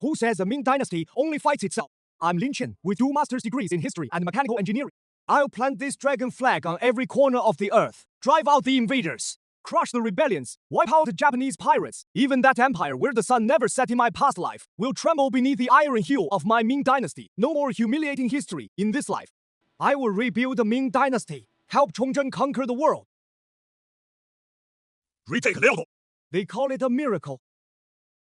Who says the Ming Dynasty only fights itself? I'm Lin Chen, with 2 master's degrees in history and mechanical engineering. I'll plant this dragon flag on every corner of the earth, drive out the invaders, crush the rebellions, wipe out the Japanese pirates. Even that empire where the sun never set in my past life will tremble beneath the iron heel of my Ming Dynasty. No more humiliating history in this life. I will rebuild the Ming Dynasty, help Chongzhen conquer the world. Retake Liaodong. They call it a miracle.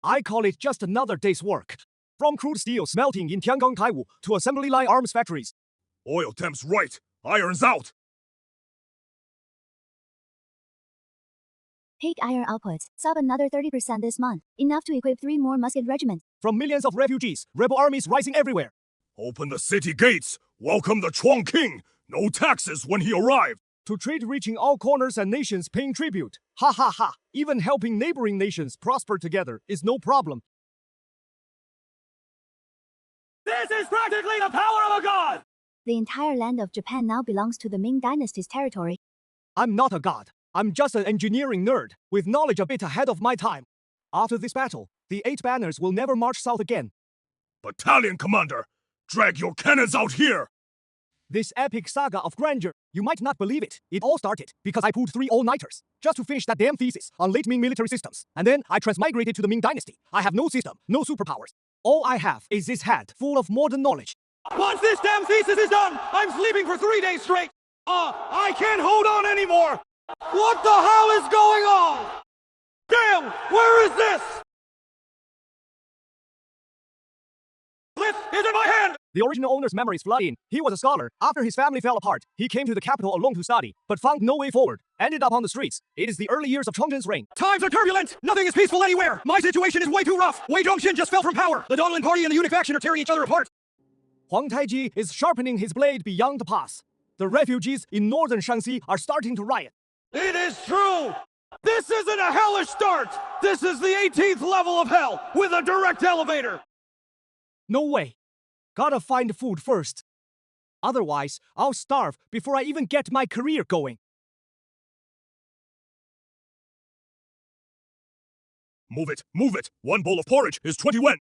I call it just another day's work. From crude steel smelting in Tiangong, Taiwu, to assembly line arms factories. Oil temp's right. Iron's out. Pig iron output, sub another 30% this month, enough to equip 3 more musket regiments. From millions of refugees, rebel armies rising everywhere. Open the city gates. Welcome the Chuang King. No taxes when he arrived. To trade reaching all corners and nations paying tribute. Ha ha ha. Even helping neighboring nations prosper together is no problem. This is practically the power of a god! The entire land of Japan now belongs to the Ming Dynasty's territory. I'm not a god. I'm just an engineering nerd, with knowledge a bit ahead of my time. After this battle, the 8 banners will never march south again. Battalion commander, drag your cannons out here! This epic saga of grandeur, you might not believe it. It all started because I pulled 3 all-nighters, just to finish that damn thesis on late Ming military systems. And then I transmigrated to the Ming Dynasty. I have no system, no superpowers. All I have is this head full of modern knowledge. Once this damn thesis is done, I'm sleeping for 3 days straight! I can't hold on anymore! What the hell is going on? Damn, where is this? This is in my hand! The original owner's memories flood in. He was a scholar. After his family fell apart, he came to the capital alone to study, but found no way forward. Ended up on the streets. It is the early years of Chongzhen's reign. Times are turbulent! Nothing is peaceful anywhere! My situation is way too rough! Wei Zhongxin just fell from power! The Donlin Party and the eunuch faction are tearing each other apart! Huang Taiji is sharpening his blade beyond the pass. The refugees in northern Shanxi are starting to riot. It is true! This isn't a hellish start! This is the 18th level of hell, with a direct elevator! No way. Gotta find food first. Otherwise, I'll starve before I even get my career going. Move it, move it! 1 bowl of porridge is 20 wen!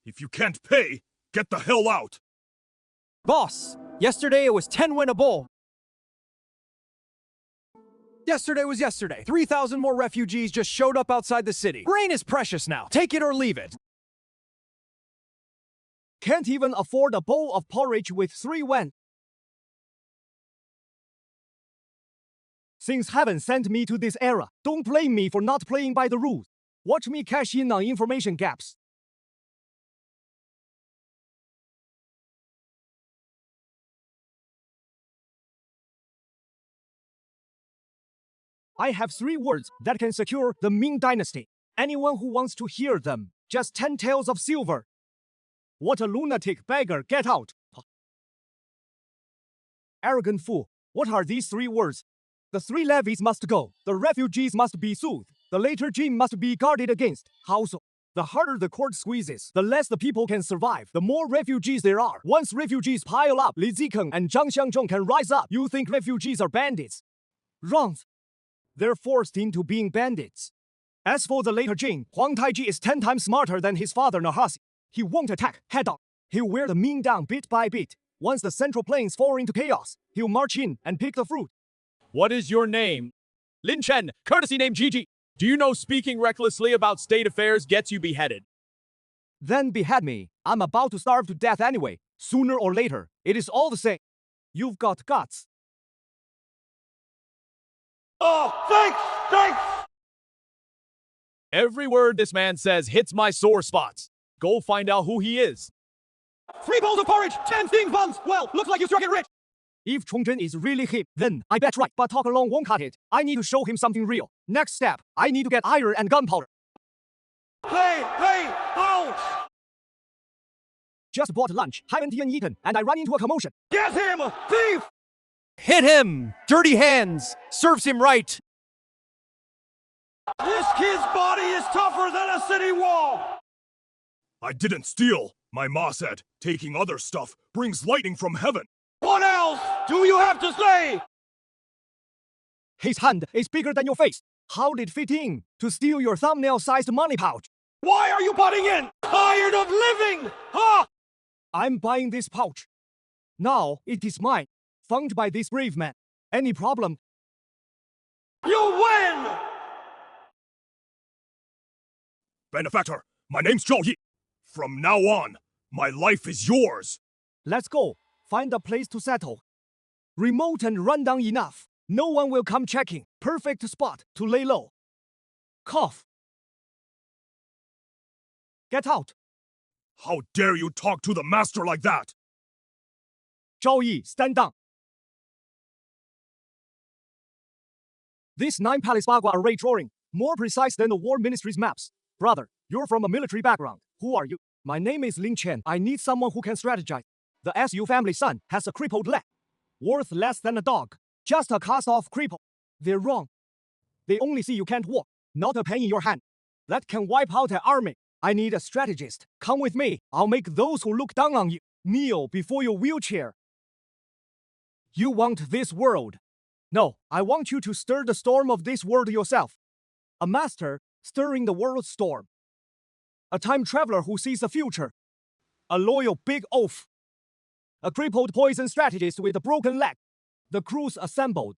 If you can't pay, get the hell out! Boss, yesterday it was 10 wen a bowl. Yesterday was yesterday. 3,000 more refugees just showed up outside the city. Grain is precious now. Take it or leave it. Can't even afford a bowl of porridge with 3 wen. Since heaven sent me to this era, don't blame me for not playing by the rules. Watch me cash in on information gaps. I have 3 words that can secure the Ming Dynasty. Anyone who wants to hear them, just 10 taels of silver. What a lunatic beggar, get out! Arrogant fool, what are these 3 words? The 3 levies must go, the refugees must be soothed, the late regime must be guarded against. How so? The harder the cord squeezes, the less the people can survive, the more refugees there are. Once refugees pile up, Li Zikeng and Zhang Xiangzhong can rise up. You think refugees are bandits? Wrong. They're forced into being bandits. As for the later Jing, Huang Taiji is 10 times smarter than his father Nahasi. He won't attack head-on. He'll wear the Ming down bit by bit. Once the central plains fall into chaos, he'll march in and pick the fruit. What is your name? Lin Chen, courtesy name Gigi. Do you know speaking recklessly about state affairs gets you beheaded? Then behead me. I'm about to starve to death anyway. Sooner or later, it is all the same. You've got guts. Oh, thanks! Every word this man says hits my sore spots. Go find out who he is. 3 bowls of porridge, 10 steamed buns! Well, looks like you struck it rich! If Chongzhen is really hip, then I bet right, but talk alone won't cut it. I need to show him something real. Next step, I need to get iron and gunpowder. Hey, ouch! Just bought lunch, haven't even eaten, and I run into a commotion. Get him! Thief! Hit him! Dirty hands! Serves him right! This kid's body is tougher than a city wall! I didn't steal. My ma said, taking other stuff brings lightning from heaven. What else do you have to say? His hand is bigger than your face. How did it fit in to steal your thumbnail-sized money pouch? Why are you butting in? Tired of living! Huh? I'm buying this pouch. Now it is mine, found by this brave man. Any problem? You win! Benefactor, my name's Zhao Yi. From now on, my life is yours. Let's go. Find a place to settle. Remote and rundown enough. No one will come checking. Perfect spot to lay low. Cough. Get out. How dare you talk to the master like that? Zhao Yi, stand down. This 9 palace bagua array drawing, more precise than the War Ministry's maps. Brother, you're from a military background. Who are you? My name is Lin Chen. I need someone who can strategize. The SU family son has a crippled leg. Worth less than a dog. Just a cast-off cripple. They're wrong. They only see you can't walk, not a pen in your hand. That can wipe out an army. I need a strategist. Come with me. I'll make those who look down on you kneel before your wheelchair. You want this world. No, I want you to stir the storm of this world yourself. A master stirring the world's storm. A time traveler who sees the future. A loyal big oaf. A crippled poison strategist with a broken leg. The crew's assembled.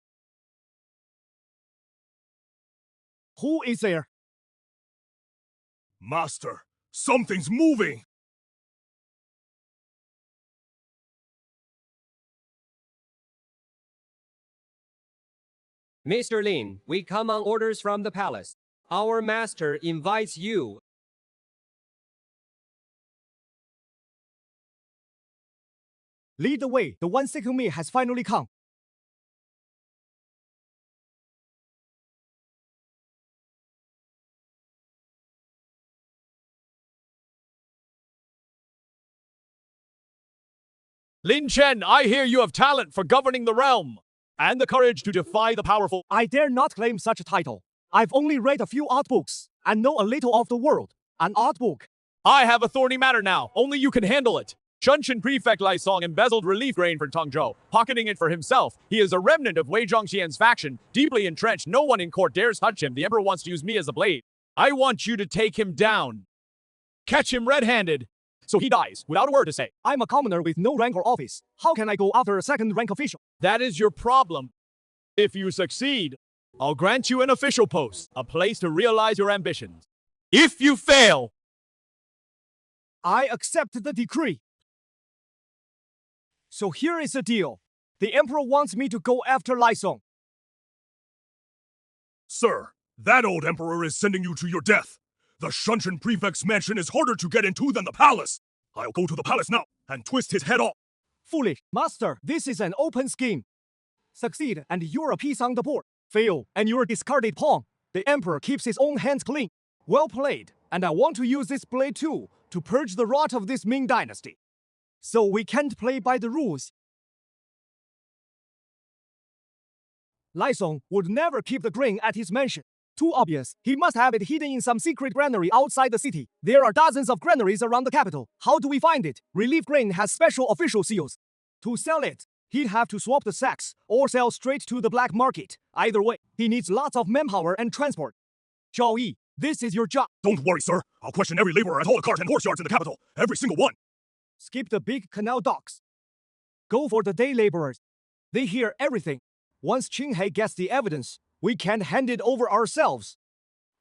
Who is there? Master, something's moving! Mr. Lin, we come on orders from the palace. Our master invites you. Lead the way. The one seeking me has finally come. Lin Chen, I hear you have talent for governing the realm, and the courage to defy the powerful. I dare not claim such a title. I've only read a few art books and know a little of the world. An art book. I have a thorny matter now. Only you can handle it. Shunshan Prefect Lai Song embezzled relief grain for Tongzhou, pocketing it for himself. He is a remnant of Wei Zhongxian's faction, deeply entrenched. No one in court dares touch him. The emperor wants to use me as a blade. I want you to take him down. Catch him red-handed, so he dies without a word to say. I'm a commoner with no rank or office. How can I go after a second-rank official? That is your problem. If you succeed, I'll grant you an official post, a place to realize your ambitions. If you fail, I accept the decree. So here is the deal. The emperor wants me to go after Lai Song. Sir, that old emperor is sending you to your death. The Shunshan Prefect's mansion is harder to get into than the palace. I'll go to the palace now and twist his head off. Foolish. Master, this is an open scheme. Succeed, and you're a piece on the board. Fail, and you're a discarded pawn. The emperor keeps his own hands clean. Well played, and I want to use this blade too, to purge the rot of this Ming Dynasty. So we can't play by the rules. Lai Song would never keep the grain at his mansion. Too obvious. He must have it hidden in some secret granary outside the city. There are dozens of granaries around the capital. How do we find it? Relief grain has special official seals. To sell it, he'd have to swap the sacks or sell straight to the black market. Either way, he needs lots of manpower and transport. Zhao Yi, this is your job. Don't worry, sir. I'll question every laborer at all the cart and horse yards in the capital. Every single one. Skip the big canal docks. Go for the day laborers. They hear everything. Once Qinghai gets the evidence, we can't hand it over ourselves.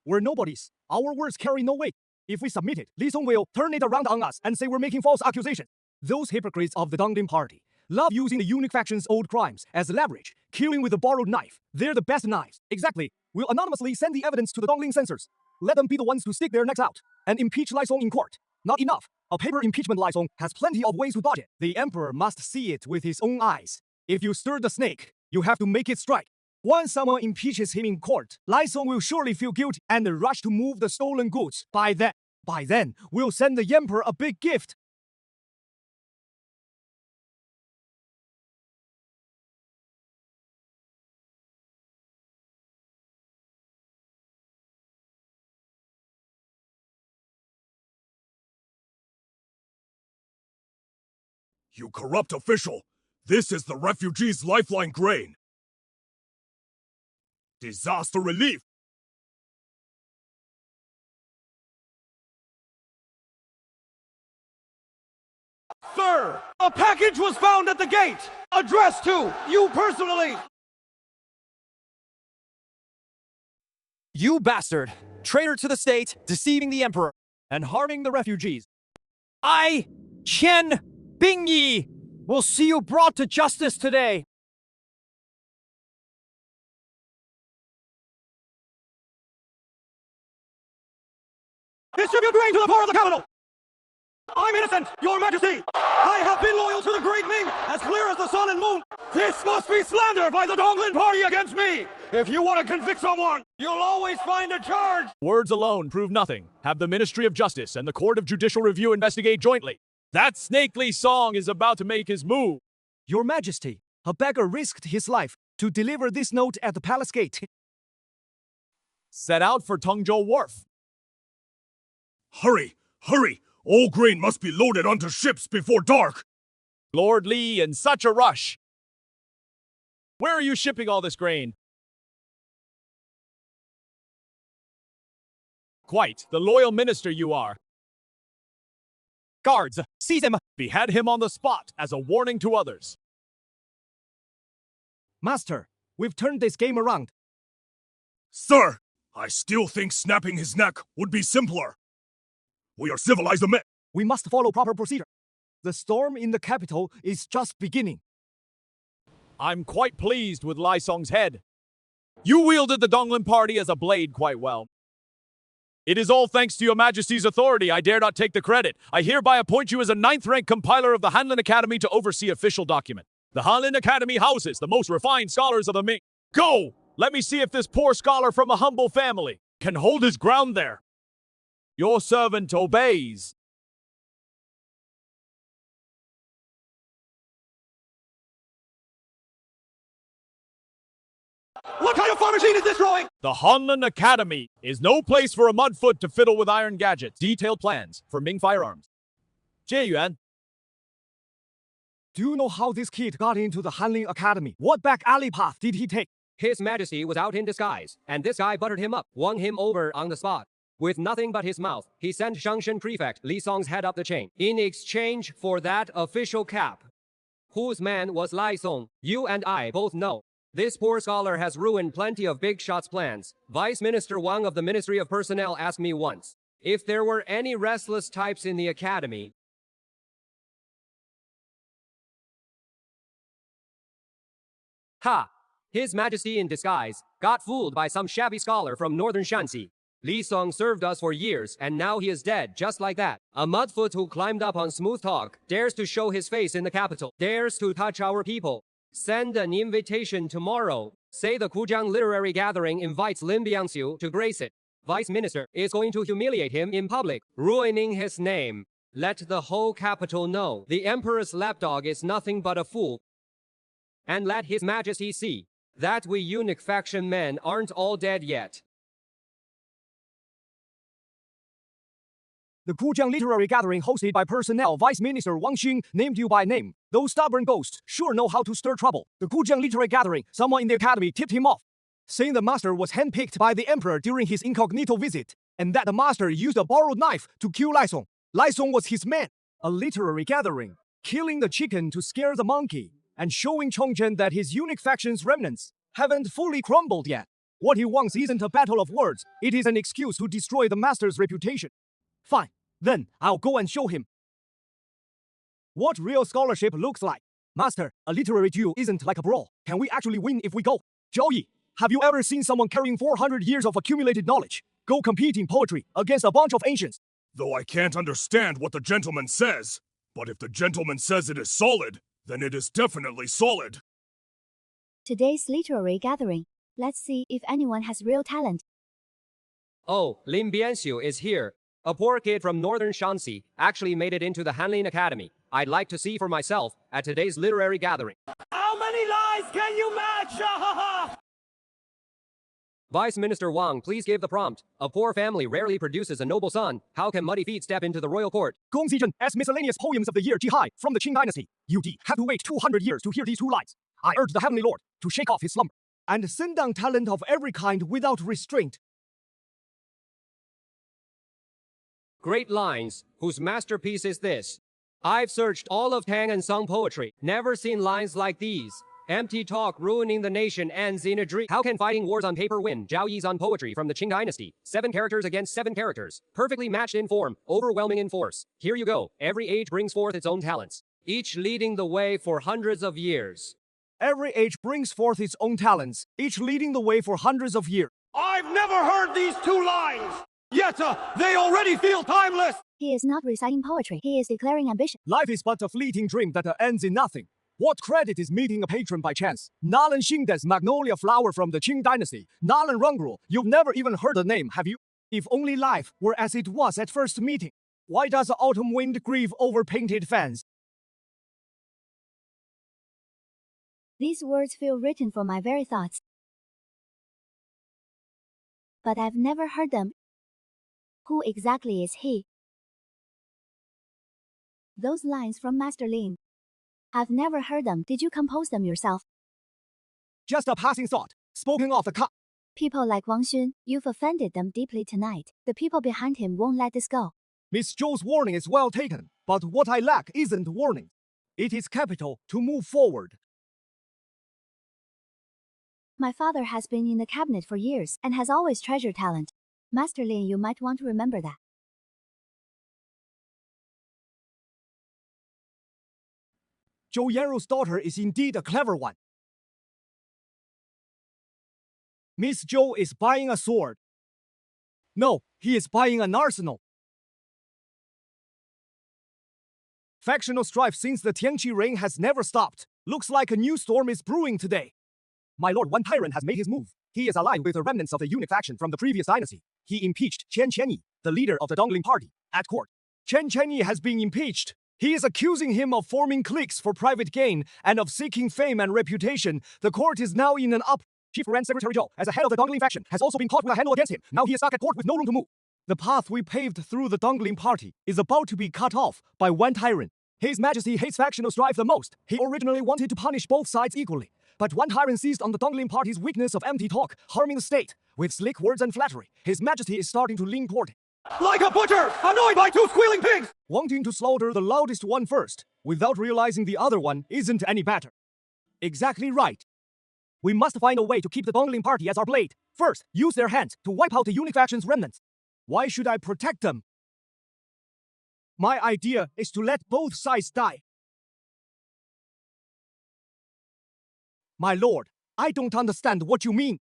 We're nobodies. Our words carry no weight. If we submit it, Li Song will turn it around on us and say we're making false accusations. Those hypocrites of the Dongding party love using the unique faction's old crimes as leverage, killing with a borrowed knife. They're the best knives. Exactly. We'll anonymously send the evidence to the Dongling censors. Let them be the ones to stick their necks out and impeach Lai Song in court. Not enough. A paper impeachment Lai Song has plenty of ways to dodge it. The emperor must see it with his own eyes. If you stir the snake, you have to make it strike. Once someone impeaches him in court, Lai Song will surely feel guilty and rush to move the stolen goods. By then, we'll send the emperor a big gift. You corrupt official! This is the refugees' lifeline grain! Disaster relief! Sir, a package was found at the gate, addressed to you personally. You bastard! Traitor to the state, deceiving the emperor, and harming the refugees. I, Qian Bingyi, will see you brought to justice today. Distribute grain to the poor of the capital! I'm innocent, your majesty! I have been loyal to the great Ming, as clear as the sun and moon! This must be slander by the Donglin party against me! If you want to convict someone, you'll always find a charge! Words alone prove nothing. Have the Ministry of Justice and the Court of Judicial Review investigate jointly. That snakely song is about to make his move. Your Majesty, a beggar risked his life to deliver this note at the palace gate. Set out for Tongzhou Wharf. Hurry! Hurry! All grain must be loaded onto ships before dark! Lord Li in such a rush. Where are you shipping all this grain? Quite the loyal minister you are. Guards, seize him! Behead him on the spot as a warning to others. Master, we've turned this game around. Sir, I still think snapping his neck would be simpler. We are civilized men. We must follow proper procedure. The storm in the capital is just beginning. I'm quite pleased with Lai Song's head. You wielded the Donglin party as a blade quite well. It is all thanks to your majesty's authority. I dare not take the credit. I hereby appoint you as a 9th-rank compiler of the Hanlin Academy to oversee official document. The Hanlin Academy houses the most refined scholars of the Ming. Go! Let me see if this poor scholar from a humble family can hold his ground there. Your servant obeys. What kind of farm machine is this drawing? The Hanlin Academy is no place for a mudfoot to fiddle with iron gadgets. Detailed plans for Ming firearms. Jie Yuan. Do you know how this kid got into the Hanlin Academy? What back alley path did he take? His Majesty was out in disguise, and this guy buttered him up, won him over on the spot. With nothing but his mouth, he sent Shangshan Prefect Li Song's head up the chain, in exchange for that official cap. Whose man was Lai Song? You and I both know. This poor scholar has ruined plenty of big shots' plans. Vice Minister Wang of the Ministry of Personnel asked me once if there were any restless types in the academy. Ha! His Majesty in disguise got fooled by some shabby scholar from northern Shanxi. Li Song served us for years, and now he is dead, just like that. A mudfoot who climbed up on smooth talk dares to show his face in the capital, dares to touch our people. Send an invitation tomorrow. Say the Kujiang Literary Gathering invites Lin Biangxiu to grace it. Vice Minister is going to humiliate him in public, ruining his name. Let the whole capital know the Emperor's lapdog is nothing but a fool. And let His Majesty see that we eunuch faction men aren't all dead yet. The Kujiang Literary Gathering hosted by personnel Vice Minister Wang Xing named you by name. Those stubborn ghosts sure know how to stir trouble. The Kujiang Literary Gathering, someone in the academy tipped him off, saying the master was handpicked by the emperor during his incognito visit, and that the master used a borrowed knife to kill Lai Song. Lai Song was his man. A literary gathering, killing the chicken to scare the monkey, and showing Chongzhen that his eunuch faction's remnants haven't fully crumbled yet. What he wants isn't a battle of words, it is an excuse to destroy the master's reputation. Fine, then I'll go and show him what real scholarship looks like. Master, a literary duel isn't like a brawl. Can we actually win if we go? Zhao Yi, have you ever seen someone carrying 400 years of accumulated knowledge go compete in poetry against a bunch of ancients? Though I can't understand what the gentleman says, but if the gentleman says it is solid, then it is definitely solid. Today's literary gathering. Let's see if anyone has real talent. Oh, Lin Bianxiu is here. A poor kid from northern Shanxi actually made it into the Hanlin Academy. I'd like to see for myself at today's literary gathering. How many lies can you match? Vice Minister Wang, please give the prompt. A poor family rarely produces a noble son. How can muddy feet step into the royal court? Gongxi Zhen as miscellaneous poems of the year Jihai from the Qing Dynasty. UD have to wait 200 years to hear these two lines. I urge the Heavenly Lord to shake off his slumber and send down talent of every kind without restraint. Great lines. Whose masterpiece is this? I've searched all of Tang and Song poetry, never seen lines like these. Empty talk ruining the nation ends in a dream. How can fighting wars on paper win? Zhao Yi's on poetry from the Qing Dynasty. 7 characters against 7 characters. Perfectly matched in form, overwhelming in force. Here you go. Every age brings forth its own talents, each leading the way for hundreds of years. Every age brings forth its own talents, each leading the way for hundreds of years. I've never heard these 2 lines! Yet, they already feel timeless! He is not reciting poetry. He is declaring ambition. Life is but a fleeting dream that ends in nothing. What credit is meeting a patron by chance? Nalan Xingdes magnolia flower from the Qing Dynasty. Nalan Rungru, you've never even heard the name, have you? If only life were as it was at first meeting. Why does the autumn wind grieve over painted fans? These words feel written for my very thoughts. But I've never heard them. Who exactly is he? Those lines from Master Lin. I've never heard them. Did you compose them yourself? Just a passing thought, spoken off the cuff. People like Wang Xun, you've offended them deeply tonight. The people behind him won't let this go. Miss Zhou's warning is well taken, but what I lack isn't warning. It is capital to move forward. My father has been in the cabinet for years and has always treasured talent. Master Lin, you might want to remember that. Zhou Yanru's daughter is indeed a clever one. Miss Zhou is buying a sword. No, he is buying an arsenal. Factional strife since the Tianqi reign has never stopped. Looks like a new storm is brewing today. My lord One Tyrant has made his move. He is aligned with the remnants of the eunuch faction from the previous dynasty. He impeached Chen Chenyi, the leader of the Dongling party, at court. Chen Chenyi has been impeached. He is accusing him of forming cliques for private gain and of seeking fame and reputation. The court is now in an up. Chief Grand Secretary Zhou, as the head of the Dongling faction, has also been caught with a handle against him. Now he is stuck at court with no room to move. The path we paved through the Dongling party is about to be cut off by One Tyrant. His Majesty hates factional strife the most. He originally wanted to punish both sides equally. But One Tyrant seized on the Dongling party's weakness of empty talk, harming the state. With slick words and flattery, His Majesty is starting to lean toward it. Like a butcher, annoyed by 2 squealing pigs! Wanting to slaughter the loudest one first, without realizing the other one isn't any better. Exactly right. We must find a way to keep the Dongling party as our blade. First, use their hands to wipe out the eunuch faction's remnants. Why should I protect them? My idea is to let both sides die. My lord, I don't understand what you mean.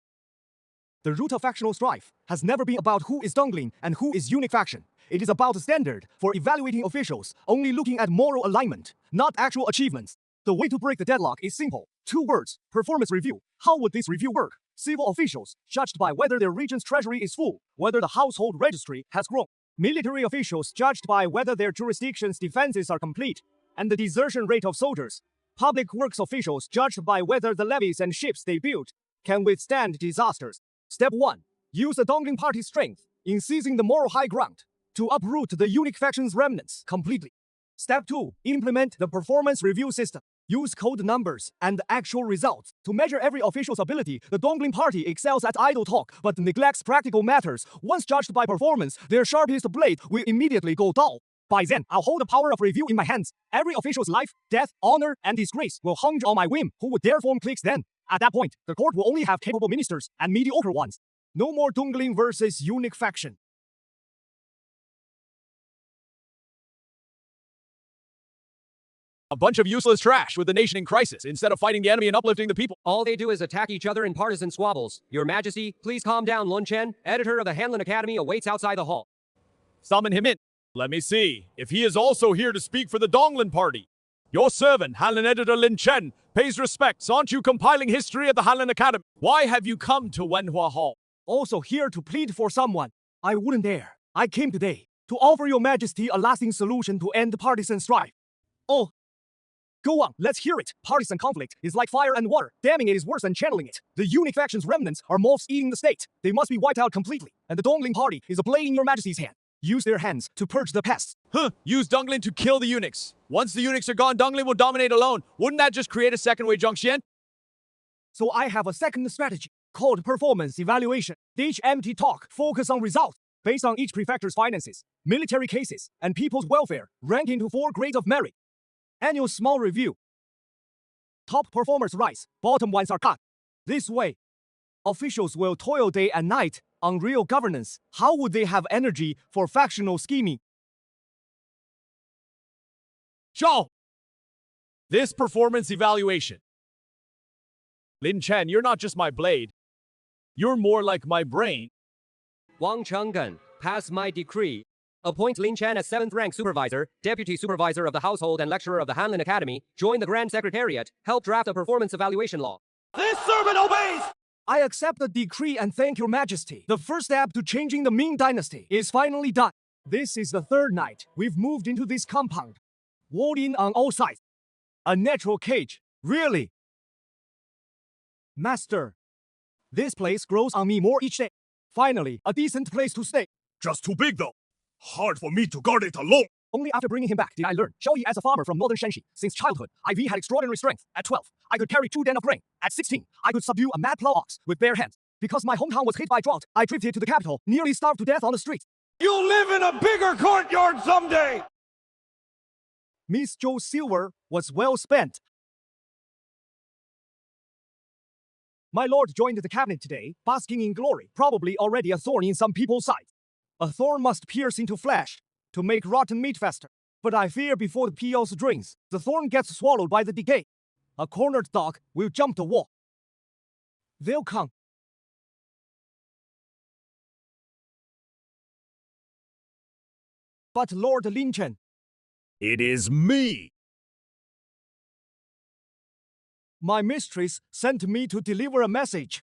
The root of factional strife has never been about who is Dongling and who is eunuch faction. It is about a standard for evaluating officials, only looking at moral alignment, not actual achievements. The way to break the deadlock is simple. 2 words, performance review. How would this review work? Civil officials, judged by whether their region's treasury is full, whether the household registry has grown. Military officials, judged by whether their jurisdiction's defenses are complete, and the desertion rate of soldiers. Public works officials, judged by whether the levees and ships they build can withstand disasters. Step 1. Use the Dongling party's strength in seizing the moral high ground to uproot the eunuch faction's remnants completely. Step 2. Implement the performance review system. Use code numbers and actual results to measure every official's ability. The Dongling party excels at idle talk, but neglects practical matters. Once judged by performance, their sharpest blade will immediately go dull. By then, I'll hold the power of review in my hands. Every official's life, death, honor, and disgrace will hinge on my whim. Who would dare form cliques then? At that point, the court will only have capable ministers and mediocre ones. No more Dongling versus eunuch faction. A bunch of useless trash with the nation in crisis instead of fighting the enemy and uplifting the people. All they do is attack each other in partisan squabbles. Your Majesty, please calm down. Lun Chen, editor of the Hanlin Academy, awaits outside the hall. Summon him in. Let me see if he is also here to speak for the Dongling party. Your servant, Hanlin editor Lin Chen, pays respects. Aren't you compiling history at the Hanlin Academy? Why have you come to Wenhua Hall? Also here to plead for someone. I wouldn't dare. I came today to offer your Majesty a lasting solution to end partisan strife. Oh, go on, let's hear it. Partisan conflict is like fire and water. Damming it is worse than channeling it. The eunuch faction's remnants are moths eating the state. They must be wiped out completely. And the Dongling party is a blade in your Majesty's hand. Use their hands to purge the pests. Use Dongling to kill the eunuchs. Once the eunuchs are gone, Dongling will dominate alone. Wouldn't that just create a second Wei Zhongxian? So I have a second strategy called performance evaluation. Ditch empty talk, focus on results. based on each prefecture's finances, military cases, and people's welfare, rank into 4 grades of merit. Annual small review. Top performers rise, bottom ones are cut. This way, officials will toil day and night on real governance. How would they have energy for factional scheming? Zhao! This performance evaluation. Lin Chen, you're not just my blade. You're more like my brain. Wang Chenggen, pass my decree. Appoint Lin Chen as 7th rank supervisor, deputy supervisor of the household and lecturer of the Hanlin Academy, join the Grand Secretariat, help draft a performance evaluation law. This servant obeys! I accept the decree and thank your majesty. The first step to changing the Ming Dynasty is finally done. This is the 3rd night we've moved into this compound. Walled in on all sides. A natural cage. Really? Master, this place grows on me more each day. Finally, a decent place to stay. Just too big, though. Hard for me to guard it alone. Only after bringing him back did I learn. Zhao Yi as a farmer from northern Shanxi. Since childhood, IV had extraordinary strength. At 12, I could carry 2 den of grain. At 16, I could subdue a mad plow ox with bare hands. Because my hometown was hit by drought, I drifted to the capital, nearly starved to death on the streets. You'll live in a bigger courtyard someday! Miss Zhou's silver was well spent. My lord joined the cabinet today, basking in glory, probably already a thorn in some people's sides. A thorn must pierce into flesh to make rotten meat faster. But I fear before the POs drinks, the thorn gets swallowed by the decay. A cornered dog will jump the wall. They'll come. But Lord Lin Chen, It is me! my mistress sent me to deliver a message.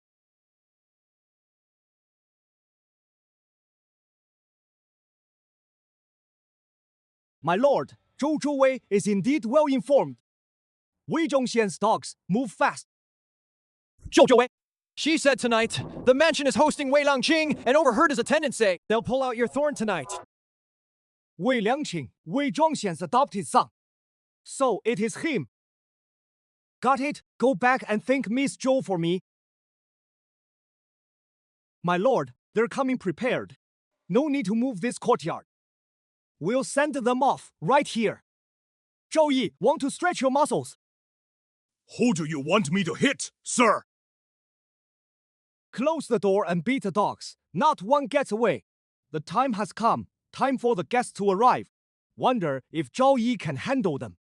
My lord, Zhou Zhouwei is indeed well informed. Wei Zhongxian's dogs move fast. Zhou Zhouwei. She said tonight, the mansion is hosting Wei Langqing and overheard his attendants say, they'll pull out your thorn tonight. Wei Liangqing, Wei Zhongxian's adopted son. So it is him. Got it? Go back and thank Miss Zhou for me. My lord, they're coming prepared. No need to move this courtyard. We'll send them off right here. Zhou Yi, want to stretch your muscles? Who do you want me to hit, sir? Close the door and beat the dogs. Not one gets away. The time has come. Time for the guests to arrive. Wonder if Zhao Yi can handle them.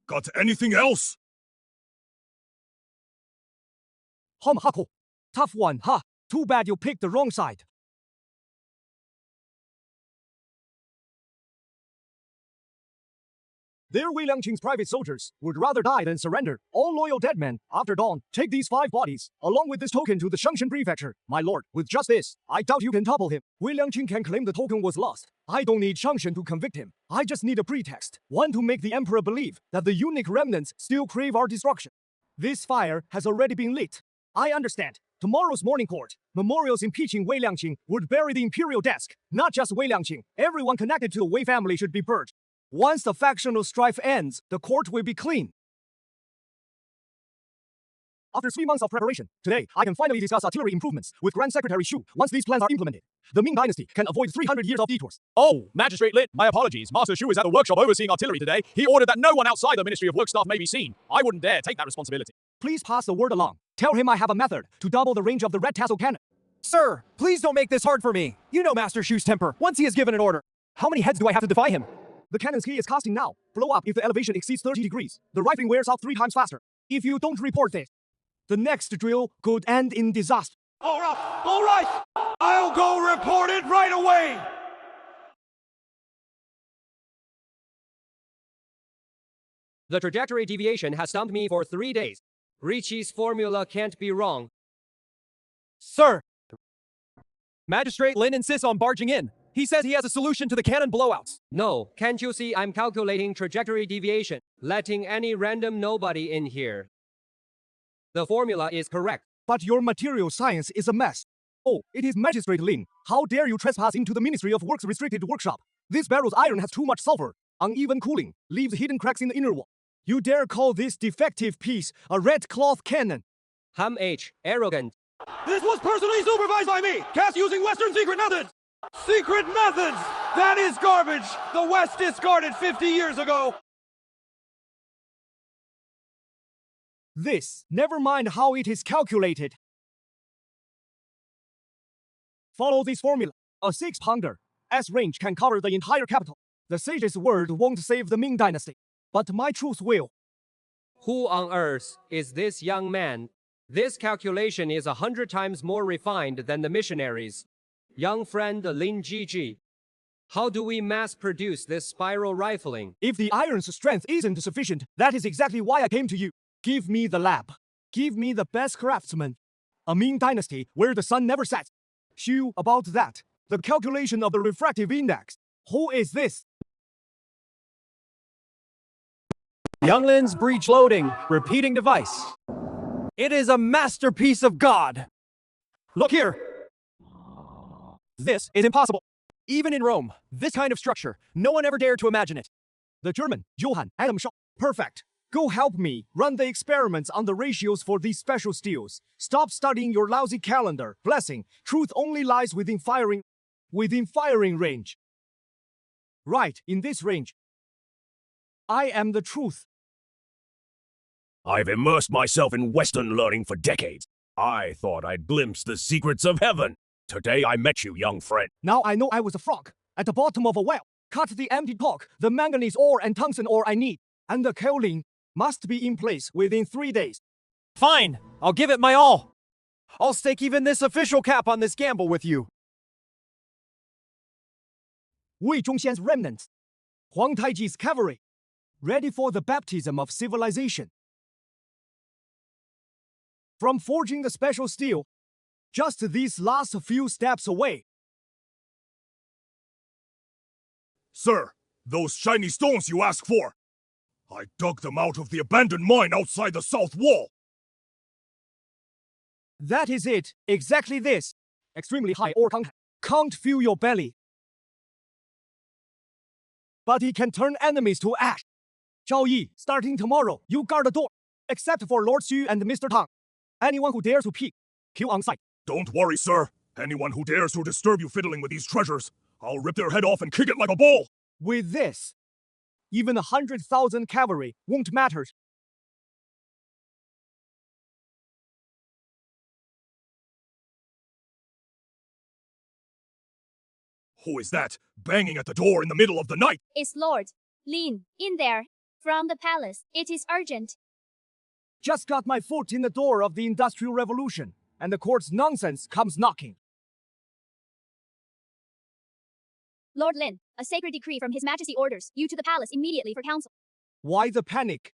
Got anything else? Hako. Tough one, huh? Too bad you picked the wrong side. They're Wei Liangqing's private soldiers, would rather die than surrender. All loyal dead men. After dawn, take these 5 bodies, along with this token to the Shengshan prefecture. My lord, with just this, I doubt you can topple him. Wei Liangqing can claim the token was lost. I don't need Shengshan to convict him. I just need a pretext. One to make the emperor believe that the unique remnants still crave our destruction. This fire has already been lit. I understand. Tomorrow's morning court, memorials impeaching Wei Liangqing would bury the imperial desk. Not just Wei Liangqing. Everyone connected to the Wei family should be purged. Once the factional strife ends, the court will be clean. After 3 months of preparation, today I can finally discuss artillery improvements with Grand Secretary Shu. Once these plans are implemented, the Ming Dynasty can avoid 300 years of detours. Oh, Magistrate Lin, my apologies. Master Shu is at the workshop overseeing artillery today. He ordered that no one outside the Ministry of Work staff may be seen. I wouldn't dare take that responsibility. Please pass the word along. Tell him I have a method to double the range of the red tassel cannon. Sir, please don't make this hard for me. You know Master Shu's temper. Once he has given an order, how many heads do I have to defy him? The cannons he is casting now blow up if the elevation exceeds 30 degrees. The rifling wears out 3 times faster. If you don't report this, the next drill could end in disaster. All right. I'll go report it right away. The trajectory deviation has stumped me for 3 days. Ricci's formula can't be wrong. Sir! Magistrate Lin insists on barging in. He says he has a solution to the cannon blowouts. No, can't you see I'm calculating trajectory deviation, letting any random nobody in here? The formula is correct. But your material science is a mess. Oh, it is Magistrate Lin. How dare you trespass into the Ministry of Works restricted workshop? This barrel's iron has too much sulfur. Uneven cooling leaves hidden cracks in the inner wall. You dare call this defective piece a red cloth cannon? Hum H, arrogant. This was personally supervised by me, cast using Western secret methods. Secret methods! That is garbage! The West discarded 50 years ago! This, never mind how it is calculated. Follow this formula. A 6-pounder S-range can cover the entire capital. The sage's word won't save the Ming Dynasty, but my truth will. Who on earth is this young man? This calculation is 100 times more refined than the missionaries. Young friend Lin Jiji. How do we mass produce this spiral rifling? If the iron's strength isn't sufficient, that is exactly why I came to you. Give me the lab. Give me the best craftsman. A Ming Dynasty where the sun never sets. Shoo about that. The calculation of the refractive index. Who is this? Younglin's breech loading, repeating device. It is a masterpiece of God. Look here. This is impossible. Even in Rome, this kind of structure, no one ever dared to imagine it. The German, Johann Adam Shaw. Perfect. Go help me run the experiments on the ratios for these special steels. Stop studying your lousy calendar. Blessing. Truth only lies within firing range. Right, in this range. I am the truth. I've immersed myself in Western learning for decades. I thought I'd glimpsed the secrets of heaven. Today I met you, young friend. Now I know I was a frog at the bottom of a well. Cut the empty talk, the manganese ore and tungsten ore I need, and the kaolin must be in place within 3 days. Fine, I'll give it my all. I'll stake even this official cap on this gamble with you. Wei Zhongxian's remnants. Huang Taiji's cavalry. Ready for the baptism of civilization. From forging the special steel, just these last few steps away. Sir, those shiny stones you asked for. I dug them out of the abandoned mine outside the south wall. That is it, exactly this. Extremely high ore content. Can't fill your belly. But it can turn enemies to ash. Zhao Yi, starting tomorrow, you guard the door. Except for Lord Xu and Mr. Tang. Anyone who dares to peek, kill on sight. Don't worry, sir. Anyone who dares to disturb you fiddling with these treasures, I'll rip their head off and kick it like a ball. With this, even 100,000 cavalry won't matter. Who is that, banging at the door in the middle of the night? It's Lord Lin in there. From the palace. It is urgent. Just got my foot in the door of the Industrial Revolution, and the court's nonsense comes knocking. Lord Lin, a sacred decree from His Majesty orders you to the palace immediately for counsel. Why the panic?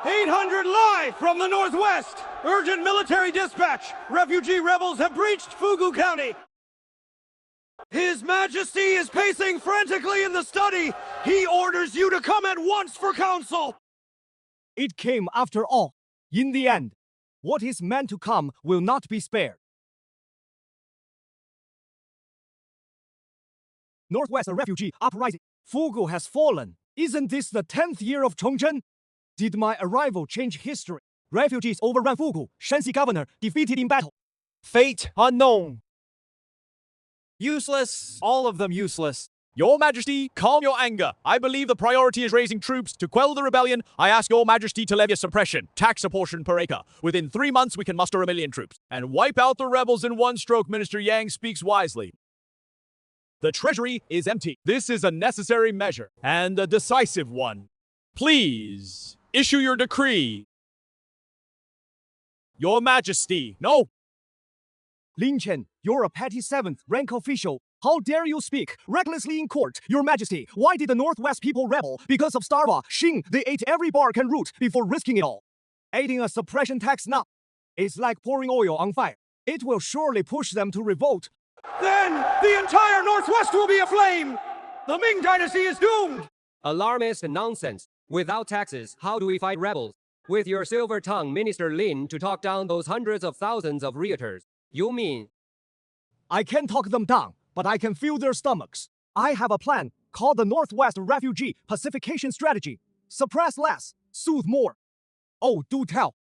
800 live from the northwest! Urgent military dispatch! Refugee rebels have breached Fugu County! His Majesty is pacing frantically in the study! He orders you to come at once for counsel! It came after all. In the end, what is meant to come will not be spared. Northwest refugee uprising. Fugu has fallen. Isn't this the 10th year of Chongzhen? Did my arrival change history? Refugees overran Fugu. Shanxi governor defeated in battle. Fate unknown. Useless, all of them useless. Your Majesty, calm your anger. I believe the priority is raising troops. To quell the rebellion, I ask Your Majesty to levy a suppression, tax a portion per acre. Within 3 months, we can muster 1 million troops and wipe out the rebels in one stroke. Minister Yang speaks wisely. The treasury is empty. This is a necessary measure and a decisive one. Please, issue your decree. Your Majesty, no! Lin Chen, you're a petty 7th rank official. How dare you speak recklessly in court, Your Majesty? Why did the Northwest people rebel? Because of Starva, Xing, they ate every bark and root before risking it all. Adding a suppression tax now is like pouring oil on fire. It will surely push them to revolt. Then the entire Northwest will be aflame! The Ming Dynasty is doomed! Alarmist nonsense. Without taxes, how do we fight rebels? With your silver tongue, Minister Lin, to talk down those hundreds of thousands of realtors. You mean? I can't talk them down, but I can fill their stomachs. I have a plan called the Northwest Refugee Pacification Strategy. Suppress less, soothe more. Oh, do tell.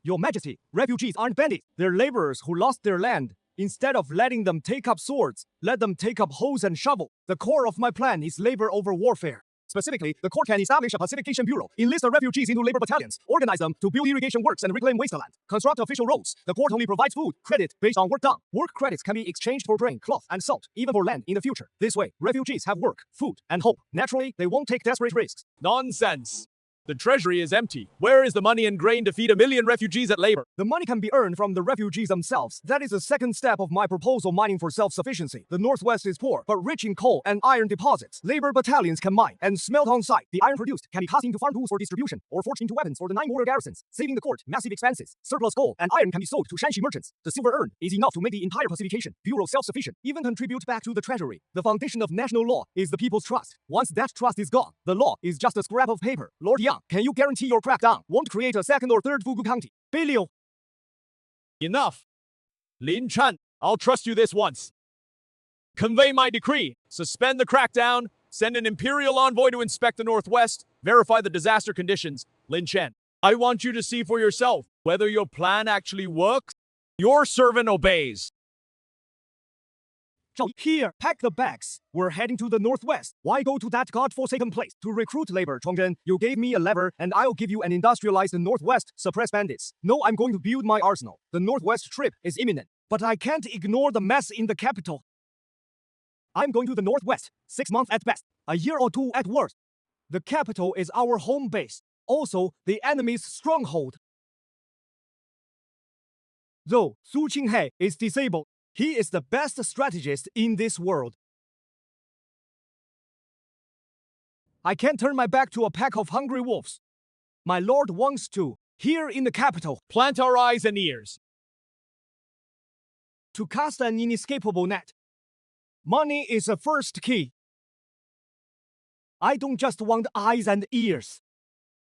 Your Majesty, refugees aren't bandits. They're laborers who lost their land. Instead of letting them take up swords, let them take up hoes and shovel. The core of my plan is labor over warfare. Specifically, the court can establish a pacification bureau, enlist the refugees into labor battalions, organize them to build irrigation works and reclaim wasteland, construct official roads. The court only provides food, credit based on work done. Work credits can be exchanged for grain, cloth, and salt, even for land in the future. This way, refugees have work, food, and hope. Naturally, they won't take desperate risks. Nonsense! The treasury is empty. Where is the money and grain to feed 1 million refugees at labor? The money can be earned from the refugees themselves. That is the second step of my proposal, mining for self-sufficiency. The Northwest is poor, but rich in coal and iron deposits. Labor battalions can mine and smelt on site. The iron produced can be cast into farm tools for distribution, or forged into weapons for the 9 border garrisons, saving the court massive expenses. Surplus coal and iron can be sold to Shanxi merchants. The silver earned is enough to make the entire pacification bureau self-sufficient, even contribute back to the treasury. The foundation of national law is the people's trust. Once that trust is gone, the law is just a scrap of paper. Lord Yang, can you guarantee your crackdown won't create a second or third Fugu County? Beiliu. Enough! Lin Chen, I'll trust you this once. Convey my decree. Suspend the crackdown. Send an imperial envoy to inspect the Northwest. Verify the disaster conditions. Lin Chen, I want you to see for yourself whether your plan actually works. Your servant obeys. Here, pack the bags. We're heading to the Northwest. Why go to that godforsaken place to recruit labor, Chongzhen? You gave me a lever, and I'll give you an industrialized Northwest. Suppress bandits. No, I'm going to build my arsenal. The Northwest trip is imminent, but I can't ignore the mess in the capital. I'm going to the Northwest. 6 months at best. A year or 2 at worst. The capital is our home base. Also, the enemy's stronghold. Though Su Qinghe is disabled, he is the best strategist in this world. I can't turn my back to a pack of hungry wolves. My lord wants to, here in the capital, Plant our eyes and ears. to cast an inescapable net. Money is the first key. I don't just want eyes and ears.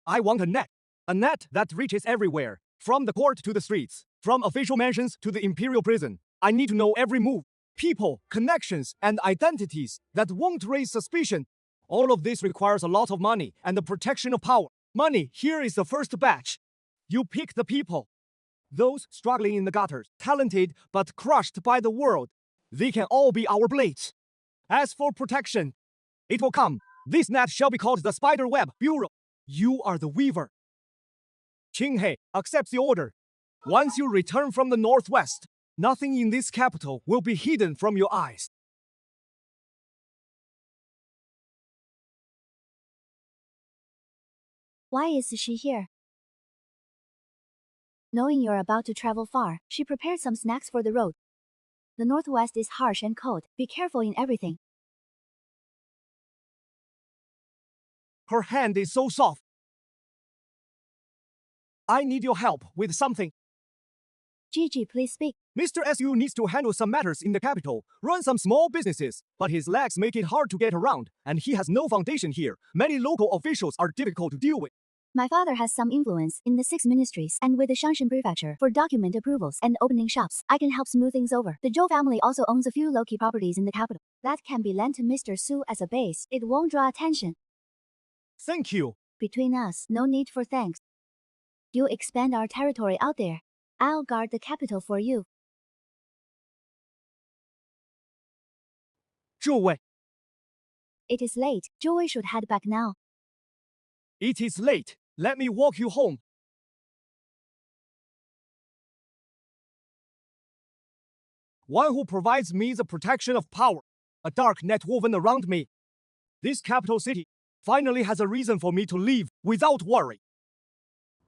I want a net that reaches everywhere, from the court to the streets, from official mansions to the imperial prison. I need to know every move, people, connections, and identities that won't raise suspicion. All of this requires a lot of money and the protection of power. Money, here is the first batch. You pick the people. Those struggling in the gutters, talented but crushed by the world. They can all be our blades. As for protection, it will come. This net shall be called the Spider Web Bureau. You are the weaver. Qinghe accepts the order. Once you return from the Northwest, nothing in this capital will be hidden from your eyes. Why is she here? Knowing you're about to travel far, she prepared some snacks for the road. The Northwest is harsh and cold. Be careful in everything. Her hand is so soft. I need your help with something. Gigi, please speak. Mr. SU needs to handle some matters in the capital, run some small businesses, but his legs make it hard to get around, and he has no foundation here. Many local officials are difficult to deal with. My father has some influence in the 6 ministries and with the Shanshan prefecture for document approvals and opening shops. I can help smooth things over. The Zhou family also owns a few low-key properties in the capital. That can be lent to Mr. Su as a base. It won't draw attention. Thank you. Between us, no need for thanks. You expand our territory out there. I'll guard the capital for you. 诸位, It is late. Joey should head back now. it is late. Let me walk you home. One who provides me the protection of power, a dark net woven around me. This capital city finally has a reason for me to live without worry.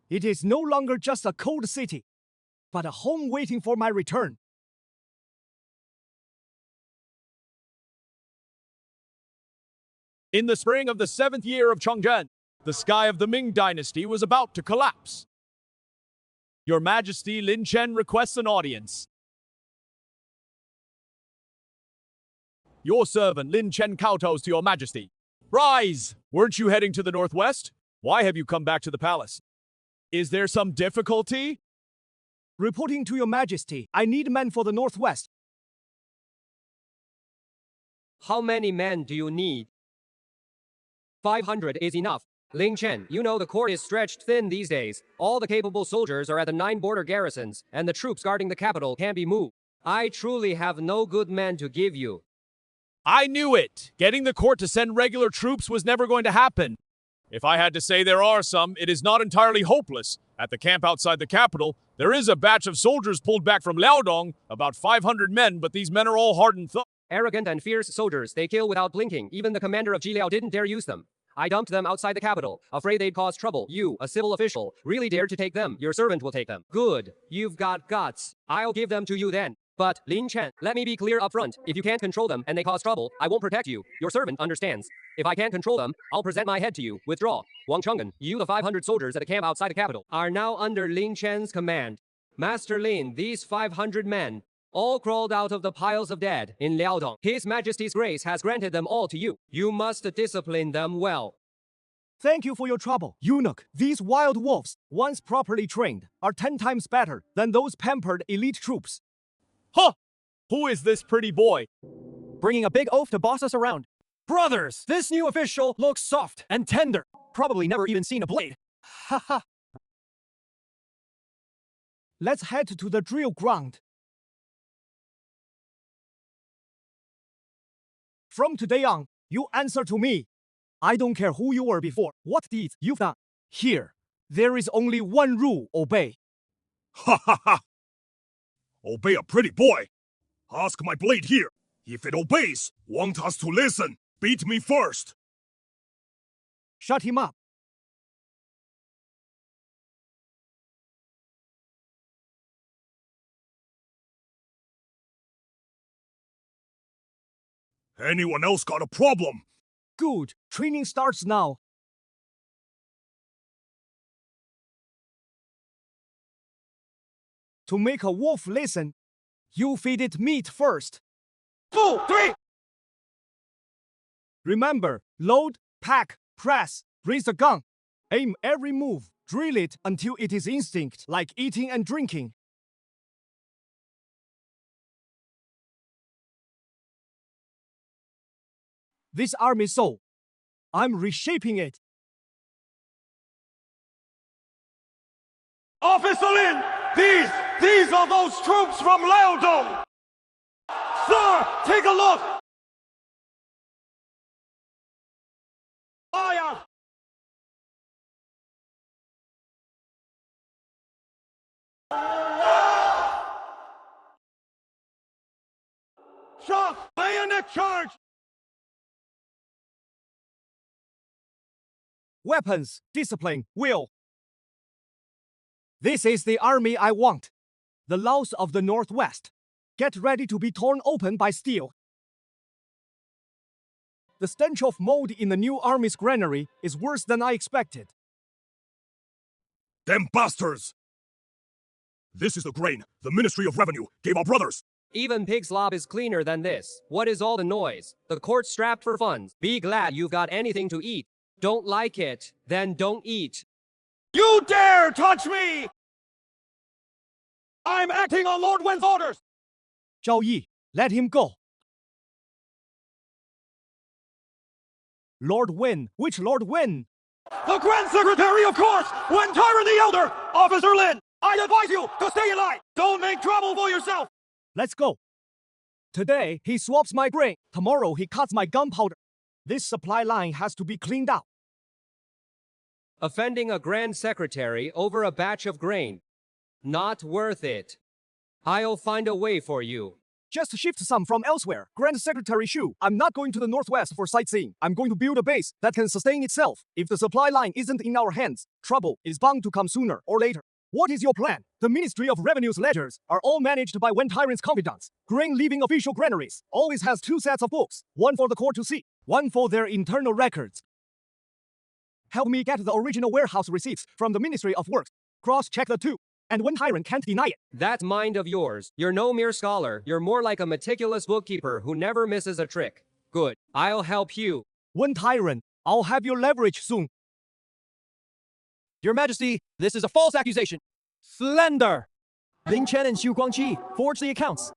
It is no longer just a cold city. but a home waiting for my return. In the spring of the 7th year of Chongzhen, the sky of the Ming Dynasty was about to collapse. Your Majesty Lin Chen requests an audience. Your servant Lin Chen kowtows to your Majesty. Rise! Weren't you heading to the northwest? Why have you come back to the palace? Is there some difficulty? Reporting to your Majesty, I need men for the northwest. How many men do you need? 500 is enough. Ling Chen, you know the court is stretched thin these days. All the capable soldiers are at the 9 border garrisons, and the troops guarding the capital can't be moved. I truly have no good men to give you. I knew it! Getting the court to send regular troops was never going to happen. If I had to say there are some, it is not entirely hopeless. At the camp outside the capital, there is a batch of soldiers pulled back from Liaodong, about 500 men, but these men are all hardened thugs. Arrogant and fierce soldiers, they kill without blinking. Even the commander of Jiliao didn't dare use them. I dumped them outside the capital, afraid they'd cause trouble. You, a civil official, really dared to take them. Your servant will take them. Good. You've got guts. I'll give them to you then. But, Lin Chen, let me be clear up front. If you can't control them and they cause trouble, I won't protect you. Your servant understands. If I can't control them, I'll present my head to you. Withdraw. Wang Chenggen, you the 500 soldiers at the camp outside the capital are now under Lin Chen's command. Master Lin, these 500 men all crawled out of the piles of dead in Liaodong. His Majesty's grace has granted them all to you. You must discipline them well. Thank you for your trouble, eunuch. These wild wolves, once properly trained, are 10 times better than those pampered elite troops. Huh! Who is this pretty boy? Bringing a big oaf to boss us around. Brothers, this new official looks soft and tender. Probably never even seen a blade. Ha ha. Let's head to the drill ground. From today on, you answer to me. I don't care who you were before, what deeds you've done. Here, there is only one rule: obey. Ha ha ha! Obey a pretty boy! Ask my blade here. If it obeys, want us to listen. Beat me first. Shut him up. Anyone else got a problem? Good. Training starts now. To make a wolf listen, you feed it meat first. 2, 3! Remember, load, pack, press, raise the gun. Aim every move. Drill it until it is instinct, like eating and drinking. This army soul, I'm reshaping it. Officer Lin! These are those troops from Liaodong! Sir, take a look! Fire! Shock! Bayonet charge! Weapons, discipline, will. This is the army I want. The laws of the Northwest. Get ready to be torn open by steel. The stench of mold in the new army's granary is worse than I expected. Them bastards! This is the grain the Ministry of Revenue gave our brothers. Even pig slop is cleaner than this. What is all the noise? The court's strapped for funds. Be glad you've got anything to eat. Don't like it, then don't eat. You dare touch me! I'm acting on Lord Wen's orders! Zhao Yi, let him go. Lord Wen, which Lord Wen? The Grand Secretary, of course! Wen Tyrant the Elder! Officer Lin, I advise you to stay in line! Don't make trouble for yourself! Let's go. Today, he swaps my grain. Tomorrow, he cuts my gunpowder. This supply line has to be cleaned out. Offending a Grand Secretary over a batch of grain. Not worth it. I'll find a way for you. Just shift some from elsewhere. Grand Secretary Shu, I'm not going to the Northwest for sightseeing. I'm going to build a base that can sustain itself. If the supply line isn't in our hands, trouble is bound to come sooner or later. What is your plan? The Ministry of Revenue's ledgers are all managed by Wen Tyrant's confidants. Grain leaving official granaries always has 2 sets of books, one for the court to see, one for their internal records. Help me get the original warehouse receipts from the Ministry of Works. Cross-check the two, and Wen Tyrant can't deny it. That mind of yours. You're no mere scholar. You're more like a meticulous bookkeeper who never misses a trick. Good. I'll help you. Wen Tyrant, I'll have your leverage soon. Your Majesty, this is a false accusation. Slander! Ling Chen and Xu Guangqi forged the accounts.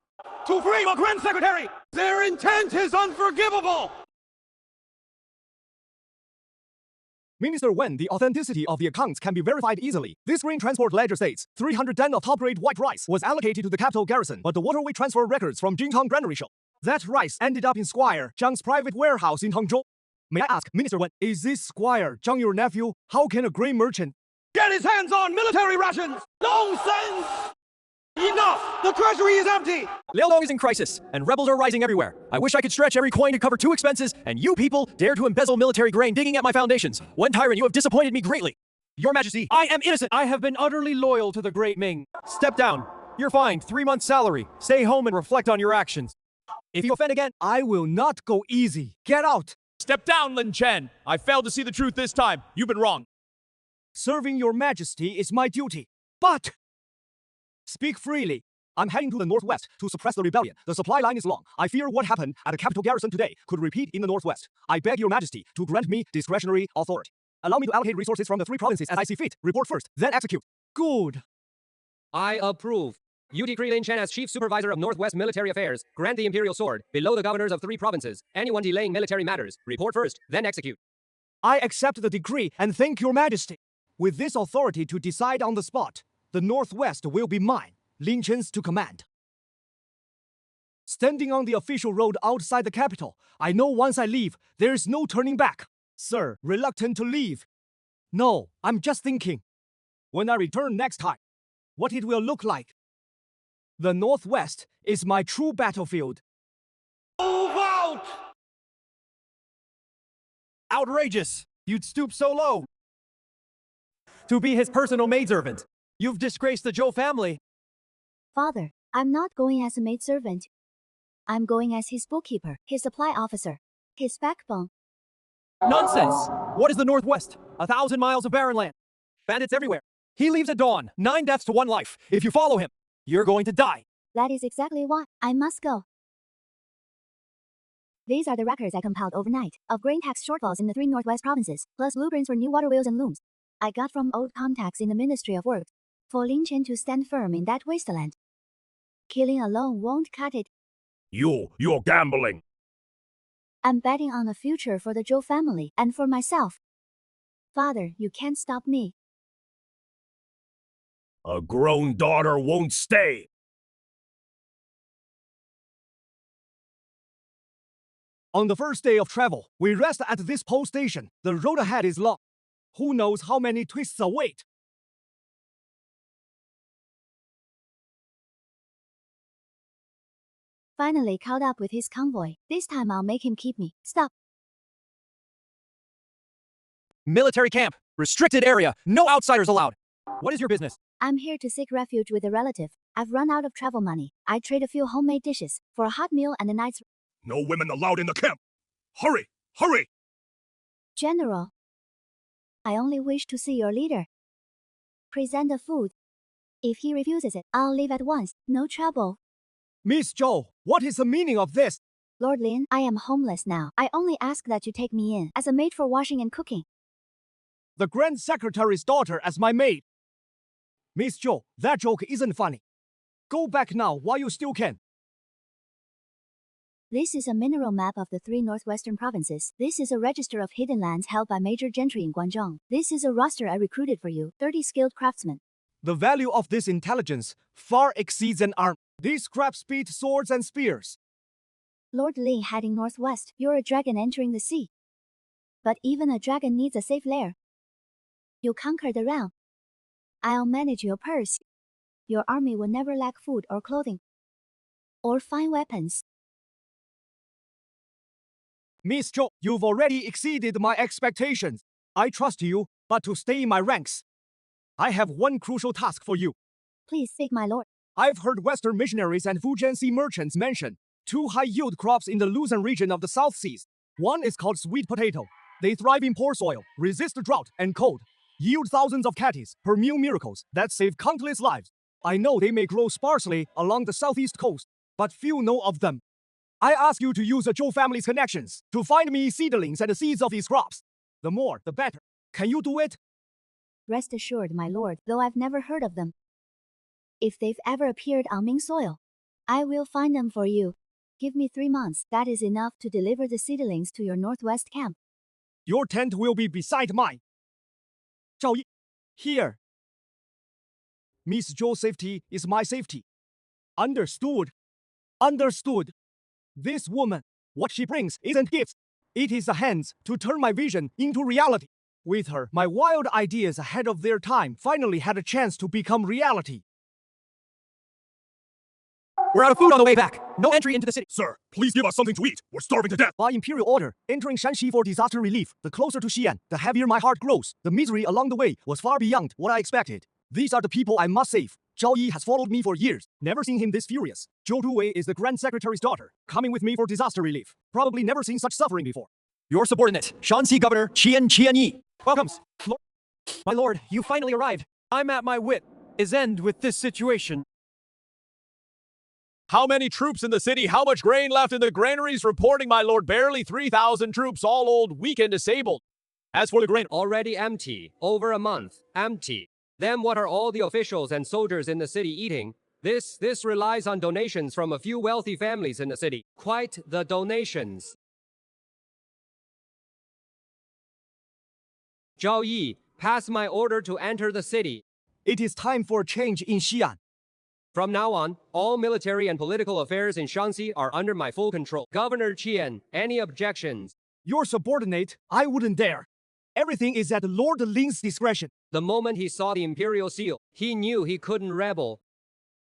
To frame a Grand Secretary! Their intent is unforgivable! Minister Wen, the authenticity of the accounts can be verified easily. This grain transport ledger states 300 den of top-grade white rice was allocated to the capital garrison, but the waterway transfer records from Jingtang Granary show that rice ended up in Squire Zhang's private warehouse in Hangzhou. May I ask, Minister Wen, is this Squire Zhang your nephew? How can a grain merchant Get his hands on military rations! Nonsense! Enough! The treasury is empty! Liaodong is in crisis, and rebels are rising everywhere. I wish I could stretch every coin to cover 2 expenses, and you people dare to embezzle military grain digging at my foundations. Wen Tyrant, you have disappointed me greatly. Your Majesty, I am innocent. I have been utterly loyal to the great Ming. Step down. You're fined 3 months' salary. Stay home and reflect on your actions. If you offend again, I will not go easy. Get out! Step down, Lin Chen. I failed to see the truth this time. You've been wrong. Serving your Majesty is my duty. But speak freely. I'm heading to the northwest to suppress the rebellion. The supply line is long. I fear what happened at the capital garrison today could repeat in the northwest. I beg your Majesty to grant me discretionary authority. Allow me to allocate resources from the 3 provinces as I see fit. Report first, then execute. Good. I approve. You decree Lin Chen as Chief Supervisor of Northwest Military Affairs. Grant the Imperial Sword below the governors of 3 provinces. Anyone delaying military matters, report first, then execute. I accept the decree and thank your Majesty. With this authority to decide on the spot, the northwest will be mine, Lin Chen's to command. Standing on the official road outside the capital, I know once I leave, there is no turning back. Sir, reluctant to leave. No, I'm just thinking. When I return next time, what it will look like. The northwest is my true battlefield. Move out! outrageous. You'd stoop so low. To be his personal maidservant. You've disgraced the Zhou family. Father, I'm not going as a maidservant. I'm going as his bookkeeper, his supply officer, his backbone. Nonsense! What is the Northwest? 1,000 miles of barren land. Bandits everywhere. He leaves at dawn. 9 deaths to 1 life. If you follow him, you're going to die. That is exactly why I must go. These are the records I compiled overnight of grain tax shortfalls in the 3 Northwest provinces, plus blueprints for new water wheels and looms. I got from old contacts in the Ministry of Works. For Lin Chen to stand firm in that wasteland. Killing alone won't cut it. You're gambling. I'm betting on a future for the Zhou family and for myself. Father, you can't stop me. A grown daughter won't stay. On the first day of travel, we rest at this pole station. The road ahead is long. Who knows how many twists await? Finally caught up with his convoy. This time I'll make him keep me. Stop. Military camp. Restricted area. No outsiders allowed. What is your business? I'm here to seek refuge with a relative. I've run out of travel money. I'd trade a few homemade dishes for a hot meal and a night's... No women allowed in the camp. Hurry! Hurry! General, I only wish to see your leader. Present the food. If he refuses it, I'll leave at once. No trouble. Miss Zhou, what is the meaning of this? Lord Lin, I am homeless now. I only ask that you take me in as a maid for washing and cooking. The Grand Secretary's daughter as my maid. Miss Zhou, that joke isn't funny. Go back now while you still can. This is a mineral map of the 3 northwestern provinces. This is a register of hidden lands held by major gentry in Guangzhou. This is a roster I recruited for you, 30 skilled craftsmen. The value of this intelligence far exceeds an arm. These scraps beat swords and spears. Lord Li heading northwest, you're a dragon entering the sea. But even a dragon needs a safe lair. You conquer the realm. I'll manage your purse. Your army will never lack food or clothing. Or fine weapons. Miss Zhou, you've already exceeded my expectations. I trust you, but to stay in my ranks, I have one crucial task for you. Please speak, my lord. I've heard Western missionaries and Fujianxi merchants mention two high-yield crops in the Luzon region of the South Seas. One is called sweet potato. They thrive in poor soil, resist drought and cold, yield thousands of catties, perfume miracles that save countless lives. I know they may grow sparsely along the southeast coast, but few know of them. I ask you to use the Zhou family's connections to find me seedlings and the seeds of these crops. The more, the better. Can you do it? Rest assured, my lord, though I've never heard of them. If they've ever appeared on Ming soil, I will find them for you. Give me 3 months. That is enough to deliver the seedlings to your northwest camp. Your tent will be beside mine. Zhao Yi, here. Miss Zhou's safety is my safety. Understood. Understood. This woman, what she brings isn't gifts. It is the hands to turn my vision into reality. With her, my wild ideas ahead of their time finally had a chance to become reality. We're out of food on the way back. No entry into the city. Sir, please give us something to eat. We're starving to death. By imperial order, entering Shanxi for disaster relief, the closer to Xi'an, the heavier my heart grows. The misery along the way was far beyond what I expected. These are the people I must save. Zhao Yi has followed me for years. Never seen him this furious. Zhou Duwei is the Grand Secretary's daughter, coming with me for disaster relief. Probably never seen such suffering before. Your subordinate, Shanxi Governor Qian Yi. Welcomes. My lord, you finally arrived. I'm at my wit's end with this situation. How many troops in the city? How much grain left in the granaries? Reporting, my lord, barely 3,000 troops, all old, weak, and disabled. As for the grain, Already empty. Over a month. Empty. Then what are all the officials and soldiers in the city eating? This relies on donations from a few wealthy families in the city. Quite the donations. Zhao Yi, pass my order to enter the city. It is time for a change in Xi'an. From now on, all military and political affairs in Shanxi are under my full control. Governor Qian, any objections? Your subordinate, I wouldn't dare. Everything is at Lord Lin's discretion. The moment he saw the imperial seal, he knew he couldn't rebel.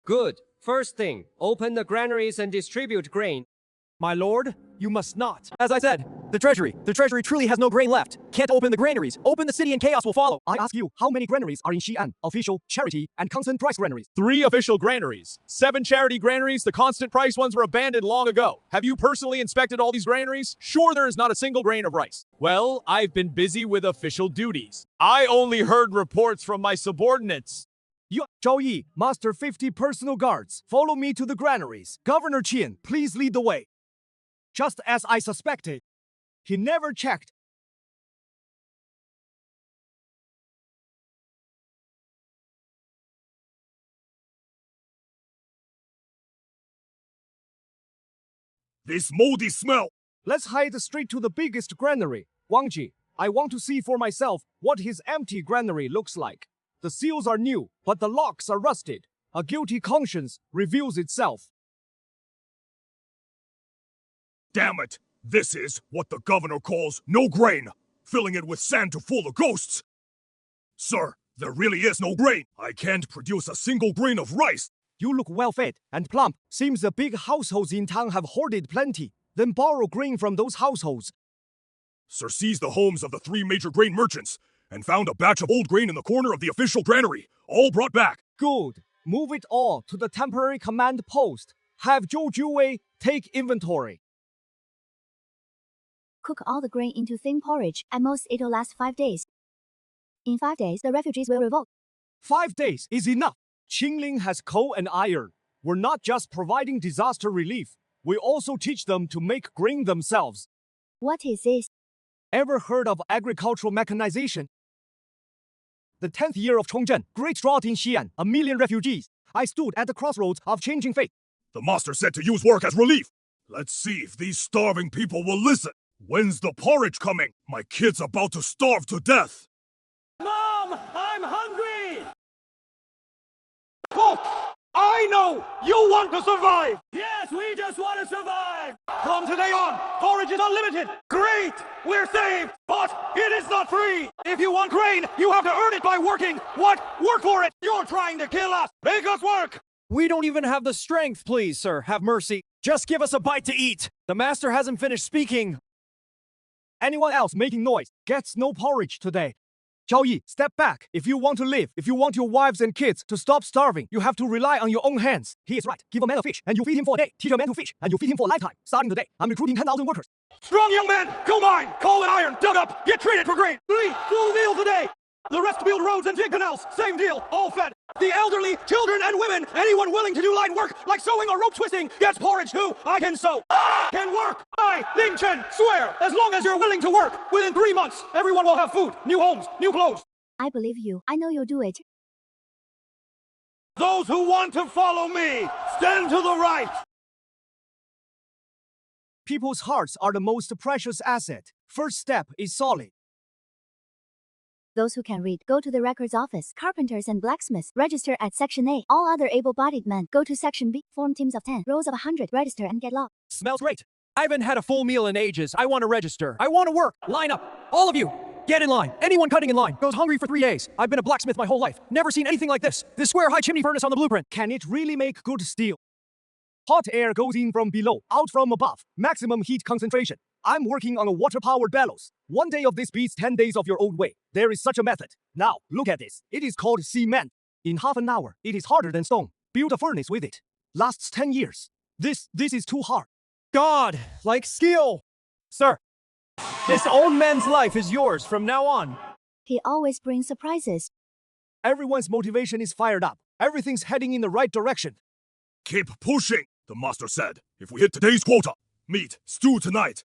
Good. First thing, open the granaries and distribute grain. My lord, you must not. As I said, the treasury truly has no grain left. Can't open the granaries. Open the city and chaos will follow. I ask you, how many granaries are in Xi'an? Official, charity, and constant price granaries. 3 official granaries, 7 charity granaries. The constant price ones were abandoned long ago. Have you personally inspected all these granaries? Sure, there is not a single grain of rice. Well, I've been busy with official duties. I only heard reports from my subordinates. You, Zhao Yi, muster 50 personal guards. Follow me to the granaries. Governor Qian, please lead the way. Just as I suspected, he never checked. This moldy smell. Let's hide straight to the biggest granary. Wangji, I want to see for myself what his empty granary looks like. The seals are new, but the locks are rusted. A guilty conscience reveals itself. Damn it. This is what the governor calls no grain. Filling it with sand to fool the ghosts. Sir, there really is no grain. I can't produce a single grain of rice. You look well fed and plump. Seems the big households in town have hoarded plenty. Then borrow grain from those households. Sir seized the homes of the 3 major grain merchants and found a batch of old grain in the corner of the official granary. All brought back. Good. Move it all to the temporary command post. Have Zhou Juwei take inventory. Cook all the grain into thin porridge. At most, it'll last 5 days. In 5 days, the refugees will revolt. 5 days is enough. Qingling has coal and iron. We're not just providing disaster relief. We also teach them to make grain themselves. What is this? Ever heard of agricultural mechanization? The 10th year of Chongzhen, great drought in Xi'an, 1 million refugees. I stood at the crossroads of changing fate. The master said to use work as relief. Let's see if these starving people will listen. When's the porridge coming? My kid's about to starve to death. Mom, I'm hungry! Oh, I know! You want to survive! Yes, we just want to survive! From today on, porridge is unlimited! Great! We're saved! But it is not free! If you want grain, you have to earn it by working! What? Work for it! You're trying to kill us! Make us work! We don't even have the strength, please, sir. Have mercy. Just give us a bite to eat. The master hasn't finished speaking. Anyone else making noise gets no porridge today. Zhao Yi, step back. If you want to live, if you want your wives and kids to stop starving, you have to rely on your own hands. He is right. Give a man a fish, and you feed him for a day. Teach a man to fish, and you feed him for a lifetime. Starting today, I'm recruiting 10,000 workers. Strong young man, go mine, coal and iron, dug up, get traded for grain. 3 full meals a day. The rest build roads and dig canals. Same deal, all fed. The elderly, children and women, anyone willing to do light work like sewing or rope twisting gets porridge too. I can sew. Can work. I, Ling Chen, swear, as long as you're willing to work, within 3 months, everyone will have food, new homes, new clothes. I believe you. I know you'll do it. Those who want to follow me, stand to the right. People's hearts are the most precious asset. First step is solid. Those who can read, go to the records office. Carpenters and blacksmiths, register at Section A. All other able-bodied men, go to Section B. Form teams of 10, rows of 100, register and get logged. Smells great. I haven't had a full meal in ages. I want to register. I want to work. Line up. All of you. Get in line. Anyone cutting in line goes hungry for 3 days. I've been a blacksmith my whole life. Never seen anything like this. This square high chimney furnace on the blueprint. Can it really make good steel? Hot air goes in from below, out from above. Maximum heat concentration. I'm working on a water-powered bellows. 1 day of this beats 10 days of your old way. There is such a method. Now, look at this. It is called cement. In half an hour, it is harder than stone. Build a furnace with it. Lasts 10 years. This is too hard. God, like skill. Sir, this old man's life is yours from now on. He always brings surprises. Everyone's motivation is fired up. Everything's heading in the right direction. Keep pushing, the master said. If we hit today's quota, meat, stew tonight.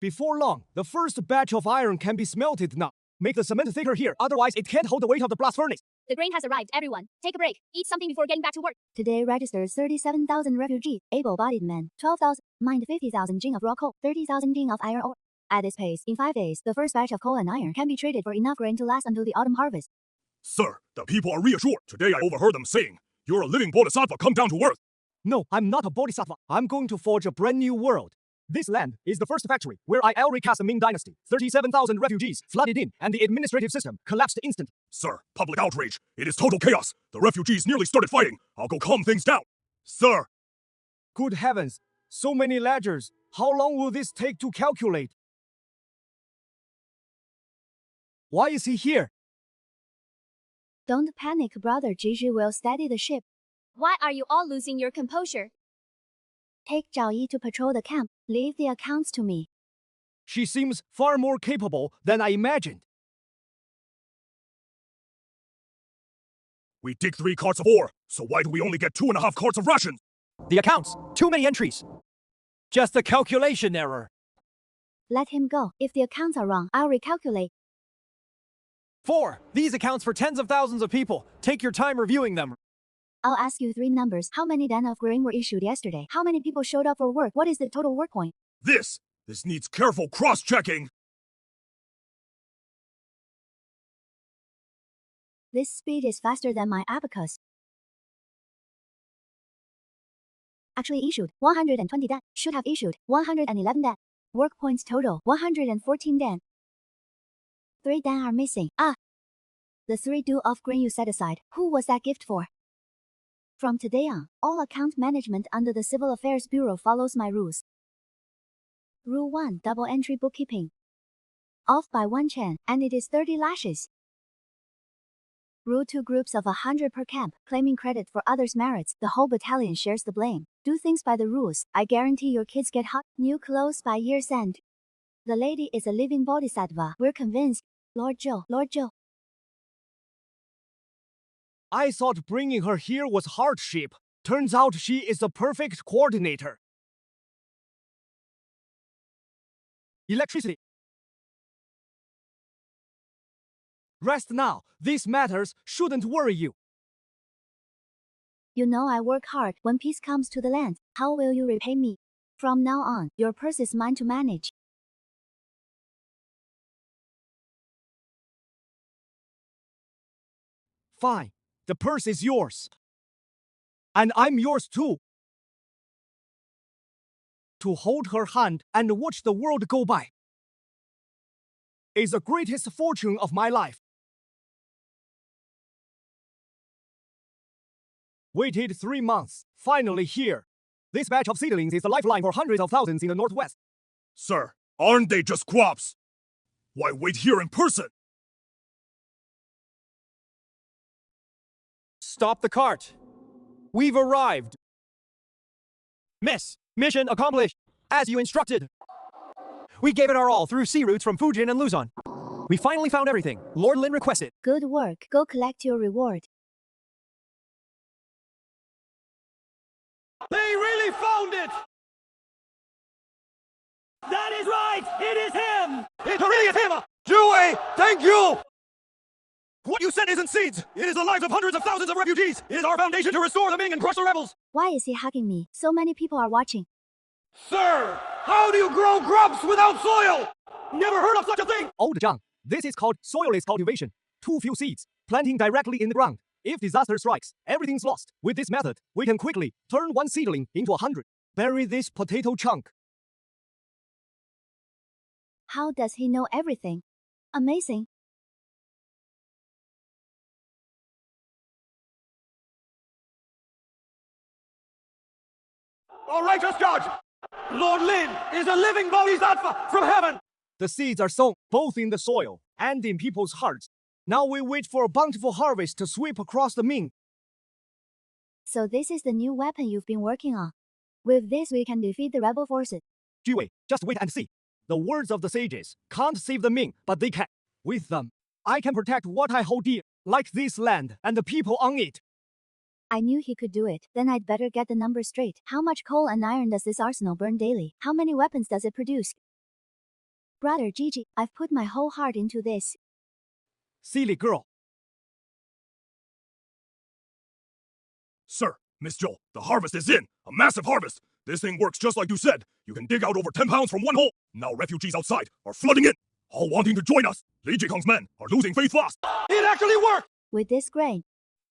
Before long, the first batch of iron can be smelted now. Make the cement thicker here, otherwise it can't hold the weight of the blast furnace. The grain has arrived, everyone. Take a break. Eat something before getting back to work. Today registers 37,000 refugees, able-bodied men, 12,000, mined 50,000 jing of raw coal, 30,000 jing of iron ore. At this pace, in 5 days, the first batch of coal and iron can be traded for enough grain to last until the autumn harvest. Sir, the people are reassured. Today I overheard them saying, "You're a living bodhisattva come down to earth." No, I'm not a bodhisattva. I'm going to forge a brand new world. This land is the first factory where I'll recast the Ming Dynasty. 37,000 refugees flooded in, and the administrative system collapsed instantly. Sir, public outrage. It is total chaos. The refugees nearly started fighting. I'll go calm things down. Sir! Good heavens, so many ledgers. How long will this take to calculate? Why is he here? Don't panic, brother. Gigi will steady the ship. Why are you all losing your composure? Take Zhao Yi to patrol the camp. Leave the accounts to me. She seems far more capable than I imagined. We dig 3 carts of ore, so why do we only get 2.5 carts of rations? The accounts. Too many entries. Just a calculation error. Let him go. If the accounts are wrong, I'll recalculate. 4. These accounts for tens of thousands of people. Take your time reviewing them. I'll ask you 3 numbers. How many dan of grain were issued yesterday? How many people showed up for work? What is the total work point? This needs careful cross-checking. This speed is faster than my abacus. Actually issued 120 dan. Should have issued 111 dan. Work points total 114 dan. 3 dan are missing. The 3 due of grain you set aside. Who was that gift for? From today on, all account management under the Civil Affairs Bureau follows my rules. Rule 1. Double entry bookkeeping. Off by 1 chen, and it is 30 lashes. Rule 2. Groups of 100 per camp, claiming credit for others' merits. The whole battalion shares the blame. Do things by the rules. I guarantee your kids get hot, new clothes by year's end. The lady is a living bodhisattva. We're convinced. Lord Zhou, Lord Zhou. I thought bringing her here was hardship. Turns out she is the perfect coordinator. Electricity. Rest now. These matters shouldn't worry you. You know I work hard. When peace comes to the land, how will you repay me? From now on, your purse is mine to manage. Fine. The purse is yours. And I'm yours too. To hold her hand and watch the world go by is the greatest fortune of my life. Waited 3 months. Finally here. This batch of seedlings is the lifeline for hundreds of thousands in the Northwest. Sir, aren't they just crops? Why wait here in person? Stop the cart. We've arrived. Miss, mission accomplished. As you instructed. We gave it our all through sea routes from Fujin and Luzon. We finally found everything Lord Lin requested. Good work. Go collect your reward. They really found it! That is right! It is him! It really is him! Jue, thank you! What you sent isn't seeds! It is the lives of hundreds of thousands of refugees! It is our foundation to restore the Ming and crush the rebels! Why is he hugging me? So many people are watching. Sir, how do you grow grubs without soil? Never heard of such a thing! Old Zhang, this is called soilless cultivation. Too few seeds, planting directly in the ground. If disaster strikes, everything's lost. With this method, we can quickly turn one seedling into 100. Bury this potato chunk. How does he know everything? Amazing. A righteous judge! Lord Lin is a living bodhisattva from heaven! The seeds are sown both in the soil and in people's hearts. Now we wait for a bountiful harvest to sweep across the Ming. So this is the new weapon you've been working on. With this we can defeat the rebel forces. Jue, just wait and see. The words of the sages can't save the Ming, but they can. With them, I can protect what I hold dear, like this land and the people on it. I knew he could do it. Then I'd better get the numbers straight. How much coal and iron does this arsenal burn daily? How many weapons does it produce? Brother Gigi, I've put my whole heart into this. Silly girl. Sir, Miss Joe, the harvest is in! A massive harvest! This thing works just like you said. You can dig out over 10 pounds from one hole. Now refugees outside are flooding in, all wanting to join us. Li Jikong's men are losing faith fast. It actually worked! With this grain,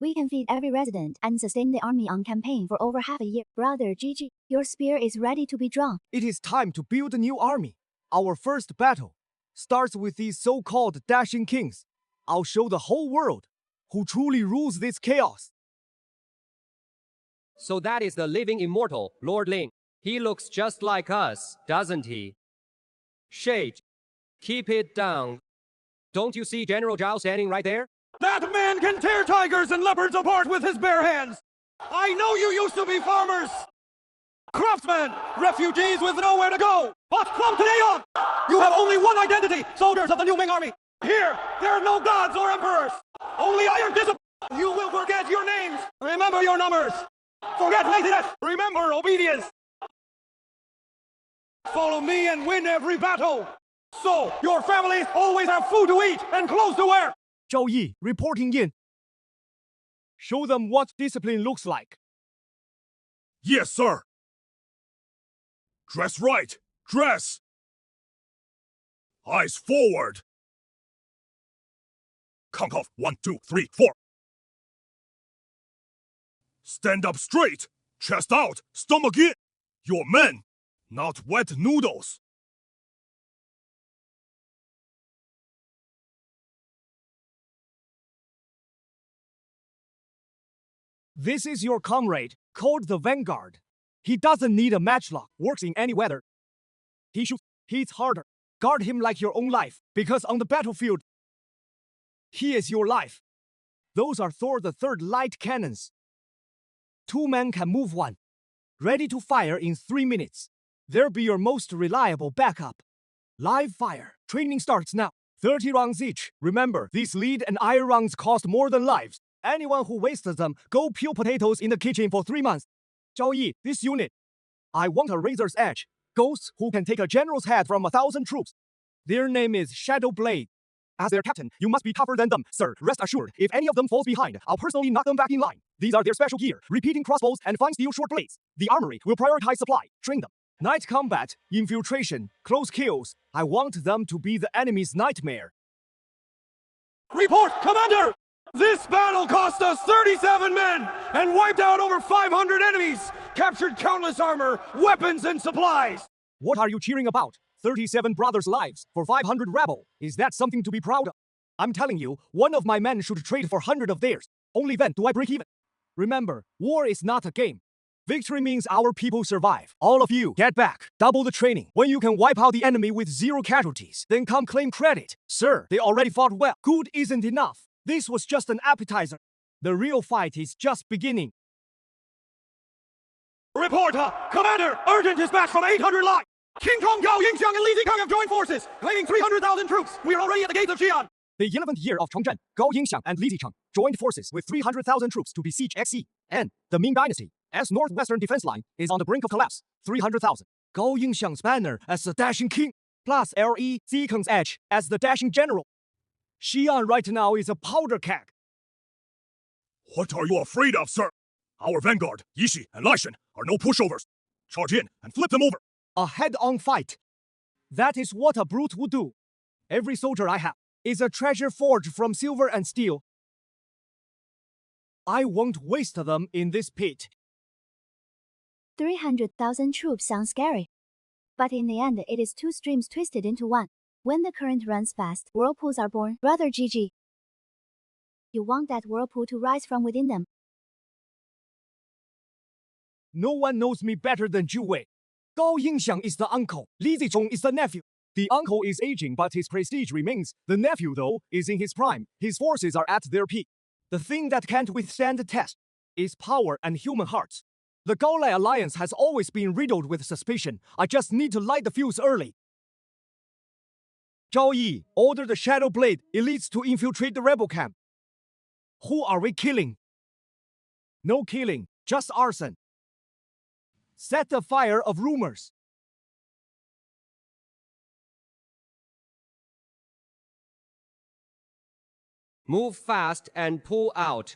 we can feed every resident and sustain the army on campaign for over half a year. Brother Gigi, your spear is ready to be drawn. It is time to build a new army. Our first battle starts with these so-called dashing kings. I'll show the whole world who truly rules this chaos. So that is the living immortal, Lord Ling. He looks just like us, doesn't he? Shade, keep it down. Don't you see General Zhao standing right there? That man can tear tigers and leopards apart with his bare hands! I know you used to be farmers! Craftsmen! Refugees with nowhere to go! But from today on, you have only one identity, soldiers of the new Ming army! Here, there are no gods or emperors! Only iron discipline! You will forget your names! Remember your numbers! Forget laziness! Remember obedience! Follow me and win every battle! So, your families always have food to eat and clothes to wear! Zhao Yi, reporting in. Show them what discipline looks like. Yes, sir. Dress right. Dress. Eyes forward. Count off 1, 2, 3, 4. Stand up straight. Chest out. Stomach in. You're men, not wet noodles. This is your comrade, called the Vanguard. He doesn't need a matchlock, works in any weather. He shoots, hits harder. Guard him like your own life, because on the battlefield, he is your life. Those are Thor the Third light cannons. 2 men can move one. Ready to fire in 3 minutes. They'll be your most reliable backup. Live fire. Training starts now. 30 rounds each. Remember, these lead and iron rounds cost more than lives. Anyone who wastes them, go peel potatoes in the kitchen for 3 months. Zhao Yi, this unit. I want a razor's edge. Ghosts who can take a general's head from 1,000 troops. Their name is Shadow Blade. As their captain, you must be tougher than them, sir. Rest assured, if any of them falls behind, I'll personally knock them back in line. These are their special gear, repeating crossbows and fine steel short blades. The armory will prioritize supply. Train them. Night combat, infiltration, close kills. I want them to be the enemy's nightmare. Report, Commander! This battle cost us 37 men and wiped out over 500 enemies, captured countless armor, weapons, and supplies. What are you cheering about? 37 brothers' lives for 500 rebel. Is that something to be proud of? I'm telling you, one of my men should trade for 100 of theirs. Only then do I break even. Remember, war is not a game. Victory means our people survive. All of you, get back. Double the training. When you can wipe out the enemy with 0 casualties, then come claim credit. Sir, they already fought well. Good isn't enough. This was just an appetizer. The real fight is just beginning. Report, Commander! Urgent dispatch from 800 Line! King Kong, Gao Yingxiang, and Li Zikang have joined forces, claiming 300,000 troops. We are already at the gates of Xi'an. The 11th year of Chengzhen, Gao Yingxiang and Li Zikang joined forces with 300,000 troops to besiege Xe and the Ming Dynasty, as northwestern defense line is on the brink of collapse. 300,000. Gao Yingxiang's banner as the dashing king, plus Li Zikang's edge as the dashing general. Xi'an right now is a powder keg. What are you afraid of, sir? Our vanguard, Yishi and Laishan, are no pushovers. Charge in and flip them over. A head-on fight. That is what a brute would do. Every soldier I have is a treasure forged from silver and steel. I won't waste them in this pit. 300,000 troops sounds scary. But in the end, it is two streams twisted into one. When the current runs fast, whirlpools are born. Brother GG. You want that whirlpool to rise from within them. No one knows me better than Zhu Wei. Gao Yingxiang is the uncle. Li Zizhong is the nephew. The uncle is aging, but his prestige remains. The nephew, though, is in his prime. His forces are at their peak. The thing that can't withstand the test is power and human hearts. The Gaolai alliance has always been riddled with suspicion. I just need to light the fuse early. Zhao Yi, order the Shadow Blade elites to infiltrate the rebel camp. Who are we killing? No killing, just arson. Set the fire of rumors. Move fast and pull out.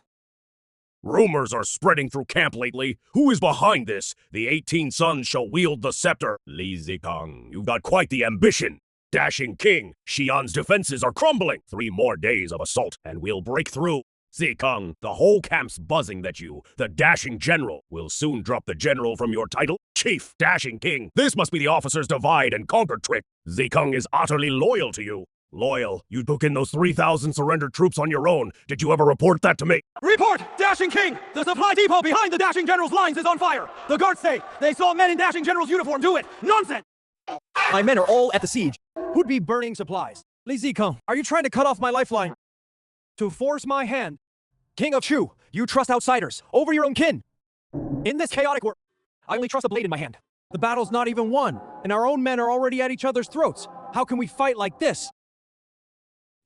Rumors are spreading through camp lately. Who is behind this? The 18 sons shall wield the scepter. Li Zikang, you've got quite the ambition. Dashing king, Xi'an's defenses are crumbling. 3 more days of assault, and we'll break through. Zikang, the whole camp's buzzing that you, the dashing general, will soon drop the general from your title. Chief, dashing king, this must be the officer's divide and conquer trick. Zikang is utterly loyal to you. Loyal, you took in those 3,000 surrendered troops on your own. Did you ever report that to me? Report, Dashing King! The supply depot behind the Dashing General's lines is on fire! The guards say they saw men in Dashing General's uniform do it! Nonsense! My men are all at the siege. Who'd be burning supplies? Li Zikang, are you trying to cut off my lifeline? To force my hand? King of Chu, you trust outsiders over your own kin. In this chaotic world, I only trust a blade in my hand. The battle's not even won, and our own men are already at each other's throats. How can we fight like this?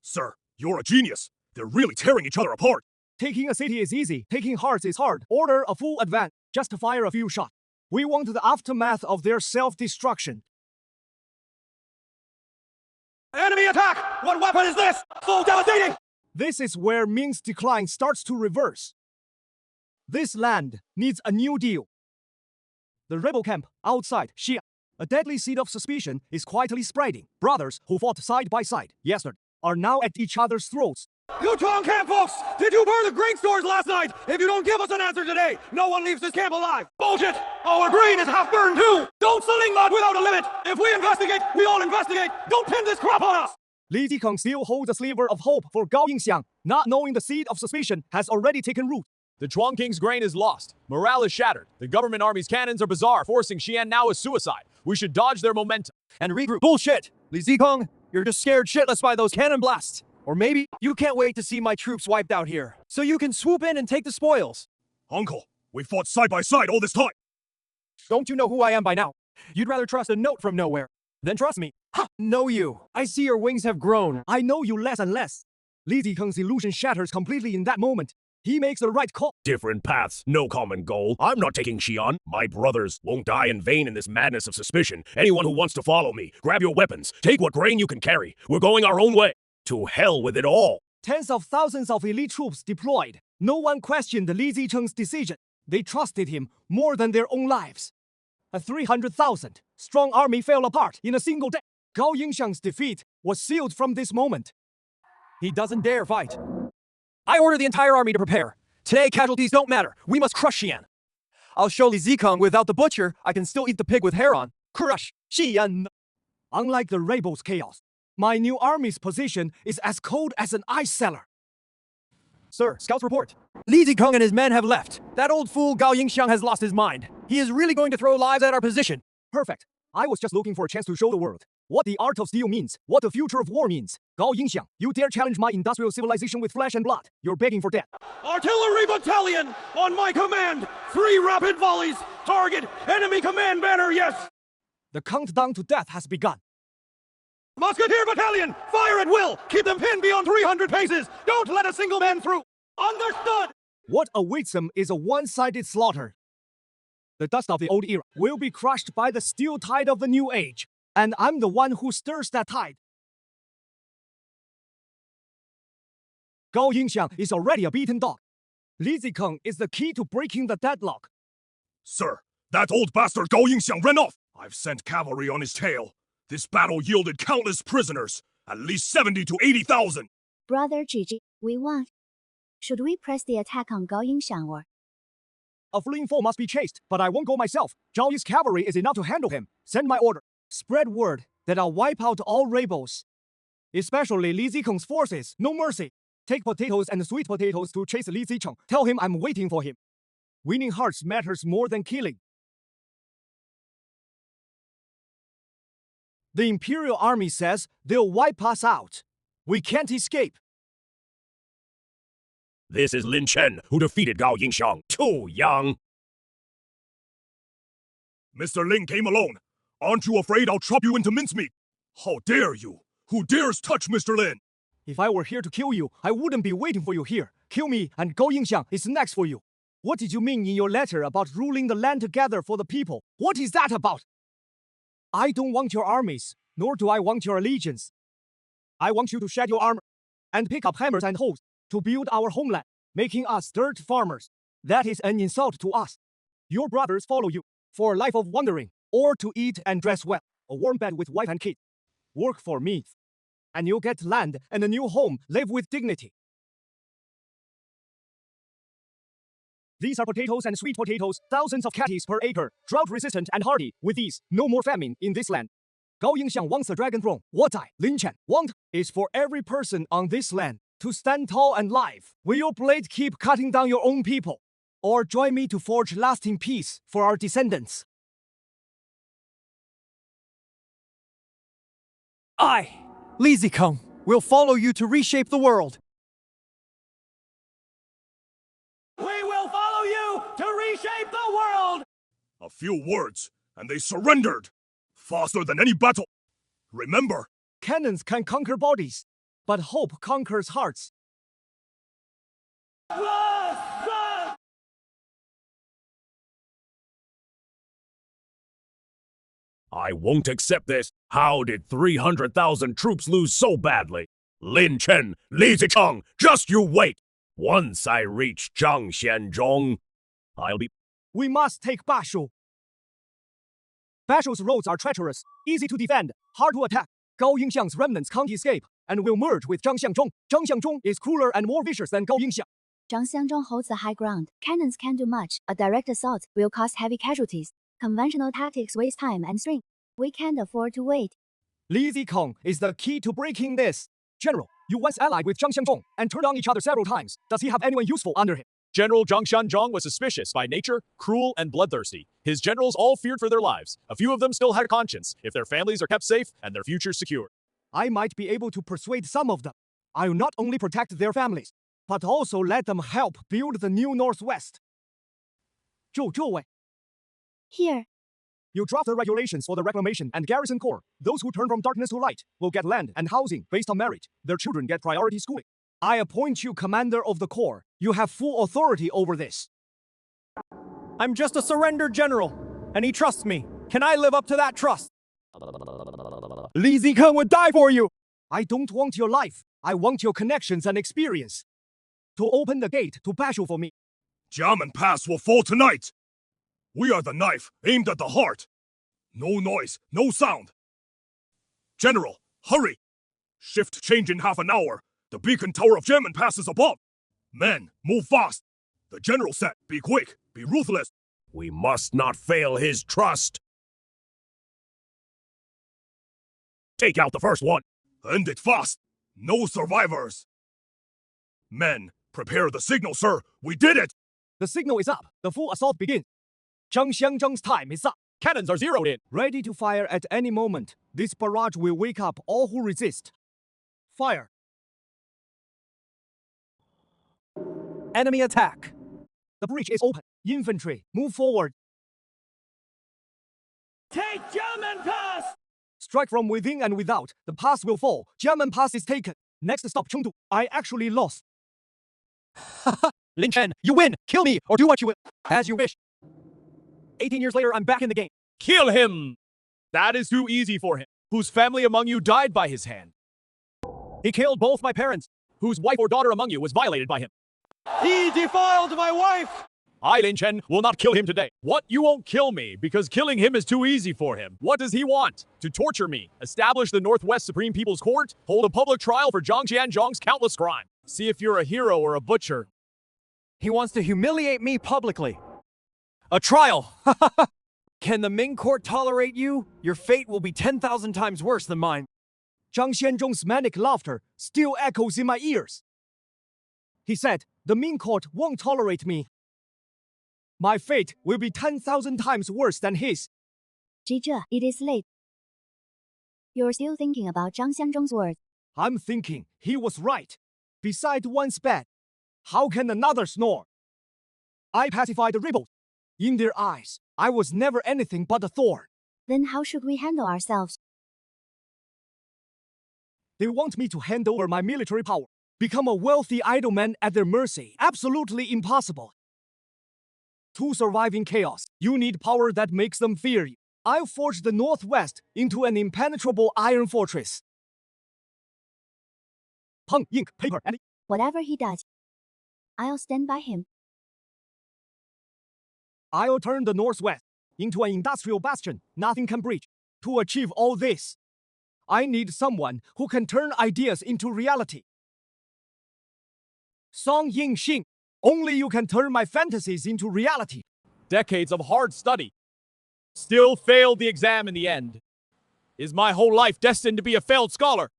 Sir, you're a genius. They're really tearing each other apart. Taking a city is easy. Taking hearts is hard. Order a full advance. Just fire a few shots. We want the aftermath of their self-destruction. Enemy attack! What weapon is this? So devastating! This is where Ming's decline starts to reverse. This land needs a new deal. The rebel camp outside Xi'an, a deadly seed of suspicion, is quietly spreading. Brothers who fought side by side yesterday are now at each other's throats. You Tong camp folks! Did you burn the grain stores last night? If you don't give us an answer today, no one leaves this camp alive! Bullshit! Our grain is half burned too! Don't sling mud without a limit! If we investigate, we all investigate! Don't pin this crap on us! Li Zikang still holds a sliver of hope for Gao Yingxiang, not knowing the seed of suspicion has already taken root. The Chuang King's grain is lost. Morale is shattered. The government army's cannons are bizarre. Forcing Xi'an now is suicide. We should dodge their momentum. And regroup. Bullshit! Li Zikang, you're just scared shitless by those cannon blasts. Or maybe you can't wait to see my troops wiped out here, so you can swoop in and take the spoils. Uncle, we fought side by side all this time. Don't you know who I am by now? You'd rather trust a note from nowhere than trust me. Ha! Know you. I see your wings have grown. I know you less and less. Li Zikang's illusion shatters completely in that moment. He makes the right call. Different paths, no common goal. I'm not taking Xi'an. My brothers won't die in vain in this madness of suspicion. Anyone who wants to follow me, grab your weapons. Take what grain you can carry. We're going our own way. To hell with it all. Tens of thousands of elite troops deployed. No one questioned Li Zicheng's decision. They trusted him more than their own lives. A 300,000 strong army fell apart in a single day. Gao Yingxiang's defeat was sealed from this moment. He doesn't dare fight. I order the entire army to prepare. Today, casualties don't matter. We must crush Xi'an. I'll show Li Zikang without the butcher, I can still eat the pig with hair on. Crush Xi'an. Unlike the rebels' chaos, my new army's position is as cold as an ice cellar. Sir, scouts report. Li Zikang and his men have left. That old fool Gao Yingxiang has lost his mind. He is really going to throw lives at our position. Perfect. I was just looking for a chance to show the world what the art of steel means, what the future of war means. Gao Yingxiang, you dare challenge my industrial civilization with flesh and blood. You're begging for death. Artillery battalion, on my command! 3 rapid volleys! Target enemy command banner, yes! The countdown to death has begun. Musketeer battalion, fire at will! Keep them pinned beyond 300 paces! Don't let a single man through! Understood! What awaits them is a one-sided slaughter. The dust of the old era will be crushed by the steel tide of the new age. And I'm the one who stirs that tide. Gao Yingxiang is already a beaten dog. Li Zikeng is the key to breaking the deadlock. Sir, that old bastard Gao Yingxiang ran off. I've sent cavalry on his tail. This battle yielded countless prisoners, at least 70 to 80,000. Brother Gigi, we won. Should we press the attack on Gao Yingxiang or? A fleeing foe must be chased, but I won't go myself. Zhao Yi's cavalry is enough to handle him. Send my order. Spread word that I'll wipe out all rebels. Especially Li Zikeng's forces. No mercy. Take potatoes and sweet potatoes to chase Li Zicheng. Tell him I'm waiting for him. Winning hearts matters more than killing. The Imperial Army says they'll wipe us out. We can't escape. This is Lin Chen, who defeated Gao Yingxiang. Too young. Mr. Ling came alone. Aren't you afraid I'll chop you into mincemeat? How dare you? Who dares touch Mr. Lin? If I were here to kill you, I wouldn't be waiting for you here. Kill me, and Gao Yingxiang is next for you. What did you mean in your letter about ruling the land together for the people? What is that about? I don't want your armies, nor do I want your allegiance. I want you to shed your armor and pick up hammers and hoes to build our homeland, making us dirt farmers. That is an insult to us. Your brothers follow you for a life of wandering, or to eat and dress well, a warm bed with wife and kid. Work for me, and you'll get land and a new home, live with dignity. These are potatoes and sweet potatoes, thousands of catties per acre, drought-resistant and hardy. With these, no more famine in this land. Gao Yingxiang wants the dragon throne. What I, Lin Chen, want is for every person on this land to stand tall and live. Will your blade keep cutting down your own people? Or join me to forge lasting peace for our descendants? I, Li Zikeng, will follow you to reshape the world. We will follow you to reshape the world! A few words, and they surrendered. Faster than any battle. Remember, Cannons can conquer bodies, but hope conquers hearts. I won't accept this. How did 300,000 troops lose so badly? Lin Chen, Li Zicheng, just you wait. Once I reach Zhang Xianzhong, I'll be... We must take Bashu. Bashu's roads are treacherous, easy to defend, hard to attack. Gao Yingxiang's remnants can't escape, and will merge with Zhang Xiangzhong. Zhang Xiangzhong is crueler and more vicious than Gao Yingxiang. Zhang Xiangzhong holds the high ground. Cannons can't do much. A direct assault will cause heavy casualties. Conventional tactics waste time and strength. We can't afford to wait. Li Zikeng is the key to breaking this. General, you once allied with Zhang Xiangzhong and turned on each other several times. Does he have anyone useful under him? General Zhang Xianzhong was suspicious by nature, cruel, and bloodthirsty. His generals all feared for their lives. A few of them still had a conscience, if their families are kept safe and their futures secure. I might be able to persuade some of them. I'll not only protect their families, but also let them help build the new Northwest. 这位. Here. You draft the regulations for the reclamation and garrison corps. Those who turn from darkness to light will get land and housing based on merit. Their children get priority schooling. I appoint you commander of the corps. You have full authority over this. I'm just a surrendered general, and he trusts me. Can I live up to that trust? Li Zikeng would die for you. I don't want your life. I want your connections and experience. To open the gate to Bashu for me. Jiamen Pass will fall tonight. We are the knife aimed at the heart. No noise, no sound. General, hurry! Shift change in half an hour. The beacon tower of Jiamen Pass is above. Men, move fast. The general said, be quick, be ruthless. We must not fail his trust. Take out the first one. End it fast. No survivors. Men, prepare the signal, sir. We did it! The signal is up. The full assault begins. Zhang Xiangzhong's time is up. Cannons are zeroed in. Ready to fire at any moment. This barrage will wake up all who resist. Fire. Enemy attack. The breach is open. Infantry, move forward. Take German pass! Strike from within and without. The pass will fall. German pass is taken. Next stop, Chengdu. I actually lost. Lin Chen, you win! Kill me, or do what you will. As you wish. 18 years later, I'm back in the game. Kill him! That is too easy for him. Whose family among you died by his hand? He killed both my parents. Whose wife or daughter among you was violated by him? He defiled my wife! I, Lin Chen, will not kill him today. What? You won't kill me because killing him is too easy for him. What does he want? To torture me, establish the Northwest Supreme People's Court, hold a public trial for Zhang Qianzhong's countless crime. See if you're a hero or a butcher. He wants to humiliate me publicly. A trial! Can the Ming court tolerate you? Your fate will be 10,000 times worse than mine. Zhang Xianzhong's manic laughter still echoes in my ears. He said, the Ming court won't tolerate me. My fate will be 10,000 times worse than his. Jizhe, it is late. You're still thinking about Zhang Xianzhong's words. I'm thinking he was right. Beside one's bed, how can another snore? I pacified the rebels. In their eyes, I was never anything but a thorn. Then how should we handle ourselves? They want me to hand over my military power, become a wealthy idle man at their mercy. Absolutely impossible. To survive in chaos, you need power that makes them fear you. I'll forge the Northwest into an impenetrable iron fortress. Peng, ink, paper, and Whatever he does, I'll stand by him. I'll turn the Northwest into an industrial bastion nothing can breach. To achieve all this, I need someone who can turn ideas into reality. Song Yingxing, only you can turn my fantasies into reality. Decades of hard study. Still failed the exam in the end. Is my whole life destined to be a failed scholar?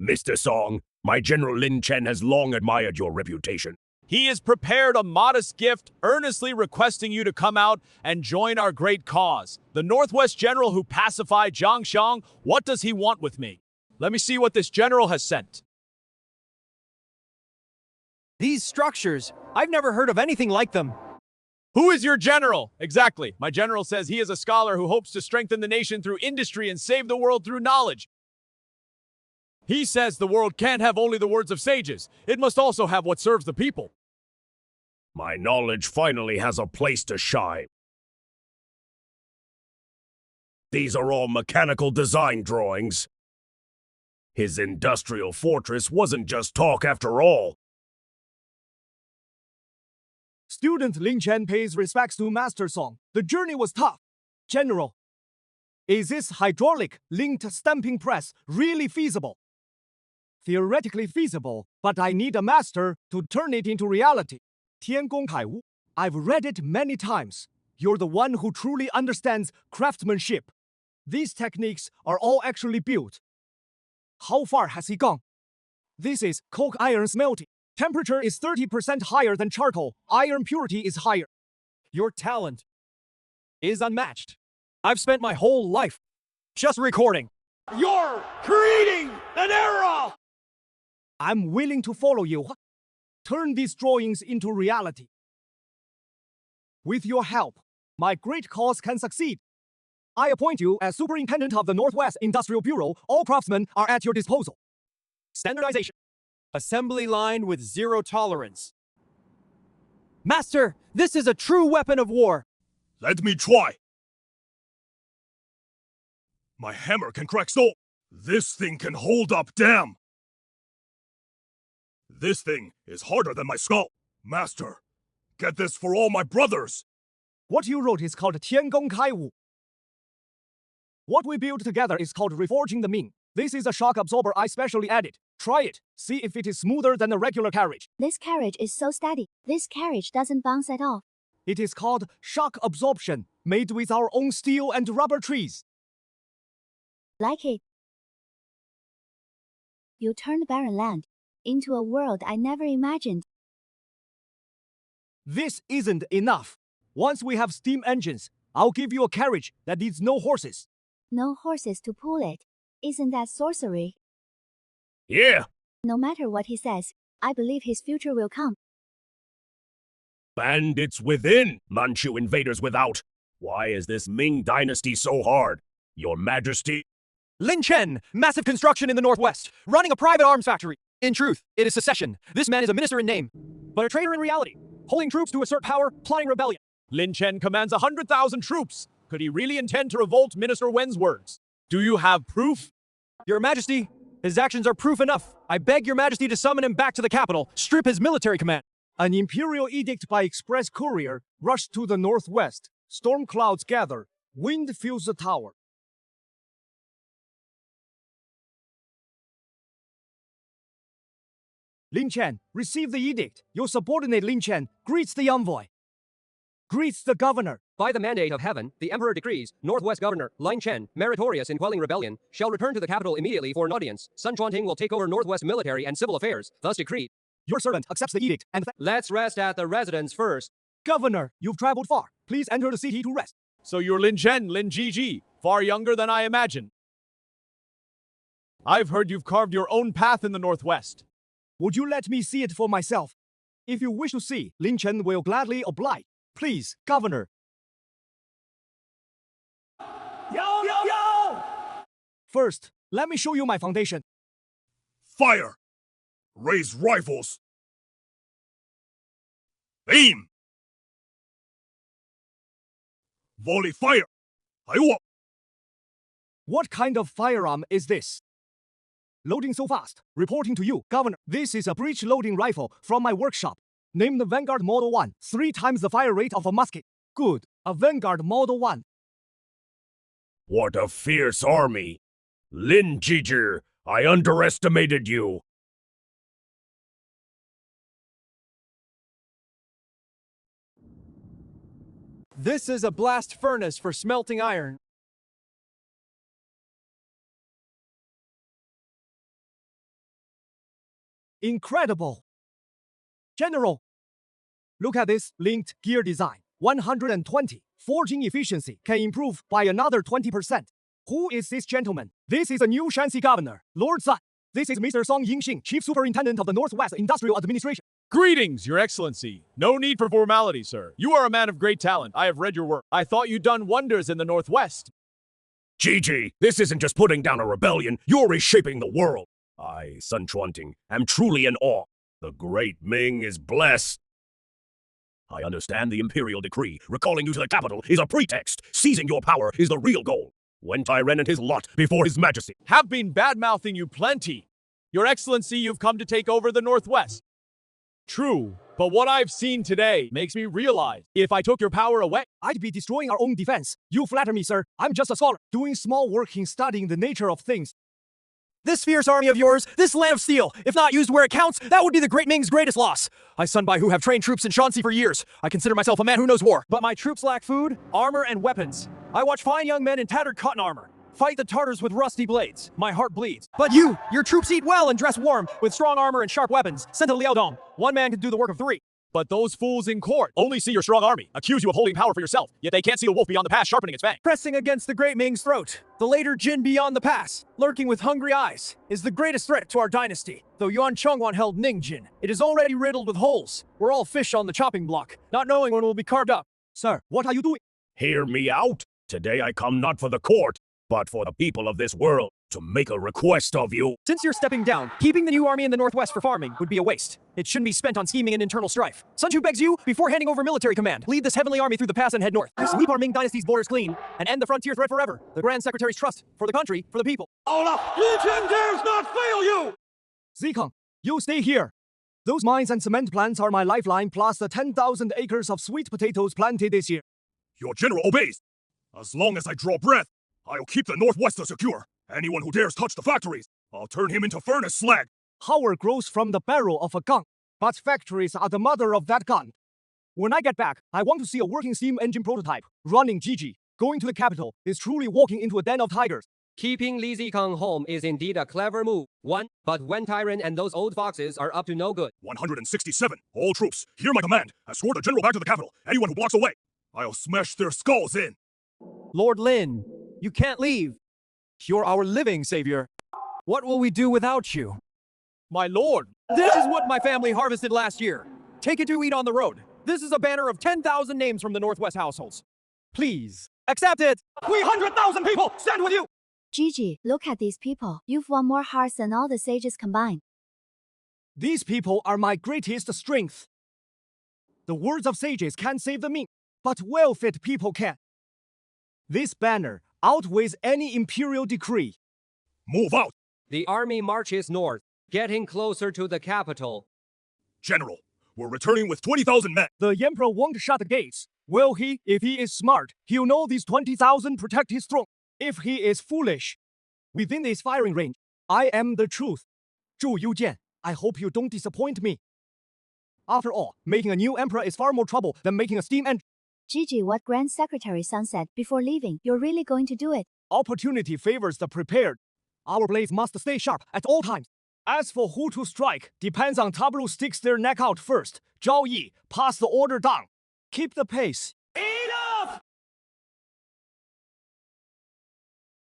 Mr. Song, my General Lin Chen has long admired your reputation. He has prepared a modest gift, earnestly requesting you to come out and join our great cause. The Northwest General who pacified Zhang Xiang, what does he want with me? Let me see what this general has sent. These structures, I've never heard of anything like them. Who is your general? Exactly. My general says he is a scholar who hopes to strengthen the nation through industry and save the world through knowledge. He says the world can't have only the words of sages. It must also have what serves the people. My knowledge finally has a place to shine. These are all mechanical design drawings. His industrial fortress wasn't just talk after all. Student Lin Chen pays respects to Master Song. The journey was tough. General, is this hydraulic linked stamping press really feasible? Theoretically feasible, but I need a master to turn it into reality. Tiangong Kaiwu, I've read it many times. You're the one who truly understands craftsmanship. These techniques are all actually built. How far has he gone? This is coke iron smelting. Temperature is 30% higher than charcoal. Iron purity is higher. Your talent is unmatched. I've spent my whole life just recording. You're creating an era! I'm willing to follow you. Turn these drawings into reality. With your help, my great cause can succeed. I appoint you as superintendent of the Northwest Industrial Bureau. All craftsmen are at your disposal. Standardization. Assembly line with zero tolerance. Master, this is a true weapon of war. Let me try. My hammer can crack stone. This thing can hold up, damn. This thing is harder than my skull. Master, get this for all my brothers. What you wrote is called Tiangong Kaiwu. What we built together is called reforging the Ming. This is a shock absorber I specially added. Try it. See if it is smoother than a regular carriage. This carriage is so steady. This carriage doesn't bounce at all. It is called shock absorption, made with our own steel and rubber trees. Like it. You turned barren land into a world I never imagined. This isn't enough. Once we have steam engines, I'll give you a carriage that needs no horses. No horses to pull it. Isn't that sorcery? Yeah, No matter what he says, I believe his future will come. bandits within, Manchu invaders without. Why is this Ming Dynasty so hard? Your Majesty? Lin Chen, massive construction in the northwest, running a private arms factory. In truth, it is secession. This man is a minister in name, but a traitor in reality, holding troops to assert power, plotting rebellion. Lin Chen commands 100,000 troops. Could he really intend to revolt Minister Wen's words? Do you have proof? Your Majesty, his actions are proof enough. I beg your Majesty to summon him back to the capital, strip his military command. An imperial edict by express courier rushed to the northwest. Storm clouds gather. Wind fills the tower. Lin Chen, receive the edict. Your subordinate Lin Chen greets the envoy. Greets the governor. By the mandate of heaven, the Emperor decrees, Northwest Governor, Lin Chen, meritorious in quelling rebellion, shall return to the capital immediately for an audience. Sun Chuanting will take over Northwest military and civil affairs, thus decreed. Your servant accepts the edict and Let's rest at the residence first. Governor, you've traveled far. Please enter the city to rest. So you're Lin Chen, Lin Jiji, far younger than I imagined. I've heard you've carved your own path in the northwest. Would you let me see it for myself? If you wish to see, Lin Chen will gladly oblige. Please, Governor. Yo, yo, yo! First, let me show you my foundation. Fire! Raise rifles! Aim! Volley fire! Aiwa! What kind of firearm is this? Loading so fast. Reporting to you, Governor. This is a breech-loading rifle from my workshop. Named the Vanguard Model 1. 3 times the fire rate of a musket. Good. A Vanguard Model 1. What a fierce army! Lin Jiji, I underestimated you. This is a blast furnace for smelting iron. Incredible! General, look at this linked gear design. 120. Forging efficiency can improve by another 20%. Who is this gentleman? This is a new Shanxi governor, Lord Sun. This is Mr. Song Yingxing, Chief Superintendent of the Northwest Industrial Administration. Greetings, Your Excellency. No need for formality, sir. You are a man of great talent. I have read your work. I thought you'd done wonders in the Northwest. Jiji, this isn't just putting down a rebellion, you're reshaping the world. I, Sun Chuanting, am truly in awe. The great Ming is blessed. I understand the imperial decree. Recalling you to the capital is a pretext. Seizing your power is the real goal. Wen Tairen and his lot before his majesty. Have been bad-mouthing you plenty. Your Excellency, you've come to take over the Northwest. True, but what I've seen today makes me realize if I took your power away, I'd be destroying our own defense. You flatter me, sir. I'm just a scholar, doing small work in studying the nature of things. This fierce army of yours, this land of steel, if not used where it counts, that would be the Great Ming's greatest loss. I, Sun Bai, who have trained troops in Shanxi for years. I consider myself a man who knows war. But my troops lack food, armor, and weapons. I watch fine young men in tattered cotton armor fight the Tartars with rusty blades. My heart bleeds. But you, your troops eat well and dress warm, with strong armor and sharp weapons, sent to Liaodong. One man can do the work of 3. but those fools in court only see your strong army, accuse you of holding power for yourself, yet they can't see the wolf beyond the pass sharpening its fang. Pressing against the Great Ming's throat, the later Jin beyond the pass, lurking with hungry eyes, is the greatest threat to our dynasty. Though Yuan Chongwan held Ningjin, it is already riddled with holes. We're all fish on the chopping block, not knowing when we'll be carved up. Sir, what are you doing? Hear me out. Today I come not for the court, but for the people of this world, to make a request of you. Since you're stepping down, keeping the new army in the northwest for farming would be a waste. It shouldn't be spent on scheming and internal strife. Sun Chu begs you, before handing over military command, lead this heavenly army through the pass and head north. Sweep our Ming Dynasty's borders clean, and end the frontier threat forever. The Grand Secretary's trust, for the country, for the people. Olaf, Legion dares not fail you! Zikong, you stay here. Those mines and cement plants are my lifeline, plus the 10,000 acres of sweet potatoes planted this year. Your general obeys. As long as I draw breath, I'll keep the Northwest secure. Anyone who dares touch the factories, I'll turn him into furnace slag. Power grows from the barrel of a gun, but factories are the mother of that gun. When I get back, I want to see a working steam engine prototype, running GG. Going to the capital is truly walking into a den of tigers. Keeping Li Zikong home is indeed a clever move. But Wen Tairen and those old foxes are up to no good. 167. All troops, hear my command. Escort the general back to the capital. Anyone who blocks the way, I'll smash their skulls in. Lord Lin, you can't leave. You're our living savior. What will we do without you? My lord, This is what my family harvested last year. Take it to eat on the road. This is a banner of 10,000 names from the Northwest households. Please, accept it. We 100,000 people stand with you! Gigi, look at these people. You've won more hearts than all the sages combined. These people are my greatest strength. The words of sages can't save the Ming, but well-fed people can. This banner outweighs any imperial decree. Move out! The army marches north, getting closer to the capital. General, we're returning with 20,000 men. The emperor won't shut the gates. Will he? If he is smart, he'll know these 20,000 protect his throne. If he is foolish, within this firing range, I am the truth. Zhu Yujian, I hope you don't disappoint me. After all, making a new emperor is far more trouble than making a steam engine. Gigi, what Grand Secretary Sun said before leaving, you're really going to do it. Opportunity favors the prepared. Our blades must stay sharp at all times. As for who to strike, depends on Tablu sticks their neck out first. Zhao Yi, pass the order down. Keep the pace. Enough!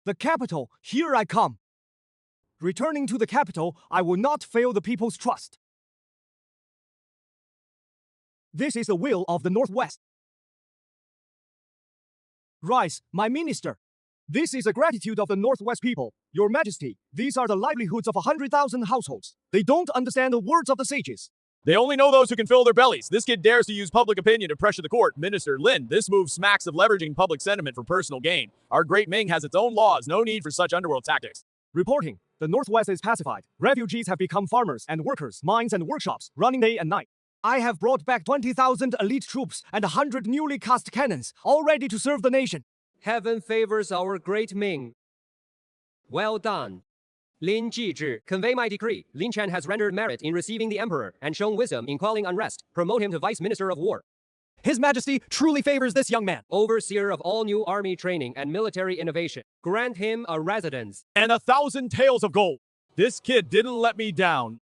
The capital, here I come. Returning to the capital, I will not fail the people's trust. This is the will of the Northwest. Rise, my minister. This is the gratitude of the Northwest people. Your Majesty, these are the livelihoods of 100,000 households. They don't understand the words of the sages. they only know those who can fill their bellies. This kid dares to use public opinion to pressure the court. Minister Lin, this move smacks of leveraging public sentiment for personal gain. Our great Ming has its own laws. No need for such underworld tactics. Reporting. The Northwest is pacified. Refugees have become farmers and workers, mines and workshops, running day and night. I have brought back 20,000 elite troops and 100 newly cast cannons, all ready to serve the nation. Heaven favors our great Ming. Well done. Lin Jizhi, convey my decree. Lin Chen has rendered merit in receiving the emperor and shown wisdom in quelling unrest. Promote him to vice minister of war. His Majesty truly favors this young man. Overseer of all new army training and military innovation. Grant him a residence. And 1,000 taels of gold. This kid didn't let me down.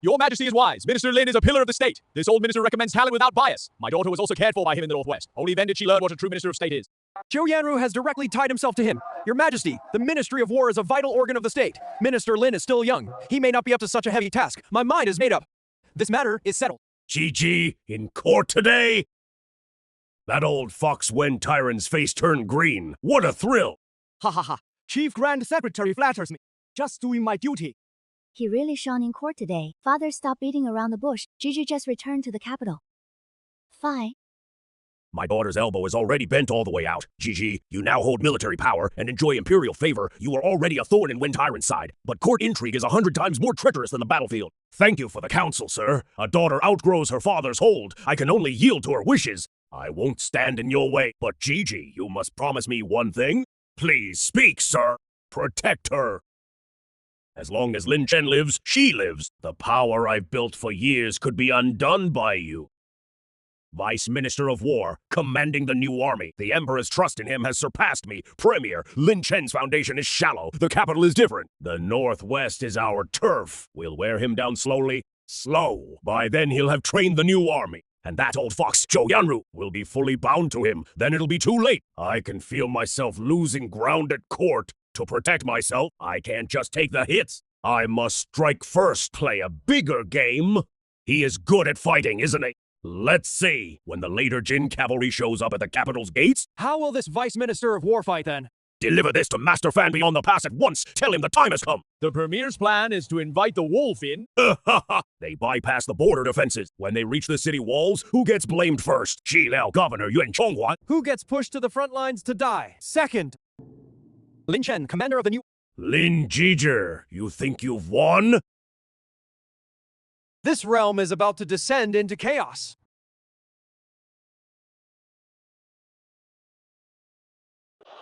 Your Majesty is wise. Minister Lin is a pillar of the state. This old minister recommends talent without bias. My daughter was also cared for by him in the Northwest. Only then did she learn what a true minister of state is. Zhou Yanru has directly tied himself to him. Your Majesty, the Ministry of War is a vital organ of the state. Minister Lin is still young. He may not be up to such a heavy task. My mind is made up. This matter is settled. GG in court today? That old fox Wen tyrant's face turned green. What a thrill! Ha ha ha. Chief Grand Secretary flatters me. Just doing my duty. He really shone in court today. Father, stop beating around the bush. Gigi just returned to the capital. Fine. My daughter's elbow is already bent all the way out. GG, you now hold military power and enjoy imperial favor. You are already a thorn in Wen Tyrant's side. But court intrigue is 100 times more treacherous than the battlefield. Thank you for the counsel, sir. A daughter outgrows her father's hold. I can only yield to her wishes. I won't stand in your way. But Gigi, you must promise me one thing. Please speak, sir. Protect her. As long as Lin Chen lives, she lives. The power I've built for years could be undone by you. Vice Minister of War, commanding the new army. The Emperor's trust in him has surpassed me. Premier, Lin Chen's foundation is shallow. The capital is different. The Northwest is our turf. We'll wear him down slowly. Slow. By then he'll have trained the new army. And that old fox, Zhou Yanru, will be fully bound to him. Then it'll be too late. I can feel myself losing ground at court. To protect myself, I can't just take the hits. I must strike first, play a bigger game. He is good at fighting, isn't he? Let's see, when the later Jin cavalry shows up at the capital's gates. How will this Vice Minister of War fight then? Deliver this to Master Fan beyond the pass at once. Tell him the time has come. The Premier's plan is to invite the wolf in. They bypass the border defenses. When they reach the city walls, who gets blamed first? Xiliao Governor Yuan Chonghuan. Who gets pushed to the front lines to die? Second, Lin Chen, commander of the new... Lin Jizhi, you think you've won? This realm is about to descend into chaos.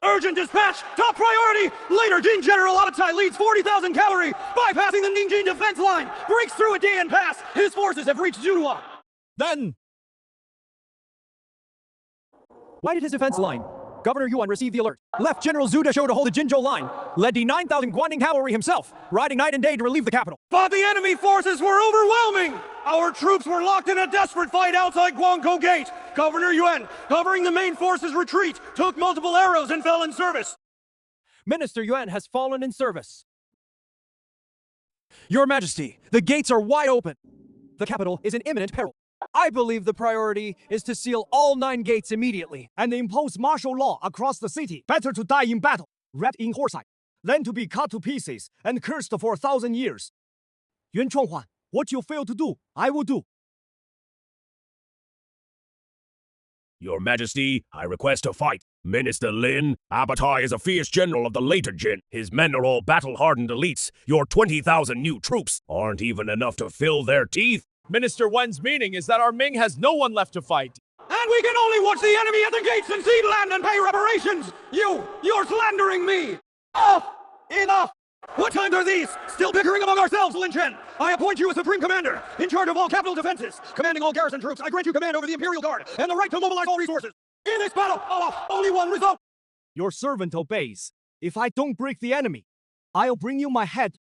Urgent dispatch! Top priority! Later Jin General Abatai leads 40,000 cavalry, bypassing the Ningjin defense line, breaks through a Dayan Pass. His forces have reached Then, Why did his defense line Governor Yuan received the alert. Left General Zhu Desho to hold the Jinzhou line. Led the 9,000 Guanning cavalry himself, riding night and day to relieve the capital. But the enemy forces were overwhelming! Our troops were locked in a desperate fight outside Guangkou Gate. Governor Yuan, covering the main force's retreat, took multiple arrows and fell in service. Minister Yuan has fallen in service. Your Majesty, the gates are wide open. The capital is in imminent peril. I believe the priority is to seal all 9 gates immediately and impose martial law across the city. Better to die in battle, wrapped in horsehide, than to be cut to pieces and cursed for 1,000 years. Yuan Chonghuan, what you fail to do, I will do. Your Majesty, I request a fight. Minister Lin, Abatai is a fierce general of the later Jin. His men are all battle-hardened elites. Your 20,000 new troops aren't even enough to fill their teeth. Minister Wen's meaning is that our Ming has no one left to fight. And we can only watch the enemy at the gates and cede land and pay reparations! You're slandering me! Enough! What times are these? Still bickering among ourselves, Lin Chen! I appoint you as Supreme Commander, in charge of all capital defenses. Commanding all garrison troops, I grant you command over the Imperial Guard, and the right to mobilize all resources. In this battle, only one result! Your servant obeys. If I don't break the enemy, I'll bring you my head.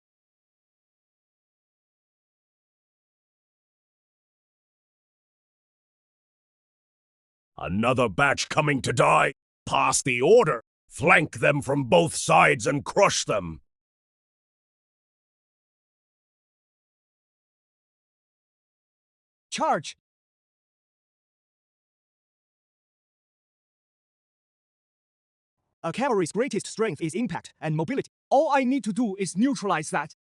Another batch coming to die? Pass the order. Flank them from both sides and crush them. Charge! A cavalry's greatest strength is impact and mobility. All I need to do is neutralize that.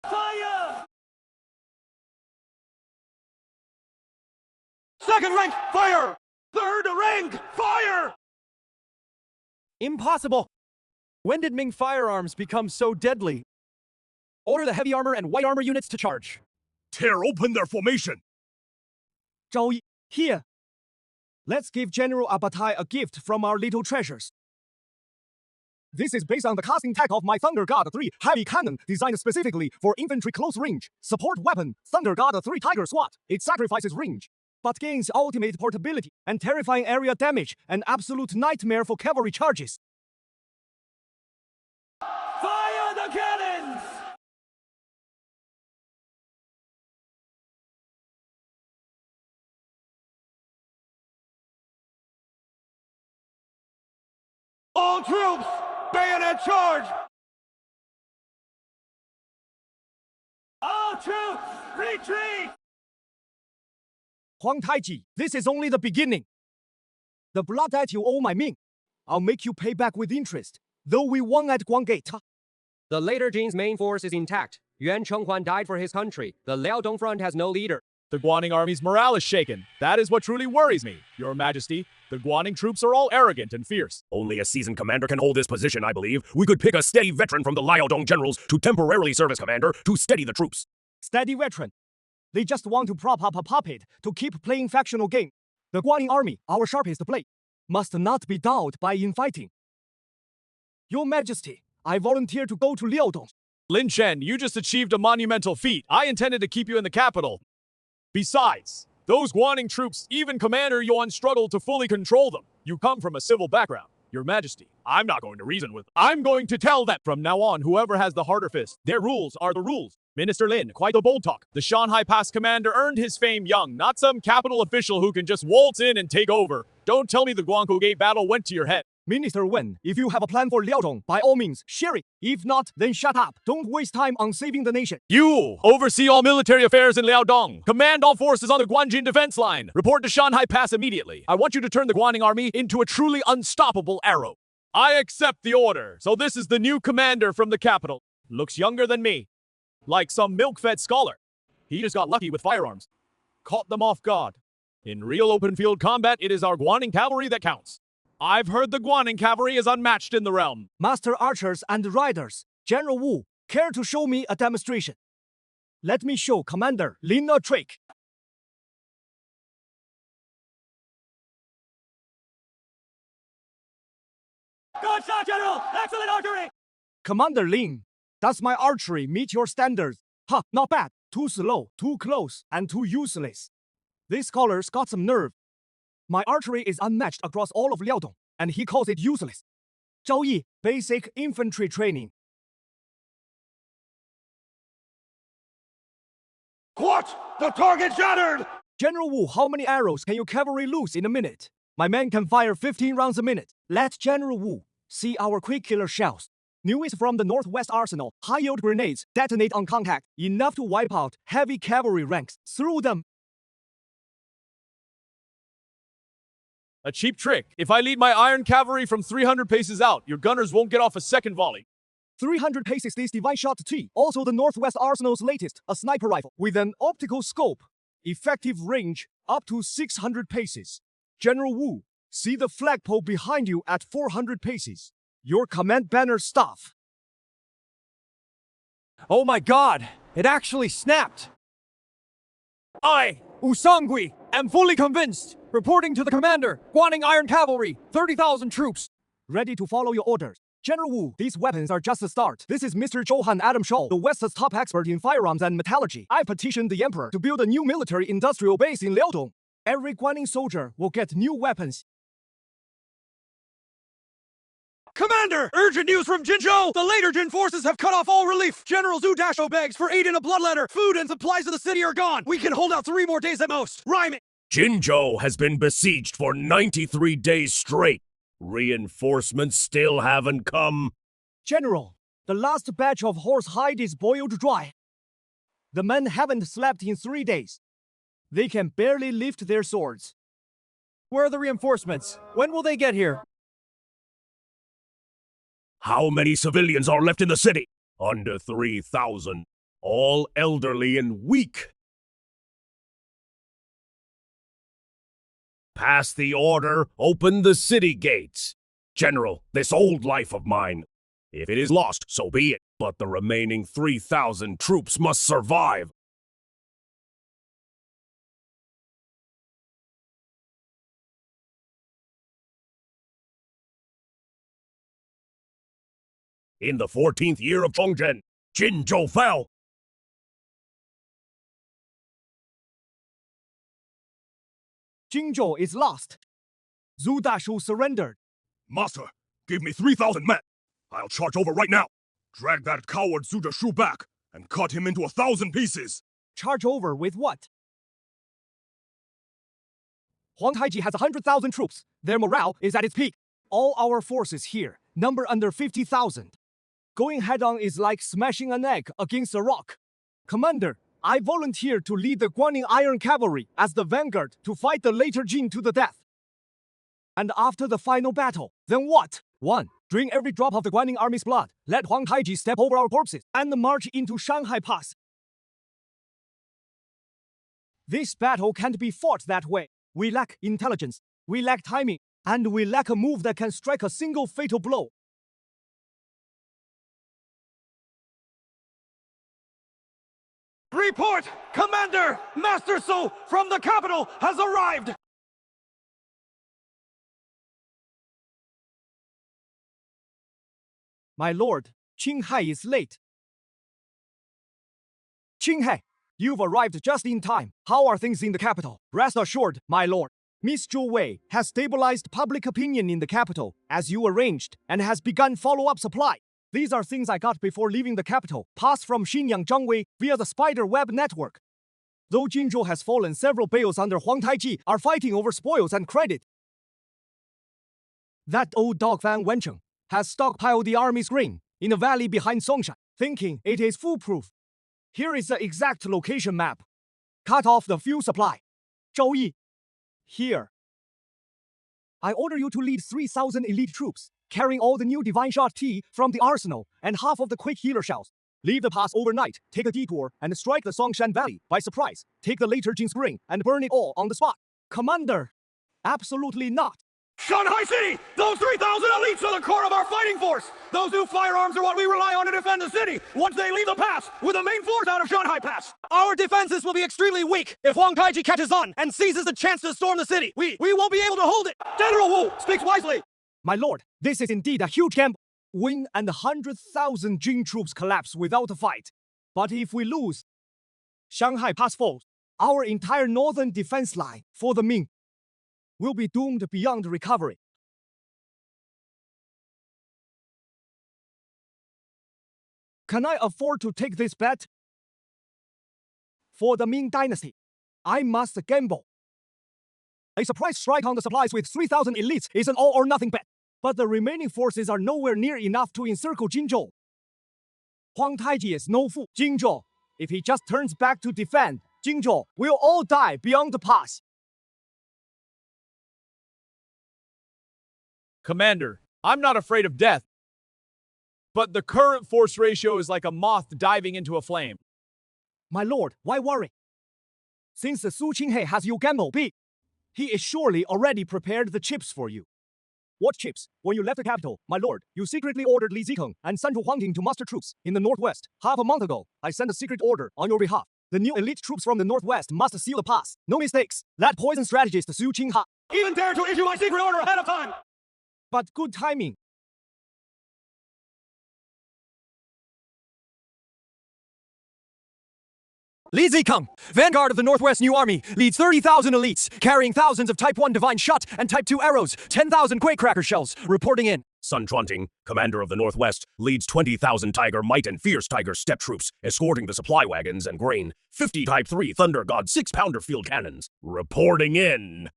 Fire! Second rank, fire! Third rank, fire! Impossible! When did Ming firearms become so deadly? Order the heavy armor and white armor units to charge. Tear open their formation. Zhao Yi, here. Let's give General Abatai a gift from our little treasures. This is based on the casting tech of my Thunder God 3 heavy cannon, designed specifically for infantry close range. Support weapon, Thunder God 3 Tiger SWAT. It sacrifices range, but gains ultimate portability and terrifying area damage, an absolute nightmare for cavalry charges. Fire the cannons! All troops, bayonet charge! All troops, retreat! Huang Taiji, this is only the beginning. The blood that you owe my Ming, I'll make you pay back with interest, though we won at Guanggate. The later Jin's main force is intact. Yuan Chenghuan died for his country. The Liaodong front has no leader. The Guanning army's morale is shaken. That is what truly worries me, Your Majesty. The Guanning troops are all arrogant and fierce. Only a seasoned commander can hold this position, I believe. We could pick a steady veteran from the Liaodong generals to temporarily serve as commander to steady the troops. Steady veteran. They just want to prop up a puppet to keep playing factional game. The Guanyin army, our sharpest blade, must not be dulled by infighting. Your Majesty, I volunteer to go to Liaodong. Lin Chen, you just achieved a monumental feat. I intended to keep you in the capital. Besides, those Guanning troops, even Commander Yuan struggled to fully control them. You come from a civil background. Your Majesty, I'm not going to reason with them. I'm going to tell them from now on whoever has the harder fist. Their rules are the rules. Minister Lin, quite a bold talk. The Shanghai Pass commander earned his fame young, not some capital official who can just waltz in and take over. Don't tell me the Guangkou Gate battle went to your head. Minister Wen, if you have a plan for Liaodong, by all means, share it. If not, then shut up. Don't waste time on saving the nation. You oversee all military affairs in Liaodong. Command all forces on the Guanjin defense line. Report to Shanghai Pass immediately. I want you to turn the Guanning army into a truly unstoppable arrow. I accept the order. So this is the new commander from the capital. Looks younger than me. Like some milk-fed scholar. He just got lucky with firearms. Caught them off guard. In real open field combat, it is our Guanning cavalry that counts. I've heard the Guanning cavalry is unmatched in the realm. Master archers and riders, General Wu, care to show me a demonstration? Let me show Commander Lin a trick. Good shot, General! Excellent archery! Commander Lin, does my archery meet your standards? Ha, not bad. Too slow, too close, and too useless. This scholar's got some nerve. My archery is unmatched across all of Liaodong, and he calls it useless. Zhao Yi, basic infantry training. What? The target shattered! General Wu, how many arrows can your cavalry loose in a minute? My men can fire 15 rounds a minute. Let General Wu see our quick killer shells. News from the Northwest Arsenal. High-yield grenades detonate on contact, enough to wipe out heavy cavalry ranks. Through them. A cheap trick. If I lead my iron cavalry from 300 paces out, your gunners won't get off a second volley. 300 paces this Divine Shot T. Also the Northwest Arsenal's latest, a sniper rifle with an optical scope. Effective range up to 600 paces. General Wu, see the flagpole behind you at 400 paces. Your command banner staff. Oh my god! It actually snapped! I, Usangui, am fully convinced. Reporting to the commander, Guaning Iron Cavalry, 30,000 troops. Ready to follow your orders. General Wu, these weapons are just a start. This is Mr. Johann Adam Shaw, the West's top expert in firearms and metallurgy. I petitioned the Emperor to build a new military industrial base in Liaodong. Every Guaning soldier will get new weapons. Commander! Urgent news from Jinzhou! The later Jin forces have cut off all relief! General Zhu Dasho begs for aid in a blood letter! Food and supplies of the city are gone! We can hold out 3 more days at most! Rhyming! Jinzhou has been besieged for 93 days straight. Reinforcements still haven't come. General, the last batch of horse hide is boiled dry. The men haven't slept in 3 days. They can barely lift their swords. Where are the reinforcements? When will they get here? How many civilians are left in the city? Under 3,000. All elderly and weak. Pass the order, open the city gates. General, this old life of mine. If it is lost, so be it. But the remaining 3,000 troops must survive. In the 14th year of Chongzhen, Jinzhou fell. Jinzhou is lost. Zhu Dashu surrendered. Master, give me 3,000 men. I'll charge over right now. Drag that coward Zhu Dashu back and cut him into 1,000 pieces. Charge over with what? Huang Taiji has 100,000 troops. Their morale is at its peak. All our forces here number under 50,000. Going head-on is like smashing an egg against a rock. Commander, I volunteer to lead the Guaning Iron Cavalry as the vanguard to fight the later Jin to the death. And after the final battle, then what? 1. Drink every drop of the Guaning army's blood. Let Huang Taiji step over our corpses and march into Shanghai Pass. This battle can't be fought that way. We lack intelligence, we lack timing, and we lack a move that can strike a single fatal blow. Report! Commander! Master Su from the capital has arrived! My lord, Qinghai is late. Qinghai, you've arrived just in time. How are things in the capital? Rest assured, my lord. Miss Zhou Wei has stabilized public opinion in the capital, as you arranged, and has begun follow-up supply. These are things I got before leaving the capital, passed from Xinyang Zhangwei via the spider web network. Though Jinzhou has fallen, several bales under Huang Taiji are fighting over spoils and credit. That old dog Fan Wencheng has stockpiled the army's grain in a valley behind Songshan, thinking it is foolproof. Here is the exact location map. Cut off the fuel supply. Zhou Yi. Here. I order you to lead 3,000 elite troops, carrying all the new Divine Shot T from the arsenal and half of the quick healer shells. Leave the pass overnight, take a detour, and strike the Songshan Valley by surprise. Take the later Jin's grain and burn it all on the spot. Commander! Absolutely not. Shanghai City! Those 3,000 elites are the core of our fighting force! Those new firearms are what we rely on to defend the city once they leave the pass, with the main force out of Shanghai Pass! Our defenses will be extremely weak if Huang Taiji catches on and seizes the chance to storm the city. We won't be able to hold it! General Wu speaks wisely! My lord, this is indeed a huge gamble. Win and 100,000 Jin troops collapse without a fight. But if we lose, Shanghai Pass falls. Our entire northern defense line for the Ming will be doomed beyond recovery. Can I afford to take this bet? For the Ming Dynasty, I must gamble. A surprise strike on the supplies with 3,000 elites is an all-or-nothing bet, but the remaining forces are nowhere near enough to encircle Jinzhou. Huang Taiji is no fool. Jinzhou, if he just turns back to defend, Jinzhou will all die beyond the pass. Commander, I'm not afraid of death. But the current force ratio is like a moth diving into a flame. My lord, why worry? Since the Su Qinghe has you gamble big, he is surely already prepared the chips for you. What chips? When you left the capital, my lord, you secretly ordered Li Zikeng and San Zhu Huangting to muster troops in the northwest. Half a month ago, I sent a secret order on your behalf. The new elite troops from the northwest must seal the pass. No mistakes. That poison strategist Su Qinghe. Even dare to issue my secret order ahead of time! But good timing. Li Zikeng, vanguard of the Northwest New Army, leads 30,000 elites, carrying thousands of Type 1 divine shot and Type 2 arrows, 10,000 quakecracker shells, reporting in. Sun Chuanting, commander of the Northwest, leads 20,000 Tiger Might and Fierce Tiger steppe troops, escorting the supply wagons and grain. 50 Type 3 Thunder God 6-pounder field cannons, reporting in.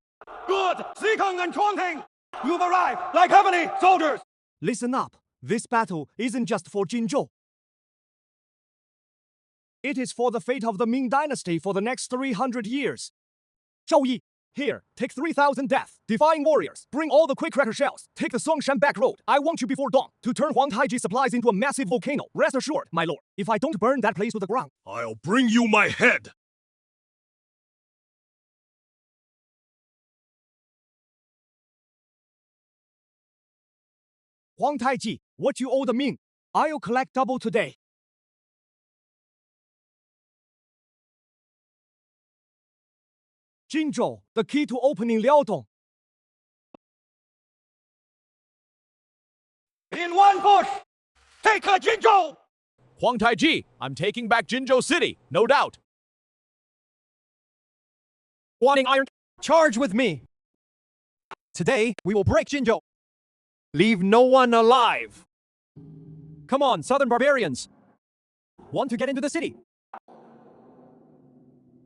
Good! Zikeng and Chuangting! You've arrived like heavenly soldiers! Listen up. This battle isn't just for Jinzhou. It is for the fate of the Ming Dynasty for the next 300 years. Zhao Yi, here, take 3,000 death defying warriors. Bring all the quick-cracker shells. Take the Songshan back road. I want you before dawn to turn Huang Taiji supplies into a massive volcano. Rest assured, my lord, if I don't burn that place to the ground, I'll bring you my head! Huang Taiji, what you owe the Ming, I'll collect double today. Jinzhou, the key to opening Liaodong. In one push! Take a Jinzhou! Huang Taiji, I'm taking back Jinzhou City, no doubt. Wanting iron, charge with me. Today, we will break Jinzhou. Leave no one alive. Come on, southern barbarians. Want to get into the city?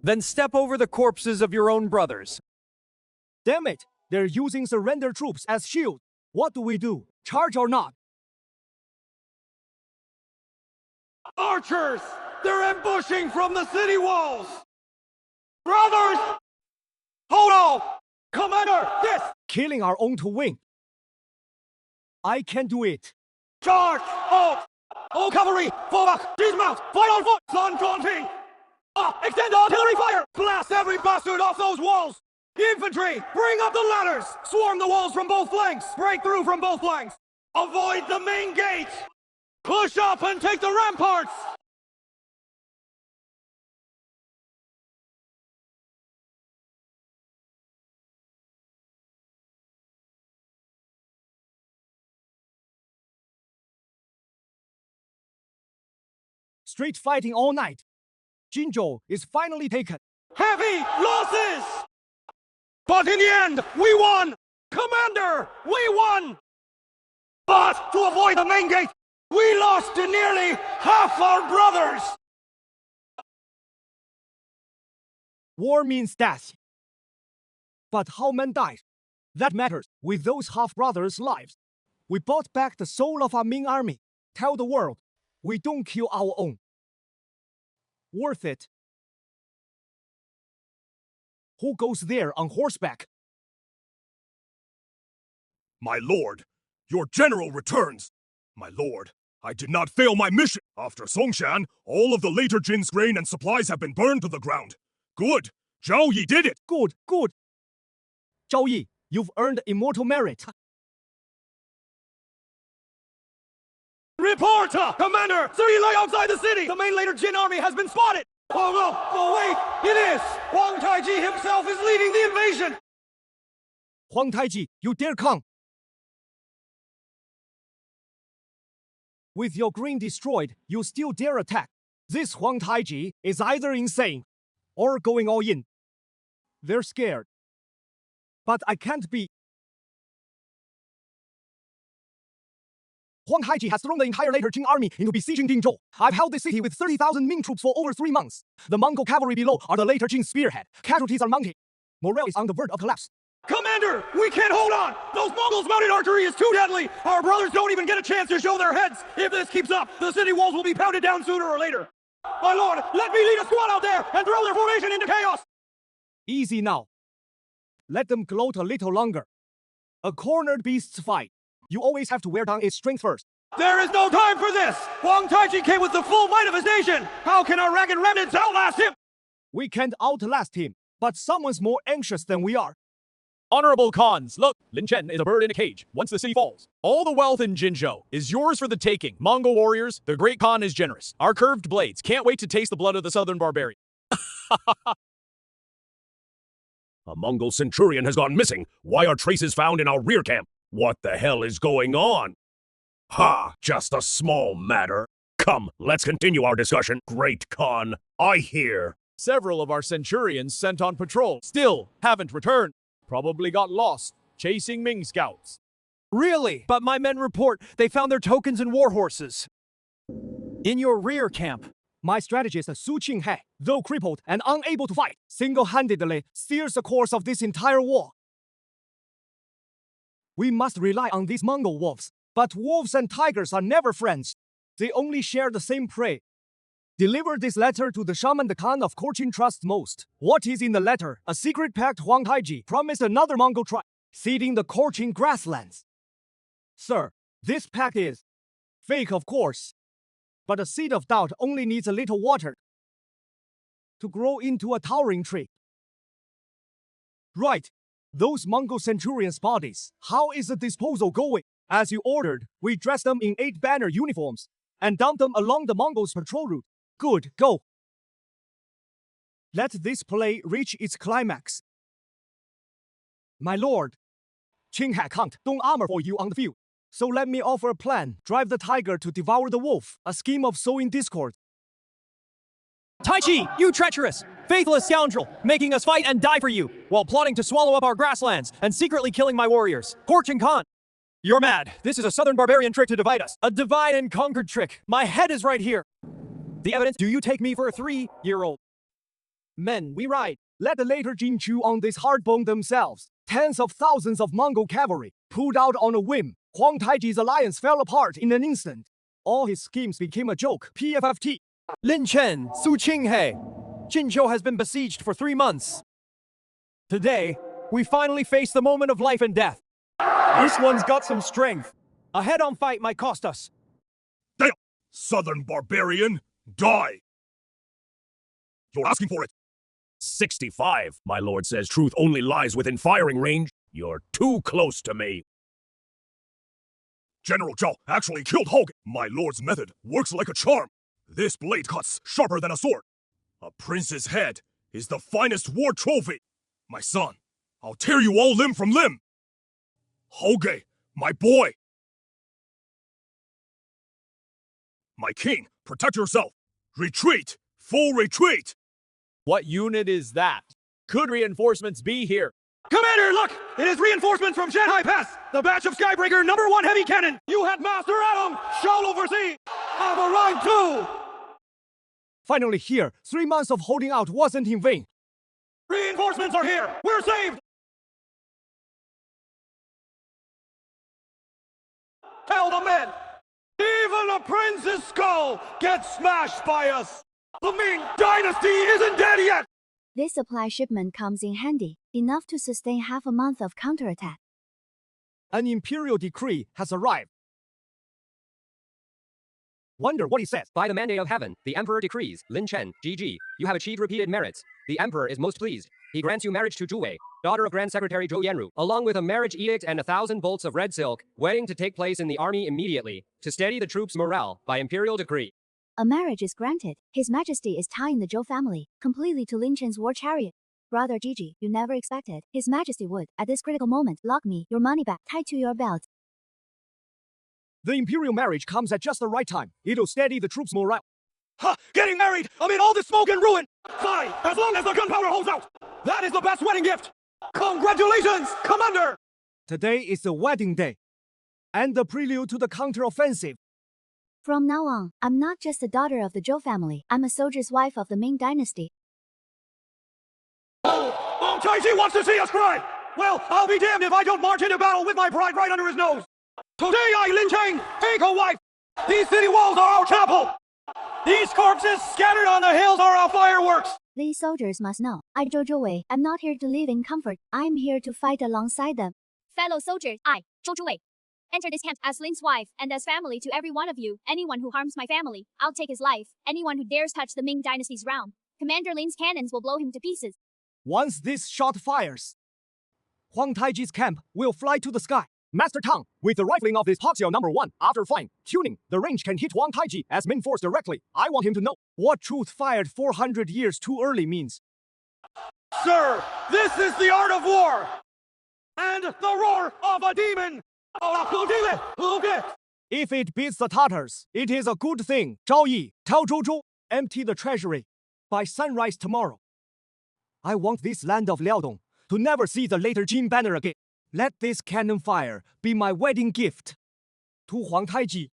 Then step over the corpses of your own brothers. Damn it, they're using surrender troops as shield. What do we do? Charge or not? Archers! They're ambushing from the city walls! Brothers! Hold on! Commander, this! Killing our own to win. I can do it. Charge! All cavalry! Fall back! Dismount! Fight on foot! Sun Chuanting! Extend artillery fire! Blast every bastard off those walls! Infantry! Bring up the ladders! Swarm the walls from both flanks! Break through from both flanks! Avoid the main gate! Push up and take the ramparts! Street fighting all night. Jinzhou is finally taken. Heavy losses! But in the end, we won! Commander, we won! But to avoid the main gate, we lost to nearly half our brothers! War means death. But how men died? That matters. With those half-brothers' lives, we bought back the soul of our Ming army. Tell the world, we don't kill our own. Worth it. Who goes there on horseback? My lord, your general returns. My lord, I did not fail my mission. After Songshan, all of the later Jin's grain and supplies have been burned to the ground. Good. Zhao Yi did it. Good, good. Zhao Yi, you've earned immortal merit. Report! Commander! Three lay outside the city! The main later Jin army has been spotted! Oh no! Oh wait! It is! Huang Taiji himself is leading the invasion! Huang Taiji, you dare come! With your grain destroyed, you still dare attack. This Huang Taiji is either insane or going all in. They're scared. But I can't be. Huang Haiji has thrown the entire later Jing army into besieging Jingzhou. I've held this city with 30,000 Ming troops for over 3 months. The Mongol cavalry below are the later Jing spearhead. Casualties are mounting. Morale is on the verge of collapse. Commander, we can't hold on! Those Mongols' mounted archery is too deadly! Our brothers don't even get a chance to show their heads! If this keeps up, the city walls will be pounded down sooner or later! My lord, let me lead a squad out there and throw their formation into chaos! Easy now. Let them gloat a little longer. A cornered beast's fight. You always have to wear down its strength first. There is no time for this! Huang Taiji came with the full might of his nation! How can our ragged remnants outlast him? We can't outlast him, but someone's more anxious than we are. Honorable Khans, look, Lin Chen is a bird in a cage once the city falls. All the wealth in Jinzhou is yours for the taking. Mongol warriors, the great Khan is generous. Our curved blades can't wait to taste the blood of the southern barbarian. A Mongol centurion has gone missing. Why are traces found in our rear camp? What the hell is going on? Ha! Just a small matter. Come, let's continue our discussion. Great Khan, I hear. Several of our centurions sent on patrol still haven't returned. Probably got lost chasing Ming scouts. Really? But my men report they found their tokens and war horses in your rear camp. My strategist Su Qinghe, though crippled and unable to fight, single-handedly steers the course of this entire war. We must rely on these Mongol wolves, but wolves and tigers are never friends. They only share the same prey. Deliver this letter to the shaman the Khan of Korchin trusts most. What is in the letter? A secret pact Huang Taiji promised another Mongol tribe, ceding the Korchin grasslands. Sir, this pact is fake, of course. But a seed of doubt only needs a little water to grow into a towering tree. Right. Those Mongol centurions' bodies. How is the disposal going? As you ordered, we dressed them in 8 banner uniforms and dumped them along the Mongols' patrol route. Good, go. Let this play reach its climax. My lord, Qinghe can't don armor for you on the field. So let me offer a plan. Drive the tiger to devour the wolf. A scheme of sowing discord. Taichi, you treacherous, faithless scoundrel, making us fight and die for you, while plotting to swallow up our grasslands and secretly killing my warriors. Korchin Khan, you're mad. This is a southern barbarian trick to divide us. A divide and conquered trick. My head is right here. The evidence, do you take me for a 3-year-old? Men, we ride. Let the later Jin chew on this hard bone themselves. Tens of thousands of Mongol cavalry pulled out on a whim. Huang Taiji's alliance fell apart in an instant. All his schemes became a joke. PFFT. Lin Chen, Su Qinghe. Jinzhou has been besieged for 3 months. Today, we finally face the moment of life and death. This one's got some strength. A head-on fight might cost us. Damn! Southern barbarian, die! You're asking for it. 65. My lord says truth only lies within firing range. You're too close to me. General Zhao actually killed Hogan. My lord's method works like a charm. This blade cuts sharper than a sword. A prince's head is the finest war trophy. My son, I'll tear you all limb from limb. Hoge, my boy. My king, protect yourself. Retreat! Full retreat! What unit is that? Could reinforcements be here? Commander, look! It is reinforcements from Shanghai Pass! The batch of Skybreaker #1 heavy cannon! You had Master Adam! Shall oversee! I've arrived too! Finally here, 3 months of holding out wasn't in vain. Reinforcements are here! We're saved! Tell the men! Even a prince's skull gets smashed by us! The Ming Dynasty isn't dead yet! This supply shipment comes in handy, enough to sustain half a month of counterattack. An imperial decree has arrived. Wonder what it says. By the mandate of heaven, the Emperor decrees, Lin Chen, GG, you have achieved repeated merits. The Emperor is most pleased. He grants you marriage to Zhu Wei, daughter of Grand Secretary Zhou Yanru, along with a marriage edict and 1,000 bolts of red silk, wedding to take place in the army immediately, to steady the troops' morale, by imperial decree. A marriage is granted. His Majesty is tying the Zhou family completely to Lin Chen's war chariot. Brother Gigi, you never expected His Majesty would, at this critical moment, lock me, your money back, tied to your belt. The imperial marriage comes at just the right time. It'll steady the troops' morale. Ha! Getting married amid all this smoke and ruin! Fine, as long as the gunpowder holds out! That is the best wedding gift! Congratulations, Commander! Today is the wedding day, and the prelude to the counteroffensive. From now on, I'm not just a daughter of the Zhou family, I'm a soldier's wife of the Ming Dynasty. Oh, Taiji wants to see us cry! Well, I'll be damned if I don't march into battle with my bride right under his nose! Today I, Lin Chang, take a wife! These city walls are our chapel! These corpses scattered on the hills are our fireworks! These soldiers must know, I Zhou Wei, I'm not here to live in comfort, I'm here to fight alongside them. Fellow soldiers, I, Zhou Wei, enter this camp as Lin's wife and as family to every one of you. Anyone who harms my family, I'll take his life. Anyone who dares touch the Ming Dynasty's realm, Commander Lin's cannons will blow him to pieces. Once this shot fires, Huang Taiji's camp will fly to the sky. Master Tang, with the rifling of this Hoxiao #1, after fine tuning, the range can hit Huang Taiji as main force directly. I want him to know what truth fired 400 years too early means. Sir, this is the art of war! And the roar of a demon! If it beats the Tatars, it is a good thing. Zhao Yi, tell Zhou Zhou, empty the treasury by sunrise tomorrow. I want this land of Liaodong to never see the later Jin banner again. Let this cannon fire be my wedding gift to Huang Taiji.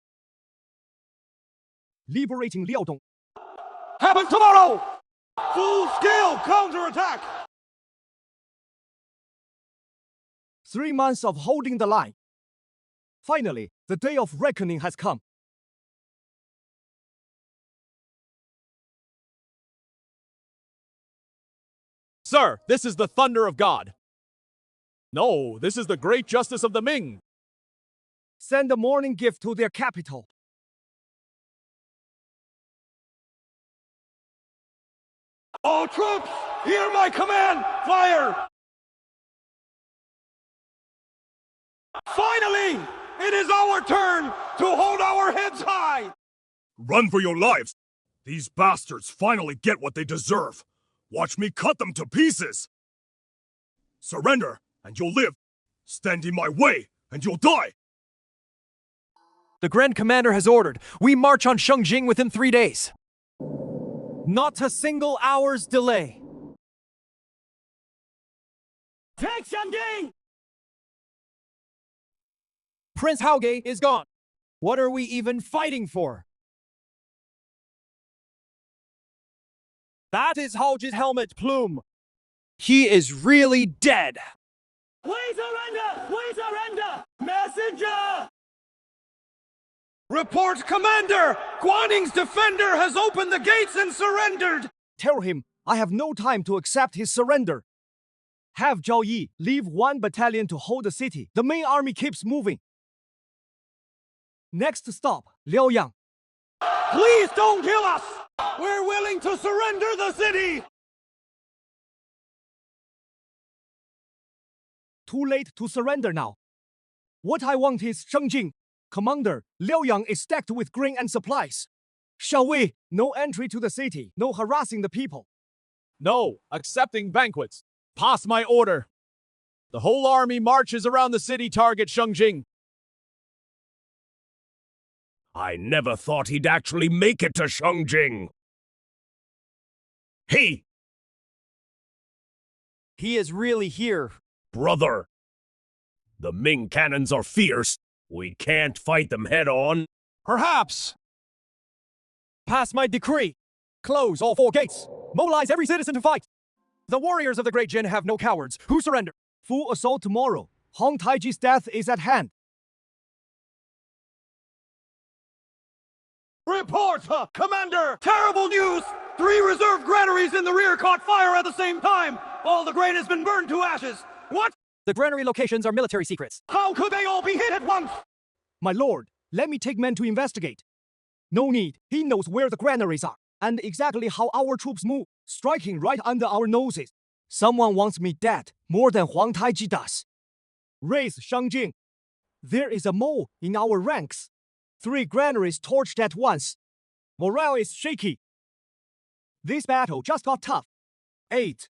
Liberating Liaodong. Happens tomorrow! Full-scale counterattack! 3 months of holding the line. Finally, the day of reckoning has come. Sir, this is the thunder of God. No, this is the great justice of the Ming. Send a morning gift to their capital. All troops, hear my command! Fire! Finally, it is our turn to hold our heads high! Run for your lives! These bastards finally get what they deserve. Watch me cut them to pieces! Surrender, and you'll live. Stand in my way, and you'll die! The Grand Commander has ordered. We march on Shengjing within 3 days. Not a single hour's delay. Take Shengjing! Prince Haoge is gone. What are we even fighting for? That is Haoge's helmet plume. He is really dead. We surrender! We surrender! Messenger! Report, Commander! Guaning's defender has opened the gates and surrendered! Tell him I have no time to accept his surrender. Have Zhao Yi leave 1 battalion to hold the city. The main army keeps moving. Next stop, Liaoyang. Please don't kill us! We're willing to surrender the city! Too late to surrender now. What I want is Shengjing. Commander, Liaoyang is stacked with grain and supplies. Shall we? No entry to the city, no harassing the people. No, accepting banquets. Pass my order. The whole army marches around the city, target Shengjing. I never thought he'd actually make it to Shengjing. Hey! He is really here. Brother! The Ming cannons are fierce. We can't fight them head-on. Perhaps. Pass my decree. Close all 4 gates. Mobilize every citizen to fight. The warriors of the Great Jin have no cowards. Who surrender? Full assault tomorrow. Huang Taiji's death is at hand. Report, Commander! Terrible news! 3 reserve granaries in the rear caught fire at the same time! All the grain has been burned to ashes! What? The granary locations are military secrets. How could they all be hit at once? My lord, let me take men to investigate. No need. He knows where the granaries are, and exactly how our troops move, striking right under our noses. Someone wants me dead more than Huang Taiji does. Raise Shengjing. There is a mole in our ranks. 3 granaries torched at once. Morale is shaky. This battle just got tough. 8.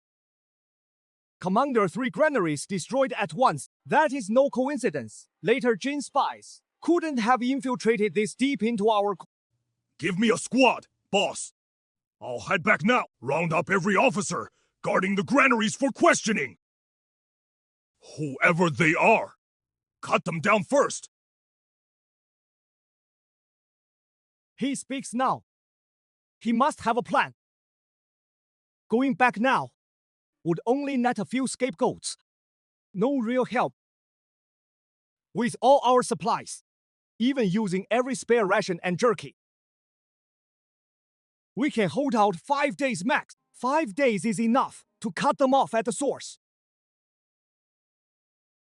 Commander, 3 granaries destroyed at once. That is no coincidence. Later Jin spies couldn't have infiltrated this deep into our... Give me a squad, Boss, I'll head back now. Round up every officer guarding the granaries for questioning. Whoever they are, cut them down first. He speaks now. He must have a plan. Going back now would only net a few scapegoats. No real help. With all our supplies, even using every spare ration and jerky, we can hold out 5 days max. 5 days is enough to cut them off at the source.